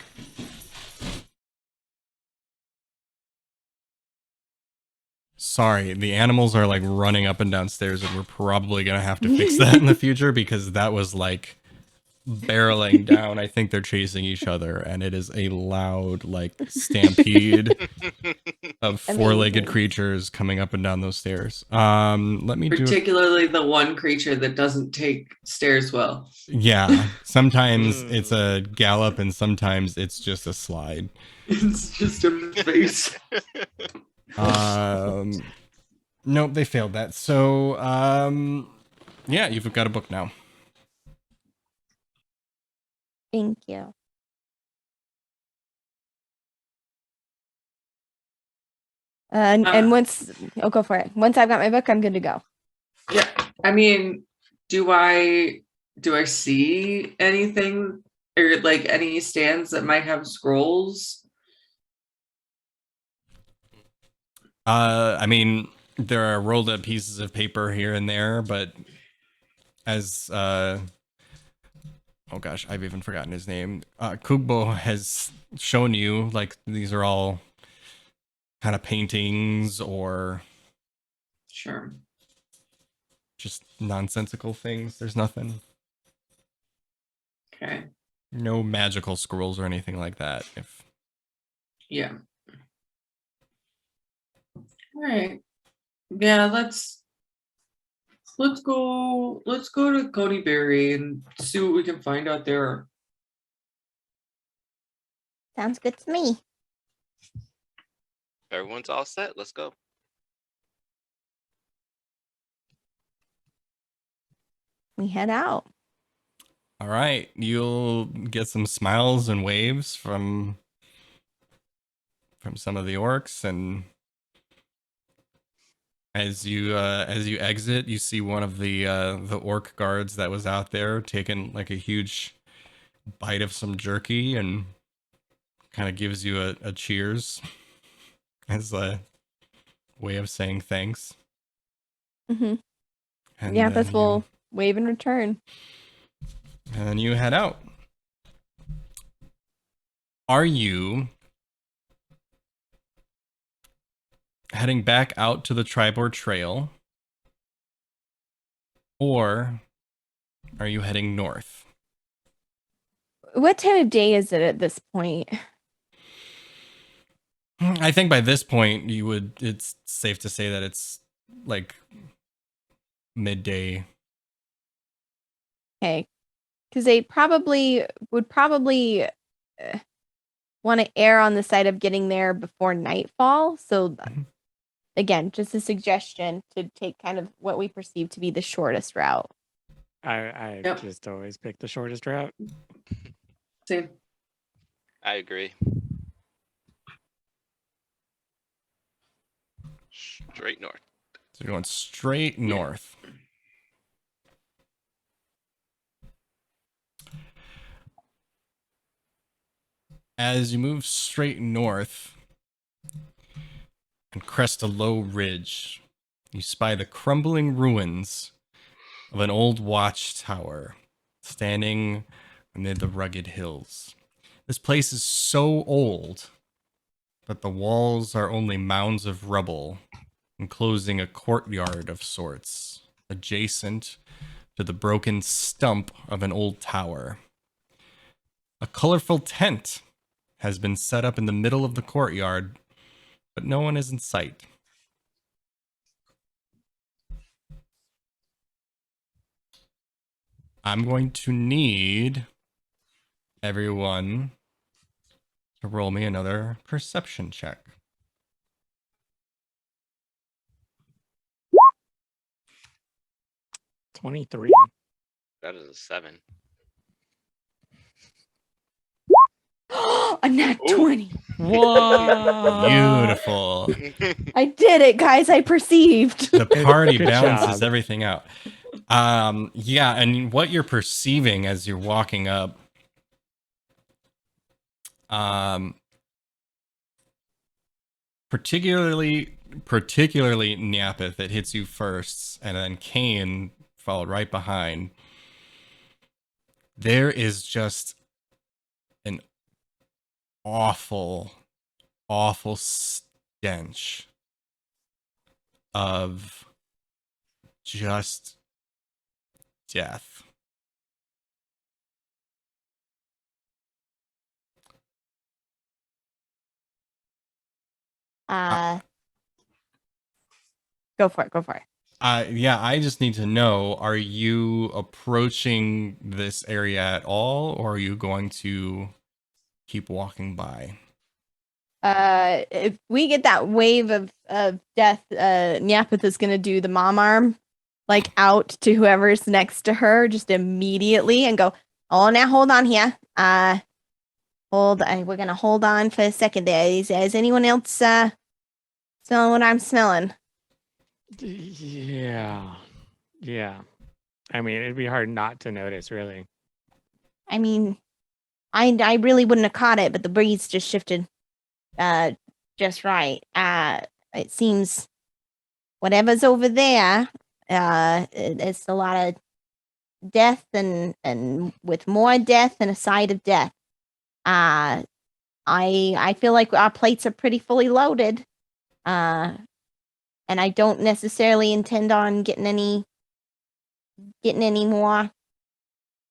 Sorry, the animals are like running up and downstairs, and we're probably gonna have to fix that in the future because that was like barreling down. I think they're chasing each other, and it is a loud like stampede of four-legged creatures coming up and down those stairs. Let me particularly the one creature that doesn't take stairs well. Yeah, sometimes it's a gallop, and sometimes it's just a slide. It's just a face. Nope, they failed that. So, yeah, you've got a book now. Thank you. And once, go for it. Once I've got my book, I'm good to go. Yeah, I mean, do I see anything or like any stands that might have scrolls? I mean, there are rolled up pieces of paper here and there, but as oh gosh, I've even forgotten his name. Kugbo has shown you, like, these are all kind of paintings or Sure, just nonsensical things. There's nothing. Okay. No magical scrolls or anything like that. Yeah. All right. Yeah, let's go to Coneyberry and see what we can find out there. Sounds good to me. Everyone's all set. Let's go. We head out. All right, you'll get some smiles and waves from some of the orcs, and as you exit, you see one of the orc guards that was out there taking like a huge bite of some jerky and kind of gives you a cheers as a way of saying thanks. Mm-hmm. And Yeah, this will wave in return. And then you head out. Are you heading back out to the Tribord Trail? Or are you heading north? What time of day is it at this point? I think by this point it's safe to say that it's like midday. Okay. Because they would probably want to err on the side of getting there before nightfall. So, Mhm. again, just a suggestion to take kind of what we perceive to be the shortest route. I Yep. just always pick the shortest route. Same. I agree. Straight north. So you're going straight north. As you move straight north and crest a low ridge, you spy the crumbling ruins of an old watchtower standing amid the rugged hills. This place is so old that the walls are only mounds of rubble, enclosing a courtyard of sorts, adjacent to the broken stump of an old tower. A colorful tent has been set up in the middle of the courtyard, but no one is in sight. I'm going to need everyone to roll me another perception check. 23. That is a 7. A nat Ooh. 20. Whoa! Beautiful. I did it, guys. I perceived. The party Good balances job. everything out. Yeah, and what you're perceiving as you're walking up, particularly Nyapith, it hits you first, and then Kane followed right behind. There is just an awful stench of just death. Go for it. Go for it. Yeah, I just need to know, are you approaching this area at all, or are you going to keep walking by? If we get that wave of death, Nyapith is gonna do the mom arm, like out to whoever's next to her, just immediately, and go, "Oh, now hold on here. We're gonna hold on for a second there. Is anyone else smelling what I'm smelling?" Yeah. Yeah. I mean, it'd be hard not to notice, really. I mean, I really wouldn't have caught it, but the breeze just shifted just right. It seems whatever's over there, it's a lot of death and with more death and a side of death. I feel like our plates are pretty fully loaded. And I don't necessarily intend on getting any more,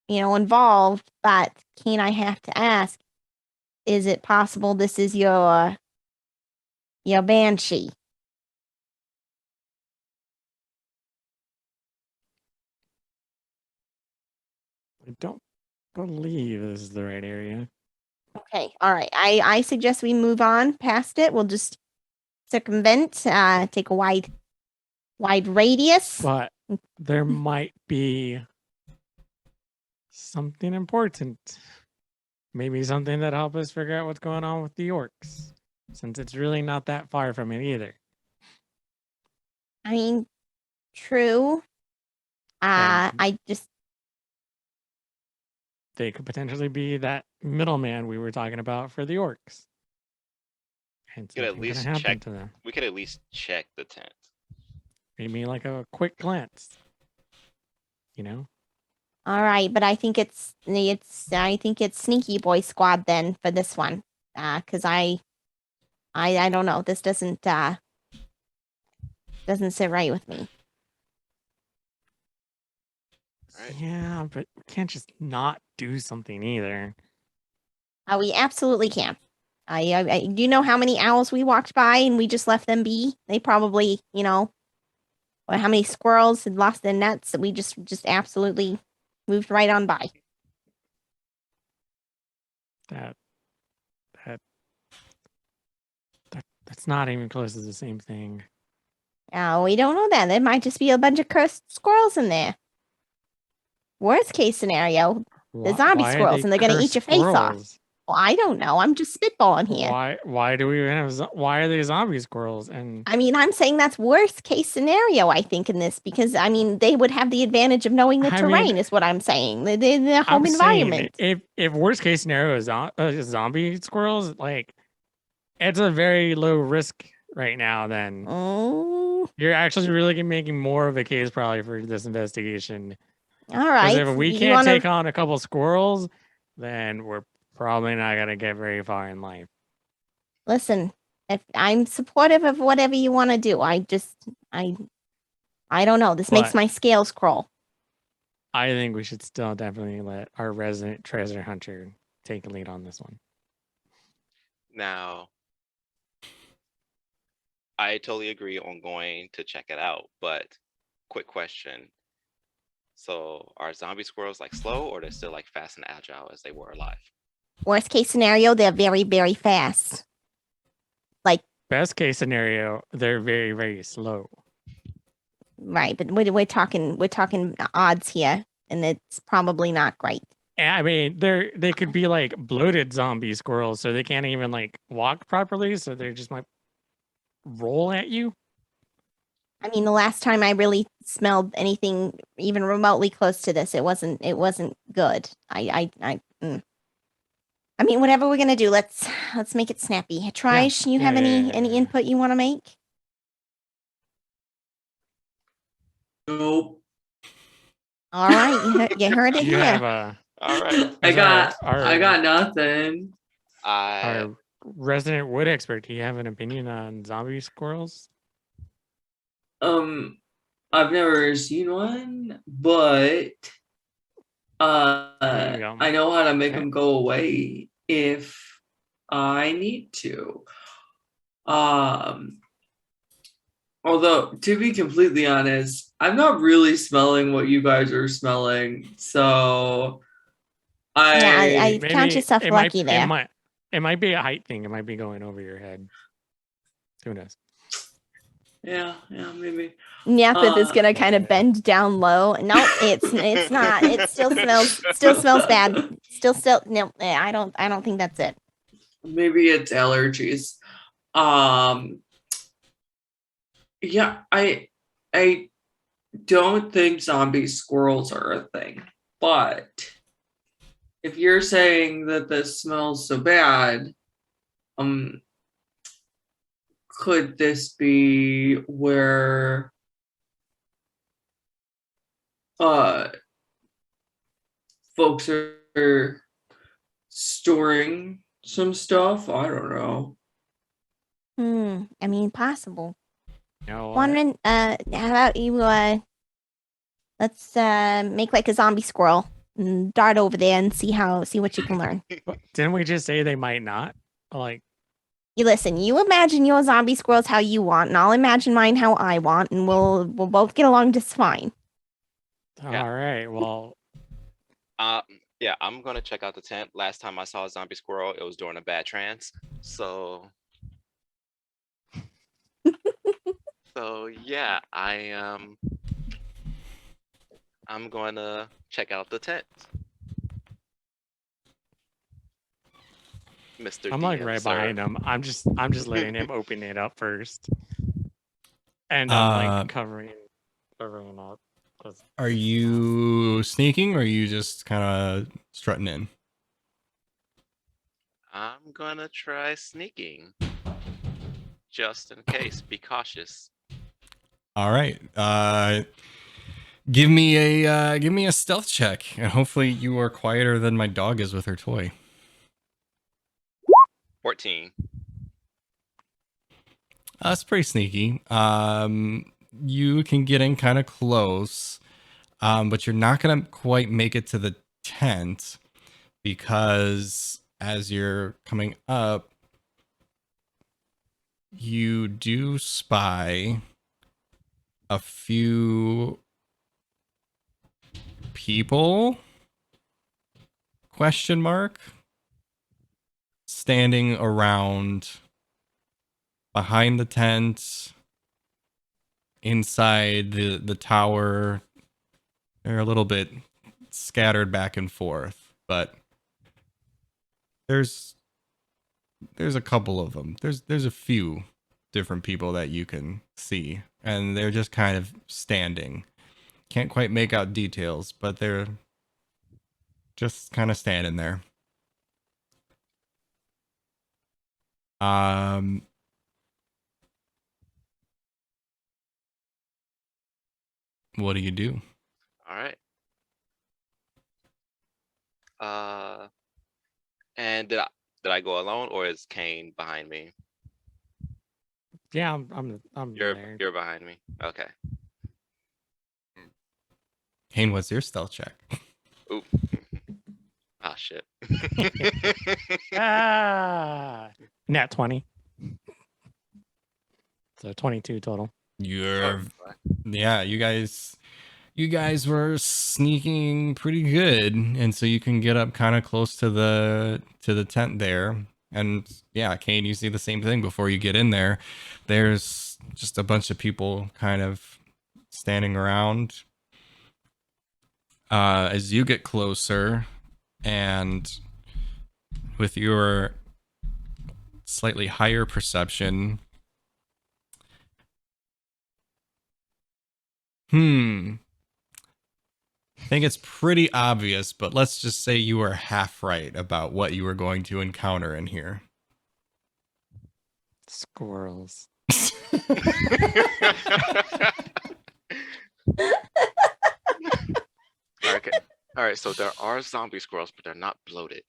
involved, but Keen, I have to ask, is it possible this is your banshee? I don't believe this is the right area. Okay, all right. I suggest we move on past it. We'll just circumvent, take a wide radius. But there might be something important. Maybe something that help us figure out what's going on with the orcs, since it's really not that far from it either. I mean, true. And I just they could potentially be that middleman we were talking about for the orcs. And Could at something gonna least happen check. to them. We could at least check the tent. Maybe like a quick glance. You know? All right, but I think it's Sneaky Boy Squad then for this one. Cause I don't know. This doesn't sit right with me. Right. Yeah, but we can't just not do something either. We absolutely can. Do you know how many owls we walked by and we just left them be? They probably, or how many squirrels had lost their nets that we just absolutely moved right on by. That's not even close to the same thing. We don't know that. There might just be a bunch of cursed squirrels in there. Worst case scenario, the zombie Why are squirrels, they and they're gonna eat cursed your face off. squirrels? Well, I don't know. I'm just spitballing here. Why do we even have why are they zombie squirrels? And I mean, I'm saying that's worst case scenario, I think, in this, because I mean they would have the advantage of knowing the terrain, is what I'm saying. The home I'm saying environment. if worst case scenario is zombie squirrels, like it's a very low risk right now. Then you're actually really making more of a case probably for this investigation. All right. Because if we can't take on a couple squirrels, then we're probably not gonna get very far in life. Listen, if I'm supportive of whatever you want to do, I don't know. This makes But- my scales crawl. I think we should still definitely let our resident treasure hunter take a lead on this one. Now, I totally agree on going to check it out, but quick question. So are zombie squirrels like slow, or they're still like fast and agile as they were alive? Worst case scenario, they're very, very fast. Best case scenario, they're very, very slow. Right, but we're talking odds here, and it's probably not great. And I mean, they could be like bloated zombie squirrels, so they can't even like walk properly, so they just might roll at you. I mean, the last time I really smelled anything even remotely close to this, it wasn't good. I mean, whatever we're gonna do, let's make it snappy. Trish, you have any input you want to make? Nope. All right, you heard it You here. have a All right. I got our nothing. our resident wood expert. Do you have an opinion on zombie squirrels? I've never seen one, but There you go. I know how to make Okay. them go away if I need to. Although, to be completely honest, I'm not really smelling what you guys are smelling, so I count yourself lucky there. It might be a height thing. It might be going over your head. Who knows? yeah, maybe. Nyapith is gonna kind of bend down low. No, it's not. It still smells bad. Still no. I don't think that's it. Maybe it's allergies. Yeah, I don't think zombie squirrels are a thing, but if you're saying that this smells so bad, could this be where folks are storing some stuff? I don't know. I mean, possible. No. Wondering, how about you? Let's make like a zombie squirrel and dart over there and see what you can learn. Didn't we just say they might not? Like, You listen. You imagine your zombie squirrels how you want, and I'll imagine mine how I want, and we'll both get along just fine. Yeah. all right. Well, Yeah, I'm gonna check out the tent. Last time I saw a zombie squirrel, it was during a bad trance. So yeah, I'm going to check out the tent. Mr. I'm like DM, right sir. behind him. I'm just letting him open it up first, and I'm like covering up. 'cause- Are you sneaking or are you just kind of strutting in? I'm gonna try sneaking. Just in case. Be cautious. All right. Give me a stealth check, and hopefully you are quieter than my dog is with her toy. 14. That's pretty sneaky. You can get in kind of close, but you're not gonna quite make it to the tent because as you're coming up, you do spy a few people, question mark, standing around behind the tent, inside the tower. They're a little bit scattered back and forth, but there's a couple of them. There's a few different people that you can see, and they're just kind of standing. Can't quite make out details, but they're just kind of standing there. What do you do? All right. And did I go alone, or is Kane behind me? Yeah, I'm You're there. you're behind me. Okay. Kane, what's your stealth check? Oop. Ah, shit. Nat 20. So 22 total. You're Oh, yeah, you guys were sneaking pretty good, and so you can get up kind of close to the tent there. And yeah, Kane, you see the same thing before you get in there. There's just a bunch of people kind of standing around. As you get closer, and with your slightly higher perception, I think it's pretty obvious, but let's just say you were half right about what you were going to encounter in here. Squirrels. Okay. All right. So there are zombie squirrels, but they're not bloated.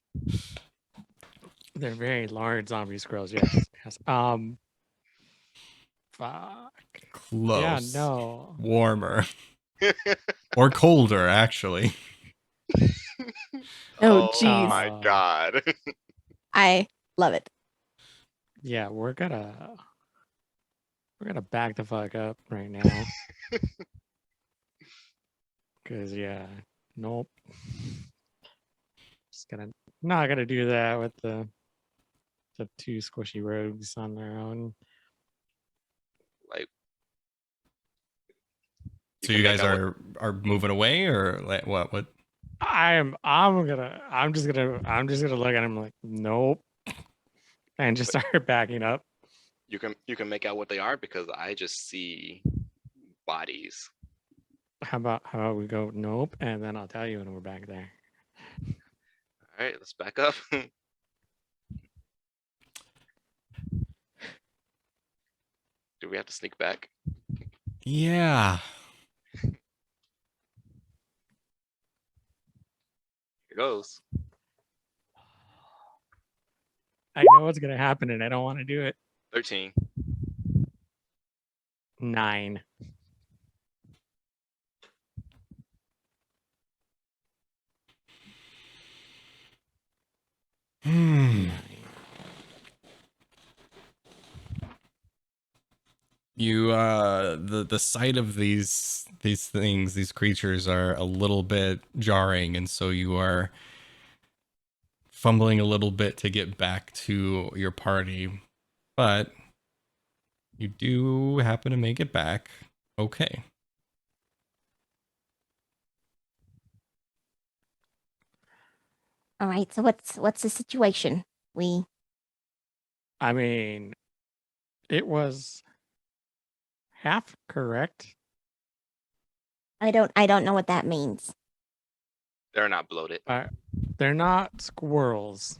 They're very large zombie squirrels. Yes. Yes. Fuck. Close. Yeah. No. Warmer. Or colder, actually. Oh, jeez. my god. I love it. Yeah, we're gonna back the fuck up right now. Cause yeah, nope. Not gonna do that with the two squishy rogues on their own. Like. So you guys are moving away, or like what? I'm just gonna look at him like nope, and just start backing up. You can make out what they are because I just see bodies. How about we go nope, and then I'll tell you when we're back there. All right, let's back up. Do we have to sneak back? Yeah. Here goes. I know what's gonna happen, and I don't want to do it. 13. 9. You the sight of these things, these creatures are a little bit jarring, and so you are fumbling a little bit to get back to your party, but you do happen to make it back okay. All right. So what's the situation? I mean, it was half correct. I don't know what that means. They're not bloated. They're not squirrels.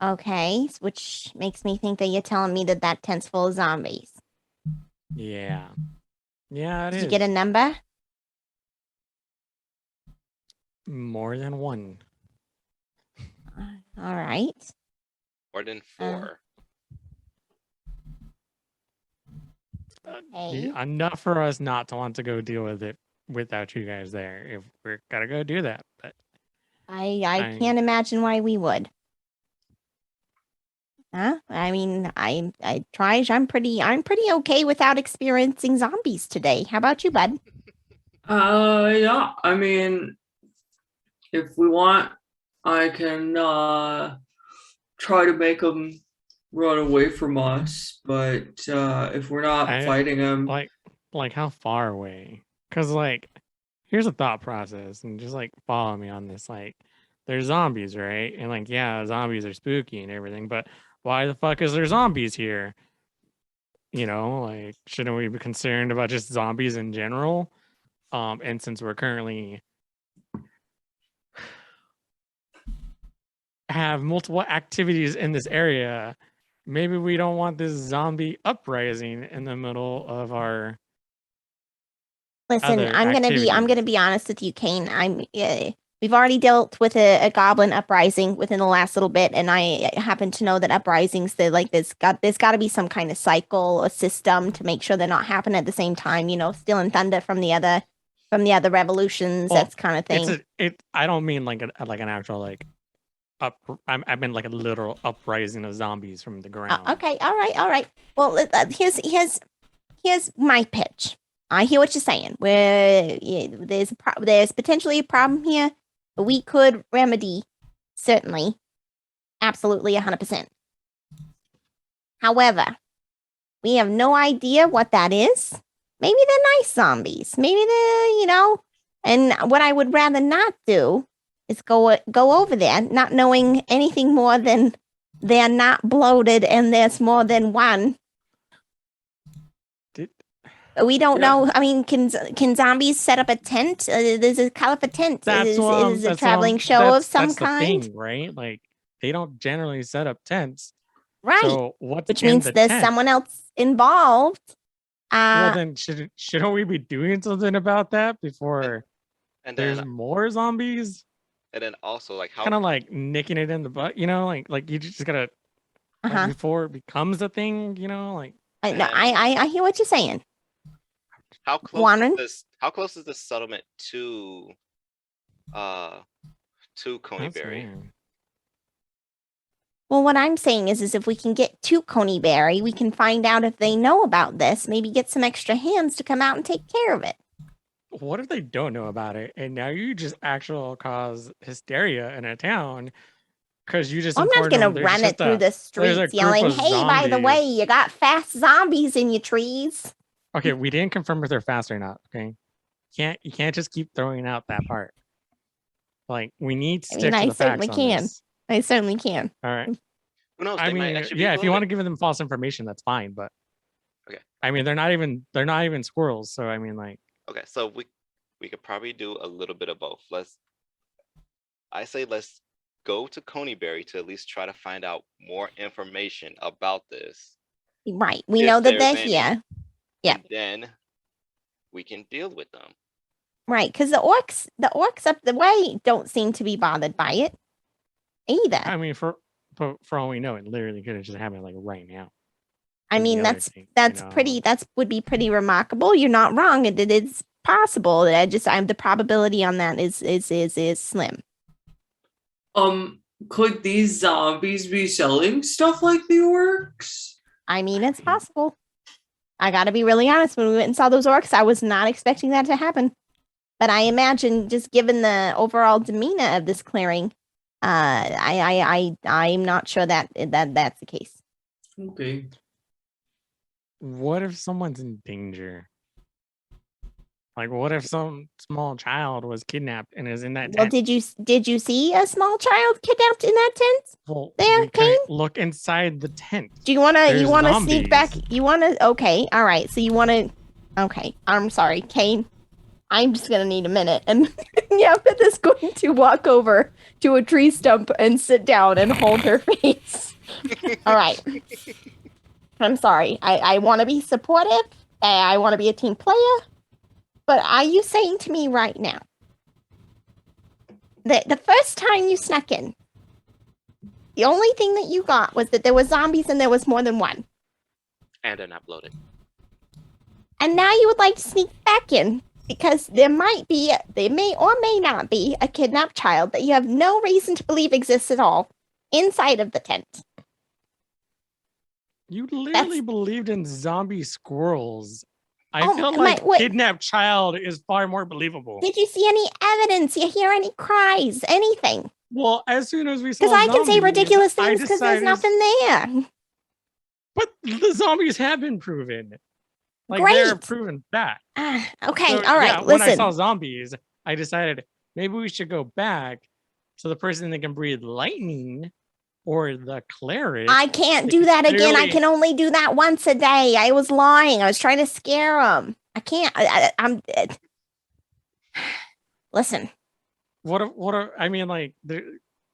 Okay, which makes me think that you're telling me that tent's full of zombies. Yeah. Yeah, it Did is. you get a number? More than one. All right. More than 4. Okay. Enough for us not to want to go deal with it without you guys there. If we're gotta go do that, but I can't imagine why we would. Huh? I mean, I Trige, I'm pretty okay without experiencing zombies today. How about you, bud? Yeah. I mean, if we want, I can try to make them run away from us. But if we're not fighting them, like how far away? Because like, here's a thought process, and just like follow me on this. Like, there's zombies, right? And like, yeah, zombies are spooky and everything, but why the fuck is there zombies here? You know, like, shouldn't we be concerned about just zombies in general? And since we're currently have multiple activities in this area, maybe we don't want this zombie uprising in the middle of our Listen, other I'm gonna activities. be honest with you, Kane. We've already dealt with a goblin uprising within the last little bit, and I happen to know that uprisings, there's got to be some kind of cycle or system to make sure they're not happening at the same time. You know, stealing thunder from the other revolutions, Well, that's kind of thing. I don't mean like an actual like I meant like a literal uprising of zombies from the ground. Okay, all right. Well, here's my pitch. I hear what you're saying. There's potentially a problem here, but we could remedy, certainly, absolutely 100%. However, we have no idea what that is. Maybe they're nice zombies. Maybe they're, and what I would rather not do is go over there not knowing anything more than they're not bloated and there's more than one. We don't know. I mean, can zombies set up a tent? There's a color for tent. Is a traveling show of some kind, thing, right? Like, they don't generally set up tents, right? So which means there's tent? someone else involved. Well, then shouldn't we be doing something about that before And there's then more zombies? and then also like how Kind of like nicking it in the butt, like you just gotta before it becomes a thing, like. I hear what you're saying. How close is this settlement to Coneyberry? Well, what I'm saying is if we can get to Coneyberry, we can find out if they know about this, maybe get some extra hands to come out and take care of it. What if they don't know about it and now you just actually cause hysteria in a town because you just I'm not going to run it through the streets yelling, hey, by the way, you got fast zombies in your trees. Okay, we didn't confirm if they're fast or not, okay? You can't just keep throwing out that part. Like, we need to stick to the facts on this. I certainly can. All right. Who knows? I mean, yeah, if you want to give them false information, that's fine. But okay. I mean, they're not even squirrels. So I mean, like. Okay, so we could probably do a little bit of both. Let's go to Coneyberry to at least try to find out more information about this. Right. We know that they're here. Yeah. And then we can deal with them. Right, because the orcs up the way don't seem to be bothered by it either. I mean, for all we know, it literally could have just happened like right now. I mean, that would be pretty remarkable. You're not wrong. It is possible. The probability on that is slim. Could these zombies be selling stuff like the orcs? I mean, it's possible. I got to be really honest. When we went and saw those orcs, I was not expecting that to happen. But I imagine, just given the overall demeanor of this clearing, I'm not sure that's the case. Okay. What if someone's in danger? Like, what if some small child was kidnapped and is in that tent? Well, did you see a small child kidnapped in that tent? Well, there, Kane? Look inside the tent. Do you wanna sneak back? Okay, all right. So you wanna? Okay, I'm sorry, Kane. I'm just gonna need a minute, and Yapeth is going to walk over to a tree stump and sit down and hold her face. All right. I'm sorry. I want to be supportive. I want to be a team player. But are you saying to me right now The first time you snuck in, the only thing that you got was that there were zombies and there was more than one. And they're not bloated. And now you would like to sneak back in because there may or may not be a kidnapped child that you have no reason to believe exists at all inside of the tent. You literally believed in zombie squirrels. I Oh, feel my- like wait. kidnapped child is far more believable. Did you see any evidence? You hear any cries? Anything? Well, as soon as we saw Because I can say zombies, ridiculous I things because there's decided- nothing there. But the zombies have been proven. Like they're Great. proven back. Okay, So, all right, yeah, when I listen. saw zombies, I decided maybe we should go back to the person that can breathe lightning or the cleric. I can't They do that again. I clearly- can only do that once a day. I was lying. I was trying to scare him. I can't. I'm. Listen. I mean, like,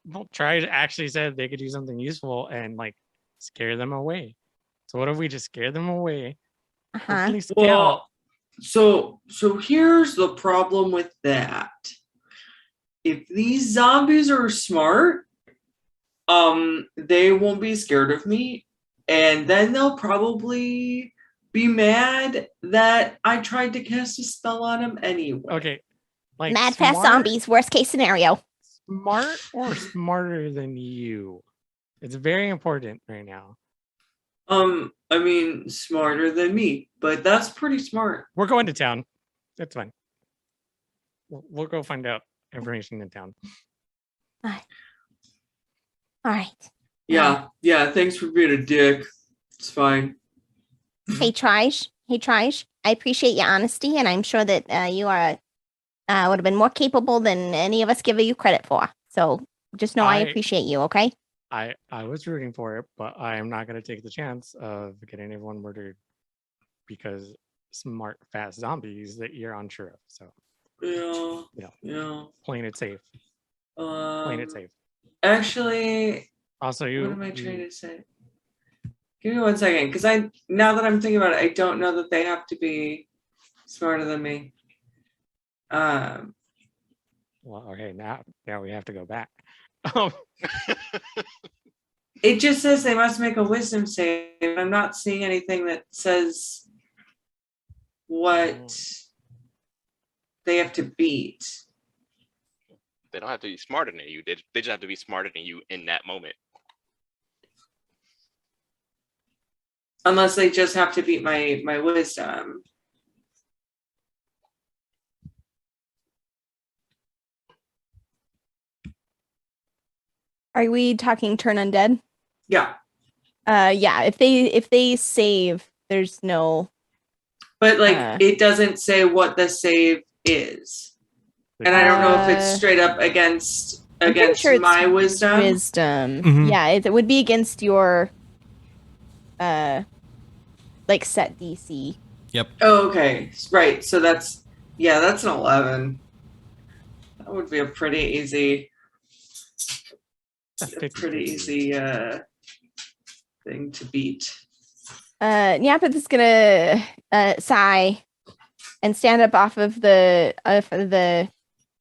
Triage actually said they could do something useful and like scare them away. So what if we just scare them away? Uh-huh. Hopefully scale Well, so here's the problem with that. If these zombies are smart, they won't be scared of me, and then they'll probably be mad that I tried to cast a spell on them anyway. Okay. Like Mad fast smart- zombies. Worst case scenario. Smart or smarter than you? It's very important right now. I mean, smarter than me, but that's pretty smart. We're going to town. That's fine. We'll go find out information in town. All right. Yeah, thanks for being a dick. It's fine. Hey, Trish. I appreciate your honesty, and I'm sure that you are would have been more capable than any of us give you credit for. So just know I appreciate you. Okay. I was rooting for it, but I am not going to take the chance of getting everyone murdered because smart, fast zombies that you're unsure of. So Yeah. playing it safe. Playing it safe. Actually, Also, what am I trying to say? Give me 1 second, because now that I'm thinking about it, I don't know that they have to be smarter than me. Well, okay, now we have to go back. It just says they must make a wisdom save. I'm not seeing anything that says what they have to beat. They don't have to be smarter than you. They just have to be smarter than you in that moment. Unless they just have to beat my wisdom. Are we talking turn undead? Yeah. Yeah. If they save, there's no. But it doesn't say what the save is. And I don't know if it's straight up against I'm pretty sure it's my wisdom. Wisdom. Yeah, it would be against your set DC. Yep. Oh, okay. Right. So that's an 11. That would be a pretty easy thing to beat. Nyapith is gonna sigh and stand up off of the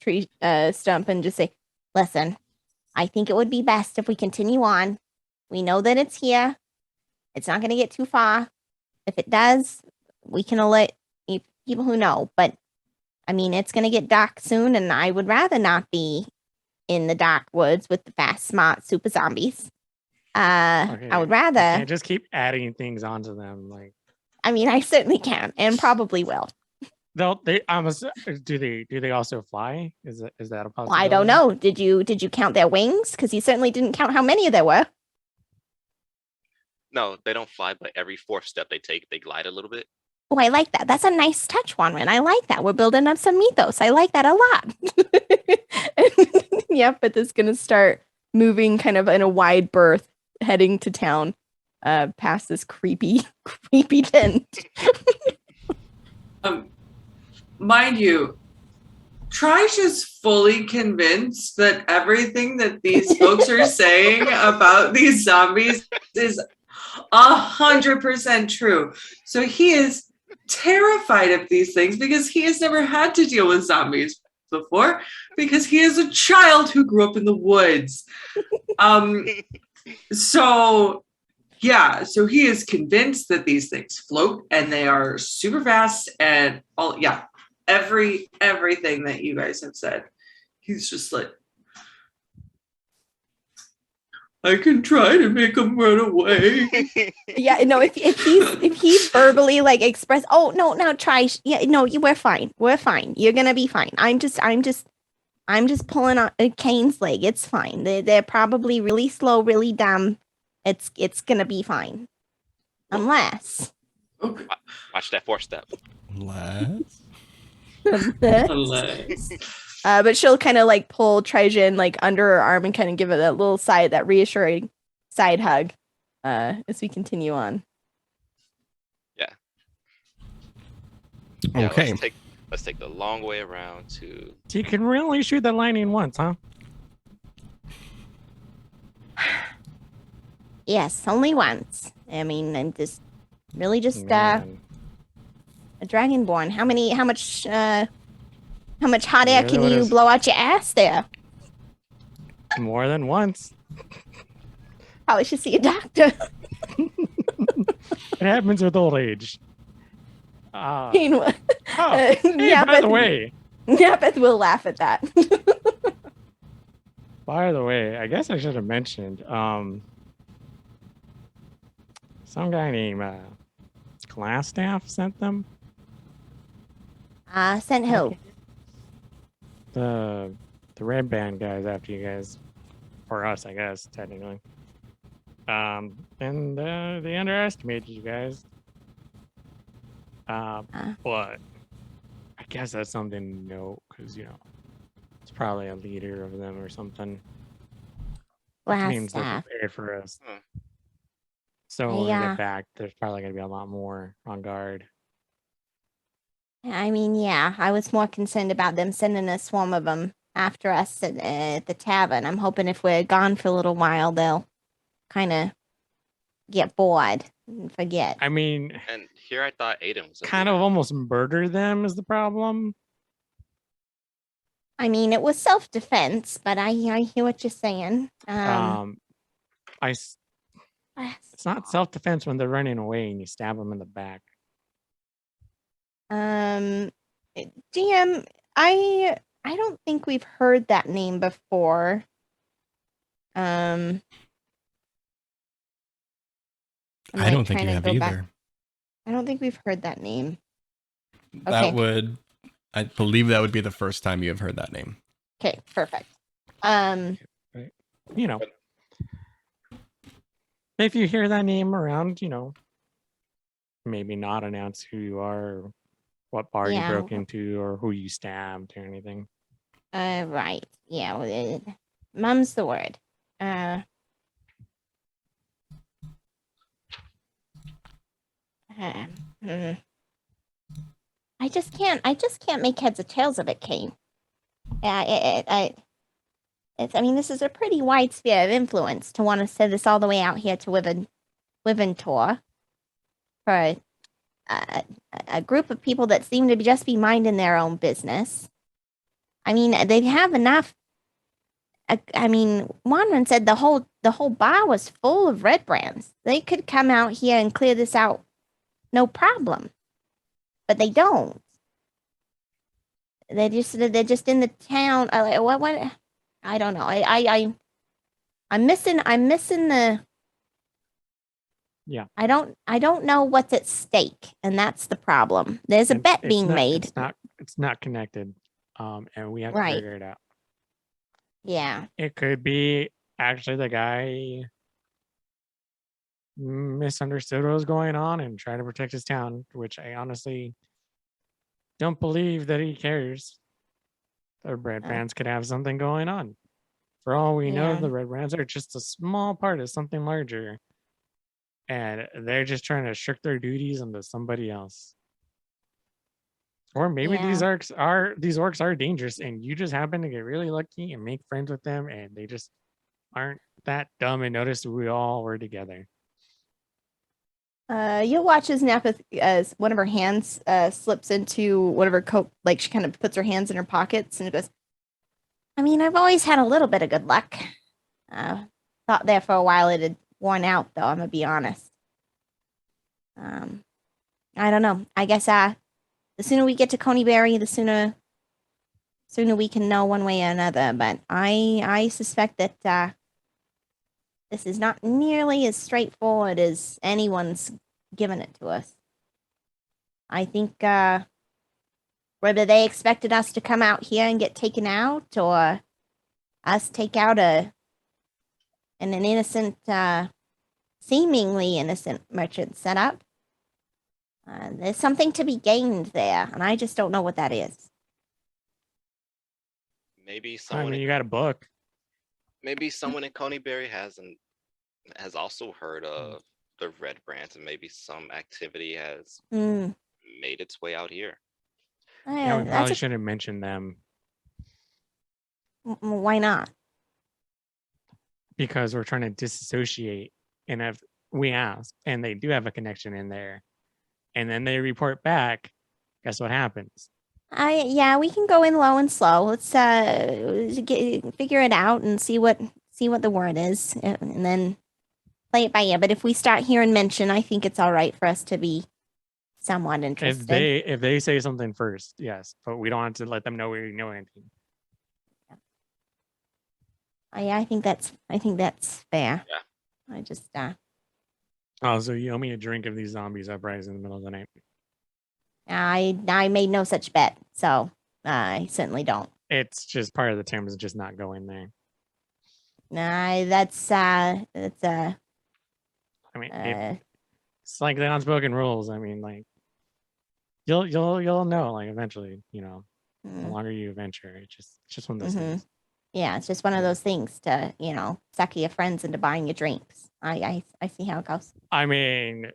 tree stump and just say, Listen, I think it would be best if we continue on. We know that it's here. It's not going to get too far. If it does, we can alert people who know. But, I mean, it's going to get dark soon, and I would rather not be in the dark woods with the fast, smart, super zombies. Okay, I would rather... you can't just keep adding things onto them. Like, I mean, I certainly can, and probably will. do they also fly? Is that a possibility? Well, I don't know. Did you count their wings? Because you certainly didn't count how many there were. No, they don't fly, but every fourth step they take, they glide a little bit. Oh, I like that. That's a nice touch, Wanren. I like that. We're building up some mythos. I like that a lot. Yep, but it's gonna start moving kind of in a wide berth, heading to town, past this creepy tent. Mind you, Trish is fully convinced that everything that these folks are saying about these zombies is 100% true. So he is terrified of these things because he has never had to deal with zombies before because he is a child who grew up in the woods. So he is convinced that these things float and they are super fast and everything that you guys have said. He's just like, I can try to make him run away. Yeah, no, if he verbally like express, oh no, try, yeah, no, we're fine, you're gonna be fine. I'm just pulling on Kane's leg. It's fine. They're probably really slow, really dumb. It's gonna be fine, unless. Okay. Watch that 4-step. Unless. But she'll kind of like pull Trajan like under her arm and kind of give it that little that reassuring side hug as we continue on. Yeah, Okay. Let's take the long way around to. So you can really shoot the lightning once, huh? Yes, only once. I mean, I'm just really just a Man. dragonborn. How much hot air Yeah, can what you is- blow out your ass there? More than once. Probably should see a doctor. It happens with old age. Kane, Oh, hey, by the way, Beth will laugh at that. I guess I should have mentioned, some guy named Glassstaff sent them. Sent who? The red band guys after you guys, or us, I guess, technically. And they underestimated you guys. But I guess that's something to note because it's probably a leader of them or something. Which means they're Glassstaff. prepared for us. Hmm. So when we Yeah. get back, there's probably gonna be a lot more on guard. I mean, yeah, I was more concerned about them sending a swarm of them after us at the tavern. I'm hoping if we're gone for a little while, they'll kind of get bored and forget. I mean, And here I thought Aiden was kind of almost murder them is the problem. I mean, it was self-defense, but I hear what you're saying. It's not self-defense when they're running away and you stab them in the back. DM, I don't think we've heard that name before. I don't think you have either. I don't think we've heard that name. I believe that would be the first time you have heard that name. Okay, perfect. If you hear that name around, maybe not announce who you are, or what bar you broke into, or who you stabbed, or anything. Right. Yeah. Mum's the word. I just can't make heads or tails of it, Kane. I mean, this is a pretty wide sphere of influence to want to send this all the way out here to Wiventor for a group of people that seem to just be minding their own business. I mean, they have enough. I mean, Wanran said the whole bar was full of red brands. They could come out here and clear this out, no problem. But they don't. They're just in the town. What? I don't know. I'm missing the. Yeah. I don't know what's at stake, and that's the problem. There's a bet being made. It's not connected. And we have to Right. figure it out. Yeah. It could be actually the guy misunderstood what was going on and tried to protect his town, which I honestly don't believe that he cares. The red brands could have something going on. For all we know, Yeah. the red brands are just a small part of something larger. And they're just trying to shirk their duties onto somebody else. Or maybe these orcs are dangerous and you just happen to get really lucky and make friends with them and they just aren't that dumb and notice we all were together. You'll watch as Nappa, as one of her hands slips into one of her coat, like she kind of puts her hands in her pockets and goes, I mean, I've always had a little bit of good luck. Thought there for a while it had worn out, though, I'm gonna be honest. I don't know. I guess the sooner we get to Coneyberry, the sooner we can know one way or another. But I suspect that this is not nearly as straightforward as anyone's given it to us. I think whether they expected us to come out here and get taken out, or us take out an innocent, seemingly innocent merchant setup, there's something to be gained there, and I just don't know what that is. Maybe I someone mean, you got a book. maybe someone in Coneyberry has also heard of the Red Brands, and maybe some activity has Hmm. made its way out here. Yeah, we That's probably shouldn't mention them why not? because we're trying to disassociate. And if we ask, and they do have a connection in there, and then they report back, guess what happens? Yeah, we can go in low and slow. Let's figure it out and see what the word is, and then play it by ear. But if we start hearing mention, I think it's all right for us to be somewhat interested. If they say something first, yes, but we don't have to let them know we know anything. Yeah, I think that's fair. Yeah. I just Oh, so you owe me a drink if these zombies uprise in the middle of the night. I made no such bet, so I certainly don't. It's just part of the terms, just not going there. Nah, that's I mean, it's like the unspoken rules. I mean, like you'll know, like eventually, the longer you venture, it's just one of those things. Yeah, it's just one of those things to, sucker your friends into buying you drinks. I see how it goes. I mean,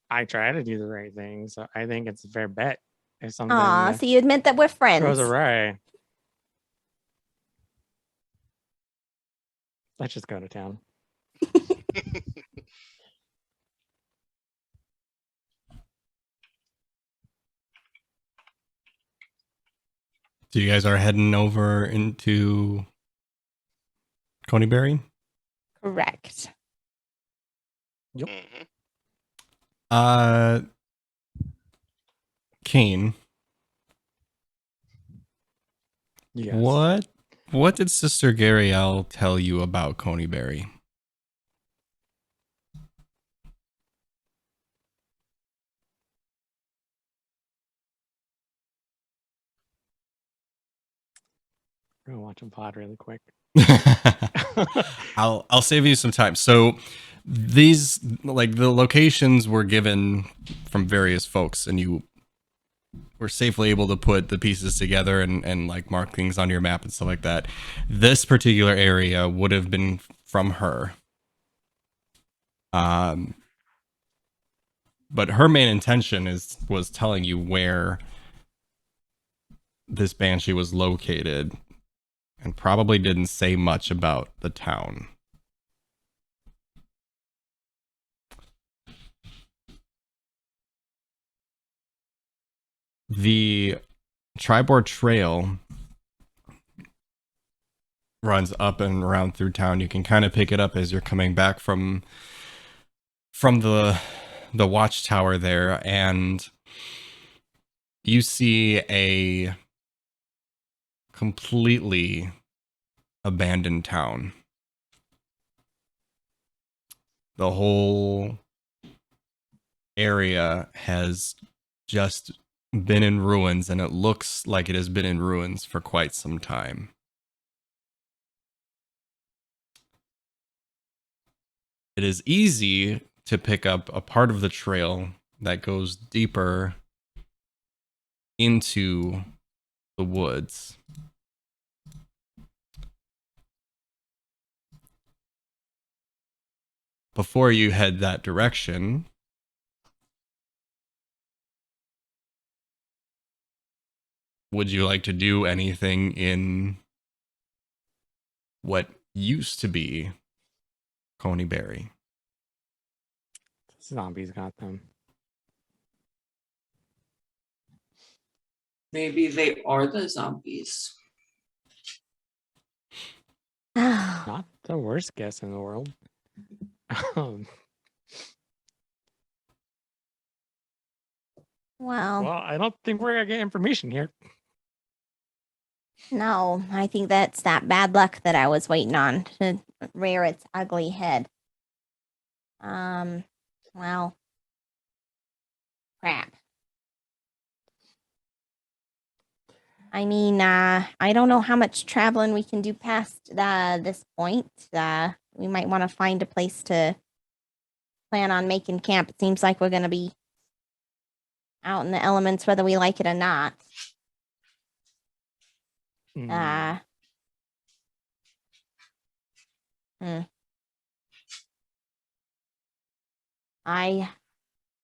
I try to do the right thing, so I think it's a fair bet. If something So you admit that we're friends. goes awry, let's just go to town. So you guys are heading over into Coneyberry? Correct. Yep. Mhm. Kane, Yes. what did Sister Gariel tell you about Coneyberry? We're gonna watch him pod really quick. I'll save you some time. So these, like, the locations were given from various folks, and you were safely able to put the pieces together and like mark things on your map and stuff like that. This particular area would have been from her. But her main intention was telling you where this banshee was located, and probably didn't say much about the town. The Tribord Trail runs up and around through town. You can kind of pick it up as you're coming back from the watchtower there, and you see a completely abandoned town. The whole area has just been in ruins, and it looks like it has been in ruins for quite some time. It is easy to pick up a part of the trail that goes deeper into the woods. Before you head that direction, would you like to do anything in what used to be Coneyberry? Zombies got them. Maybe they are the zombies. Not the worst guess in the world. Um, Well, well, I don't think we're gonna get information here. no, I think that's that bad luck that I was waiting on to rear its ugly head. Well, crap. I mean, I don't know how much traveling we can do past this point. We might want to find a place to plan on making camp. It seems like we're going to be out in the elements whether we like it or not. Mm,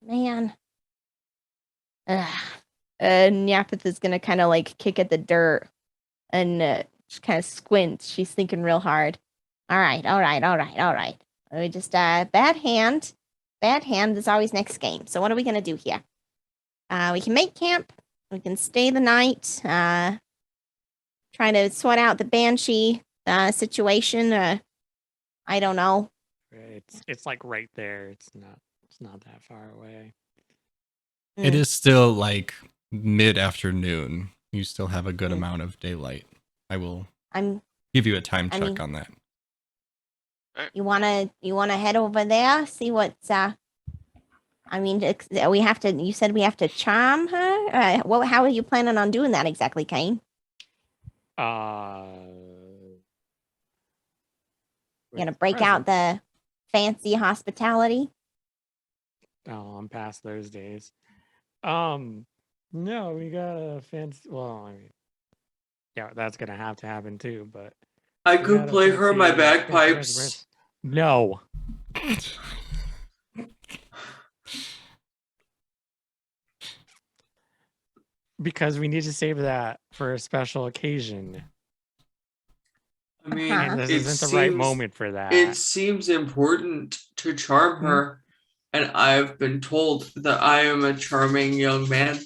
Man. Nyapith is going to kind of like kick at the dirt and just kind of squint. She's thinking real hard. All right. We just, bad hand. Bad hand is always next game. So what are we going to do here? We can make camp. We can stay the night. Trying to sort out the Banshee situation. I don't know. it's like right there. It's not that far away. It is still like mid-afternoon. You still have a good amount of daylight. I will give you a time check on that. You wanna head over there, see what's we have to. You said we have to charm her. How are you planning on doing that exactly, Kane? You're Gonna break out the fancy hospitality? Oh, I'm past those days. No, we got a fancy. Well, I mean, yeah, that's gonna have to happen too. But I we could got a play her my fancy bagpipes. dress. No. Because we need to save that for a special occasion. I mean, And this it isn't the right seems- moment for that. It seems important to charm her, and I've been told that I am a charming young man.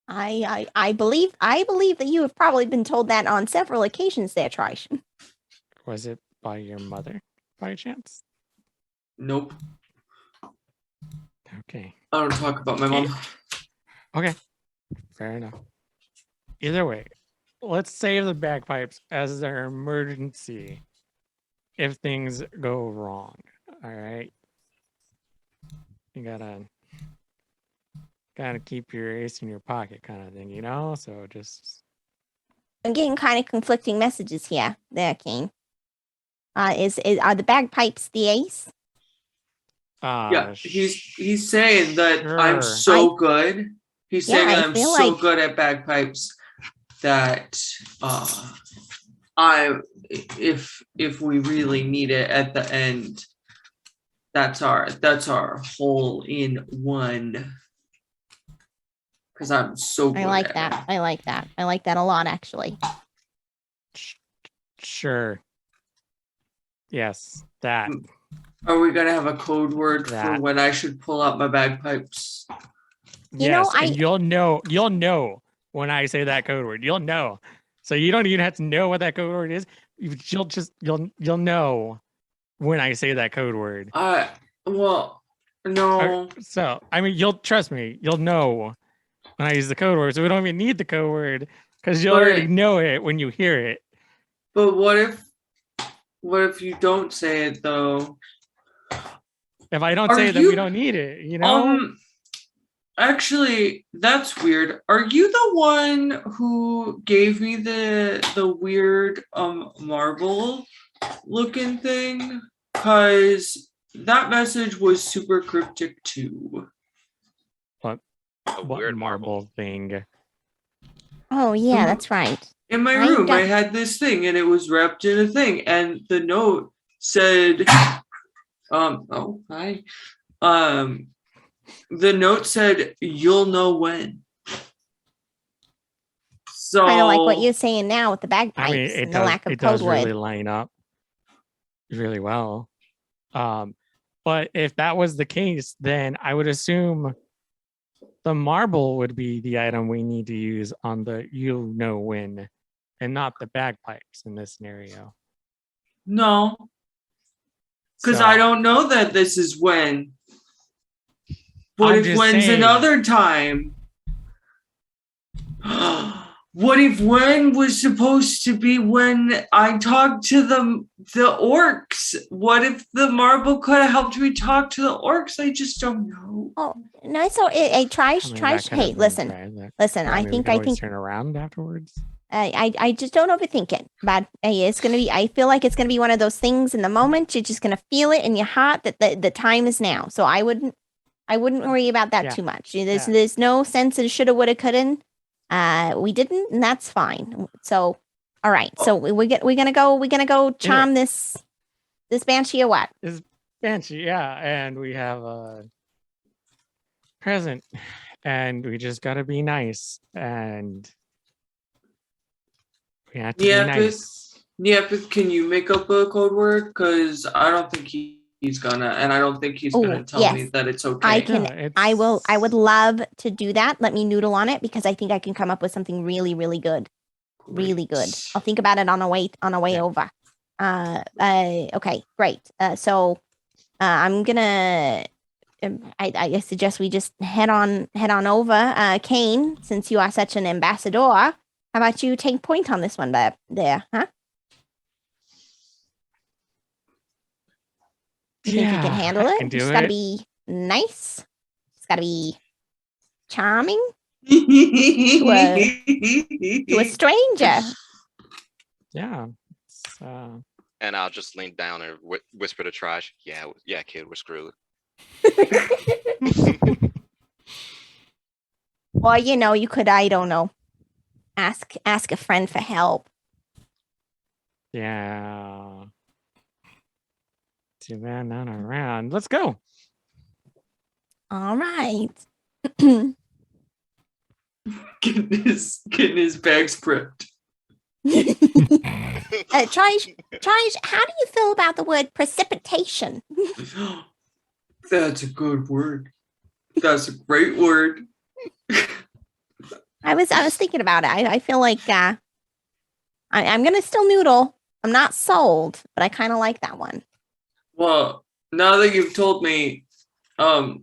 I believe that you have probably been told that on several occasions there, Trish. Was it by your mother, by chance? Nope, Okay. I don't talk about my mom. Okay. Fair enough. Either way, let's save the bagpipes as our emergency if things go wrong. All right. You gotta keep your ace in your pocket, kind of thing, you know. So just. I'm getting kind of conflicting messages here, there, Kane. Are the bagpipes the ace? Yeah, he's saying that I'm sure. so good. He's saying I that I'm feel so like- good at bagpipes that if we really need it at the end, that's our hole in one. Because I'm so good. I like at that. it. I like that. I like that a lot, actually. Sure. Yes, that. Are we gonna have a code word for That. when I should pull out my bagpipes? You know, Yes, and you'll know when I say that code word. You'll know. So you don't even have to know what that code word is. You'll know when I say that code word. Well, no. So I mean, you'll trust me. You'll know when I use the code word. So we don't even need the code word because you'll already know it when you hear it. But what if you don't say it though? If I don't say it, then we don't need it. You know. Actually, that's weird. Are you the one who gave me the weird marble looking thing? Cause that message was super cryptic too. What weird marble thing? Oh, yeah, that's right. In my room, I had this thing and it was wrapped in a thing, and the note said, oh, hi. The note said, "You'll know when." So Kind of like what you're saying now with the bagpipes I mean, and the lack of it code does word. really line up really well. But if that was the case, then I would assume the marble would be the item we need to use on the you know when, and not the bagpipes in this scenario. No, because So, I don't know that this is when. What I'm if just when's saying. another time? What if when was supposed to be when I talked to the orcs? What if the marble could have helped me talk to the orcs? I just don't know. Oh no, it's all. Hey, try. I mean, that could Hey, have been listen. tried. Listen. Well, I we think. could always turn around afterwards. I just don't overthink it. But it's gonna be. I feel like it's gonna be one of those things. In the moment, you're just gonna feel it in your heart that the time is now. So I wouldn't worry about that Yeah. too much. There's no sense of shoulda, woulda, couldn't. We didn't, and that's fine. So, all right. So we're gonna go charm this banshee or what? Is Banshee, yeah, and we have a present, and we just gotta be nice, and we have to be nice. Yeah, but can you make up a code word? Because I don't think he's gonna, and I don't think he's gonna tell me that it's okay. I can. Yeah, I will. I would love to do that. Let me noodle on it because I think I can come up with something really, really good. Really good. I'll think about it on a way over. Okay, great. So I'm gonna. I suggest we just head on over. Kane, since you are such an ambassador, how about you take point on this one there, huh? You think you can handle I it? can do It's got to it. be nice. It's got to be charming to to a stranger. Yeah. And I'll just lean down and whisper to Trash, yeah, kid, we're screwed. Or you could, I don't know, ask a friend for help. Yeah. Too bad not around. Let's go. All right. Getting his bags prepped. Trish, how do you feel about the word precipitation? That's a good word. That's a great word. I was thinking about it. I feel like I'm gonna still noodle. I'm not sold, but I kind of like that one. Well, now that you've told me, if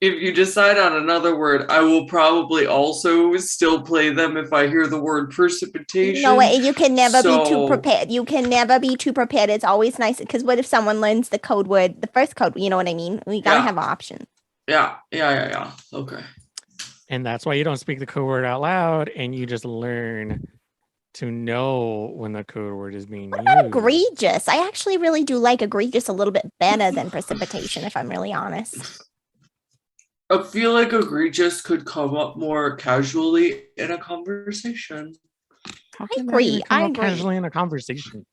you decide on another word, I will probably also still play them if I hear the word precipitation. No way. You can never be too prepared. You can never be too prepared. It's always nice because what if someone learns the code word, the first code? You know what I mean? We gotta have options. Yeah. Okay. And that's why you don't speak the code word out loud, and you just learn to know when the code word is being What about used. egregious? I actually really do like egregious a little bit better than precipitation, if I'm really honest. I feel like egregious could come up more casually in a conversation. How can that agree, even come I up agree. casually in a conversation.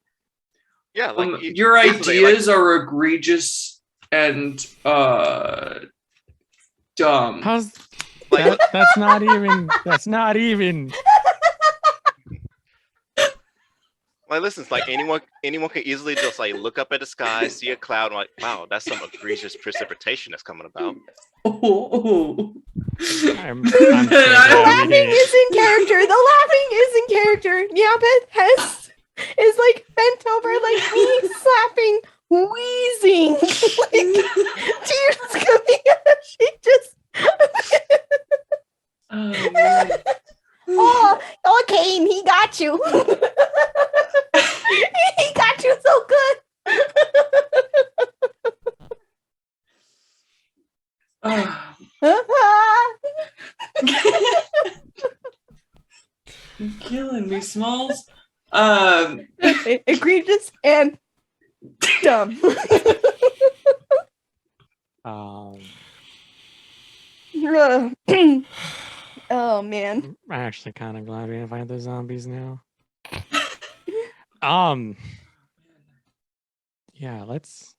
Yeah, like Your basically, ideas are egregious and dumb. How's like that's not even. That's not even. like listen, it's like anyone can easily just like look up at the sky, see a cloud, and like, wow, that's some egregious precipitation that's coming about. Oh. I'm The laughing is in character. The laughing is in character. Yapeth is like bent over like me, slapping, wheezing, like tears coming out. She just. Oh, man. Oh, Kane, he got you. He got you so good. You're killing me, Smalls. Egregious and dumb. Oh man. I'm actually kind of glad we didn't find the zombies now. Yeah, let's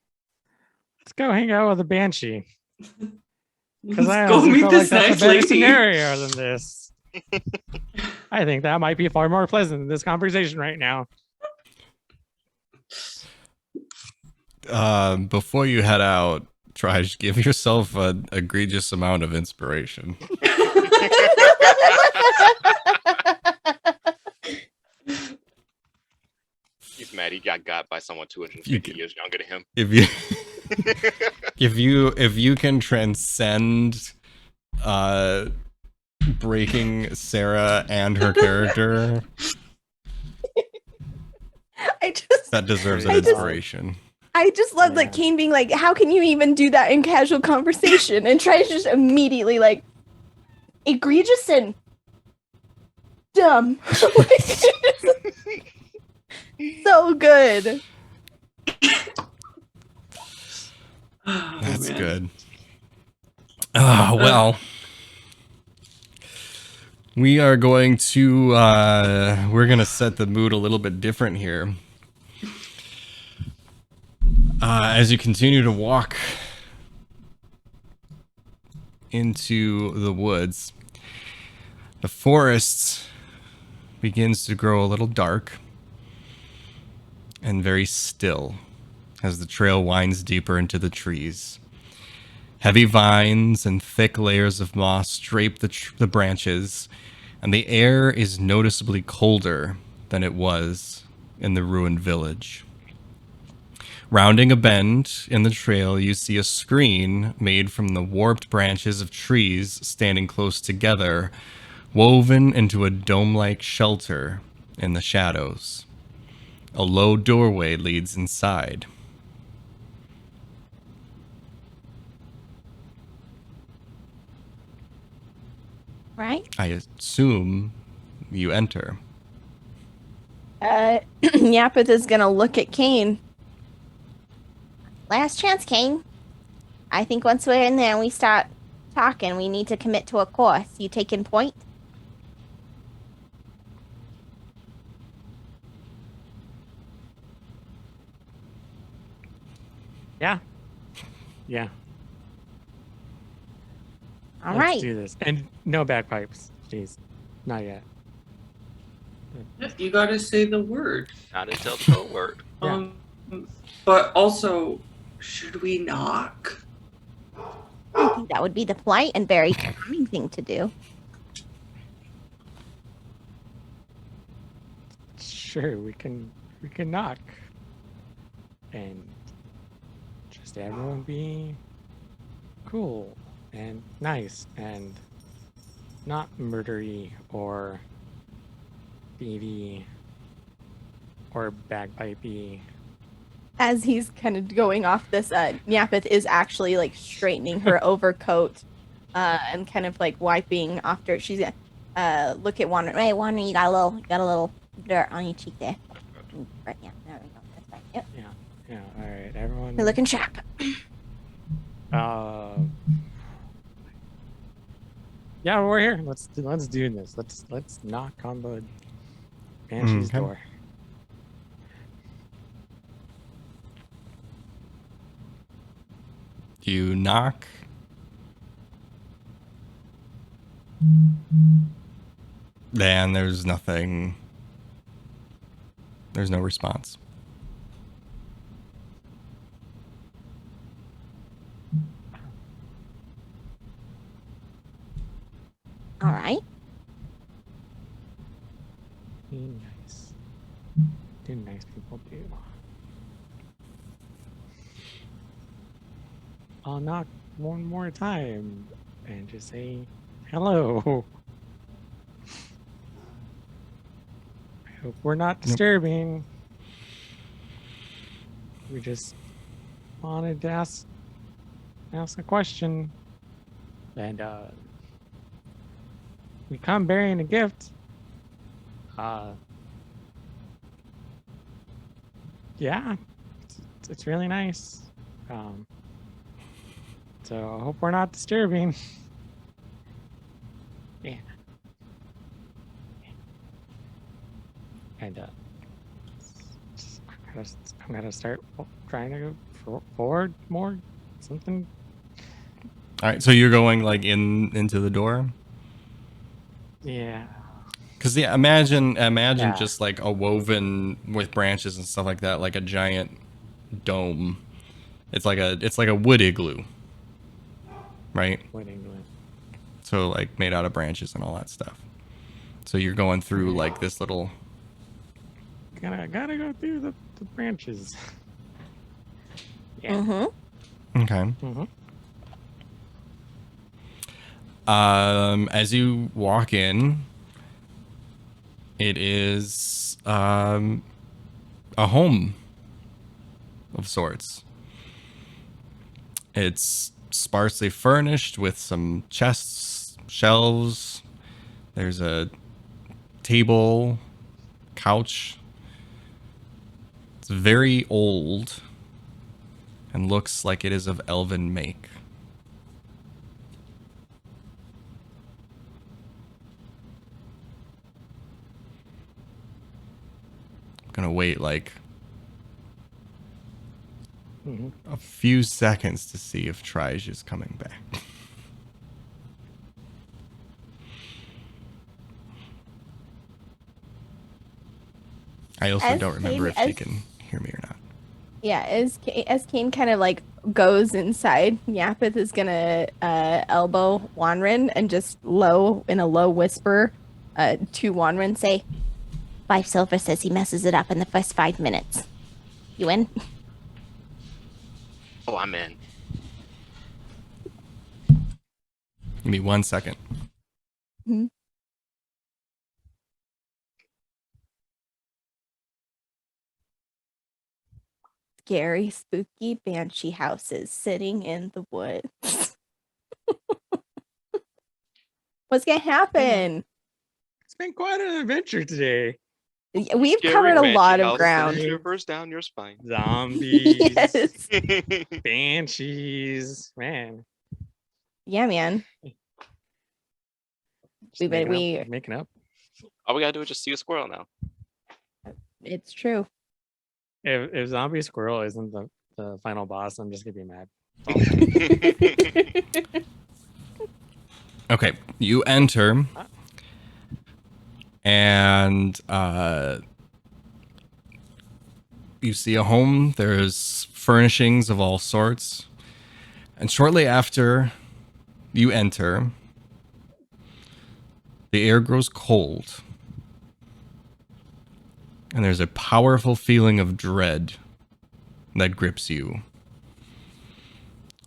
go hang out with the Banshee. Because I Let's go honestly meet feel this like that's nice a better lady. scenario than this. I think that might be far more pleasant than this conversation right now. Before you head out, try to give yourself an egregious amount of inspiration. He's mad. He got by someone You 250 can- years younger than him. If you if you can transcend breaking Sarah and her character, that deserves an inspiration. I just love like Kane being like, how can you even do that in casual conversation? And tries just immediately like egregious and dumb. So good. Oh, That's man. good. Well, we are going to we're gonna set the mood a little bit different here. As you continue to walk into the woods, the forest begins to grow a little dark and very still as the trail winds deeper into the trees. Heavy vines and thick layers of moss drape the branches, and the air is noticeably colder than it was in the ruined village. Rounding a bend in the trail, you see a screen made from the warped branches of trees standing close together, woven into a dome-like shelter in the shadows. A low doorway leads inside. Right? I assume you enter. Yapeth is gonna look at Kane. Last chance, Kane. I think once we're in there and we start talking, we need to commit to a course. You taking point? Yeah. Yeah. All Let's right. do this. And no bagpipes. Jeez. Not yet. You gotta say the word. Not until the whole word. Yeah. But also, should we knock? I think that would be the polite and very charming thing to do. Sure, we can knock. And just everyone be cool and nice and not murdery or thievy or bagpipey. As he's kind of going off this, Yapeth is actually like straightening her overcoat and kind of like wiping after. She's look at Wander. Hey, Wanda, you got a little dirt on your cheek there. Right, yeah, there we go. That's right. Yep. Yeah, all right, everyone. You're looking sharp. Yeah, we're here. Let's do this. Let's knock on the banshee's Okay. door. You knock. Then there's nothing. There's no response. All right. Be nice. Do nice people do. I'll knock one more time and just say hello. I hope we're not disturbing. We just wanted to ask a question. And we come bearing a gift. Yeah, it's really nice. So I hope we're not disturbing. Yeah. And I'm gonna start trying to go forward more. Something. All right, so you're going like into the door. Yeah. Because yeah, imagine Yeah. just like a woven with branches and stuff like that, like a giant dome It's like a wood igloo, right? What England? So like made out of branches and all that stuff. So you're going through like this little. Gotta go through the branches. Yeah. Mm-hmm. Okay. As you walk in, it is a home of sorts. It's sparsely furnished with some chests, shelves. There's a table, couch. It's very old and looks like it is of elven make. I'm gonna wait like a few seconds to see if Trige is coming back. I also As don't remember Kane- if she can hear me or not. Yeah, as Kane kind of like goes inside, Yapith is gonna elbow Wanrin and just in a low whisper to Wanrin say, 5 silver says he messes it up in the first 5 minutes. You in? Oh, I'm in. Give me 1 second. scary, spooky banshee houses sitting in the woods. What's gonna happen? It's been quite an adventure today. We've Scary covered a banshee lot of house ground. sends shivers down your spine. Zombies, Yes. banshees, man. Yeah, man. Just We making up. All we gotta do is just see a squirrel now. It's true. If zombie squirrel isn't the final boss, I'm just gonna be mad. Okay, you enter, and you see a home. There's furnishings of all sorts, and shortly after you enter, the air grows cold, and there's a powerful feeling of dread that grips you.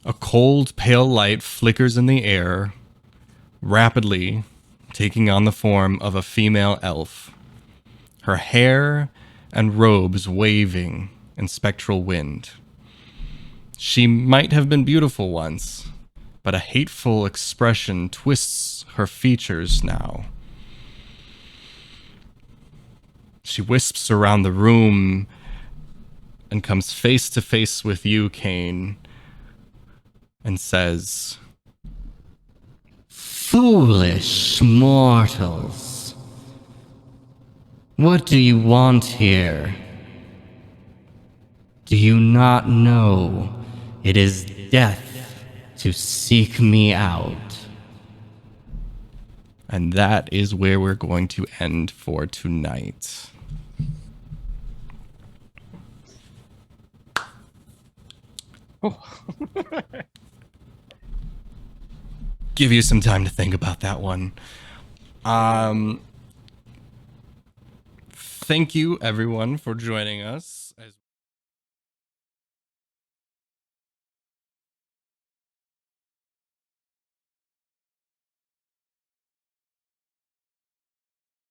A cold, pale light flickers in the air, rapidly taking on the form of a female elf, her hair and robes waving in spectral wind. She might have been beautiful once, but a hateful expression twists her features now. She wisps around the room and comes face to face with you, Kane, and says, Foolish mortals. What do you want here? Do you not know it is death to seek me out? and that is where we're going to end for tonight. Oh. Give you some time to think about that one. Thank you, everyone, for joining us.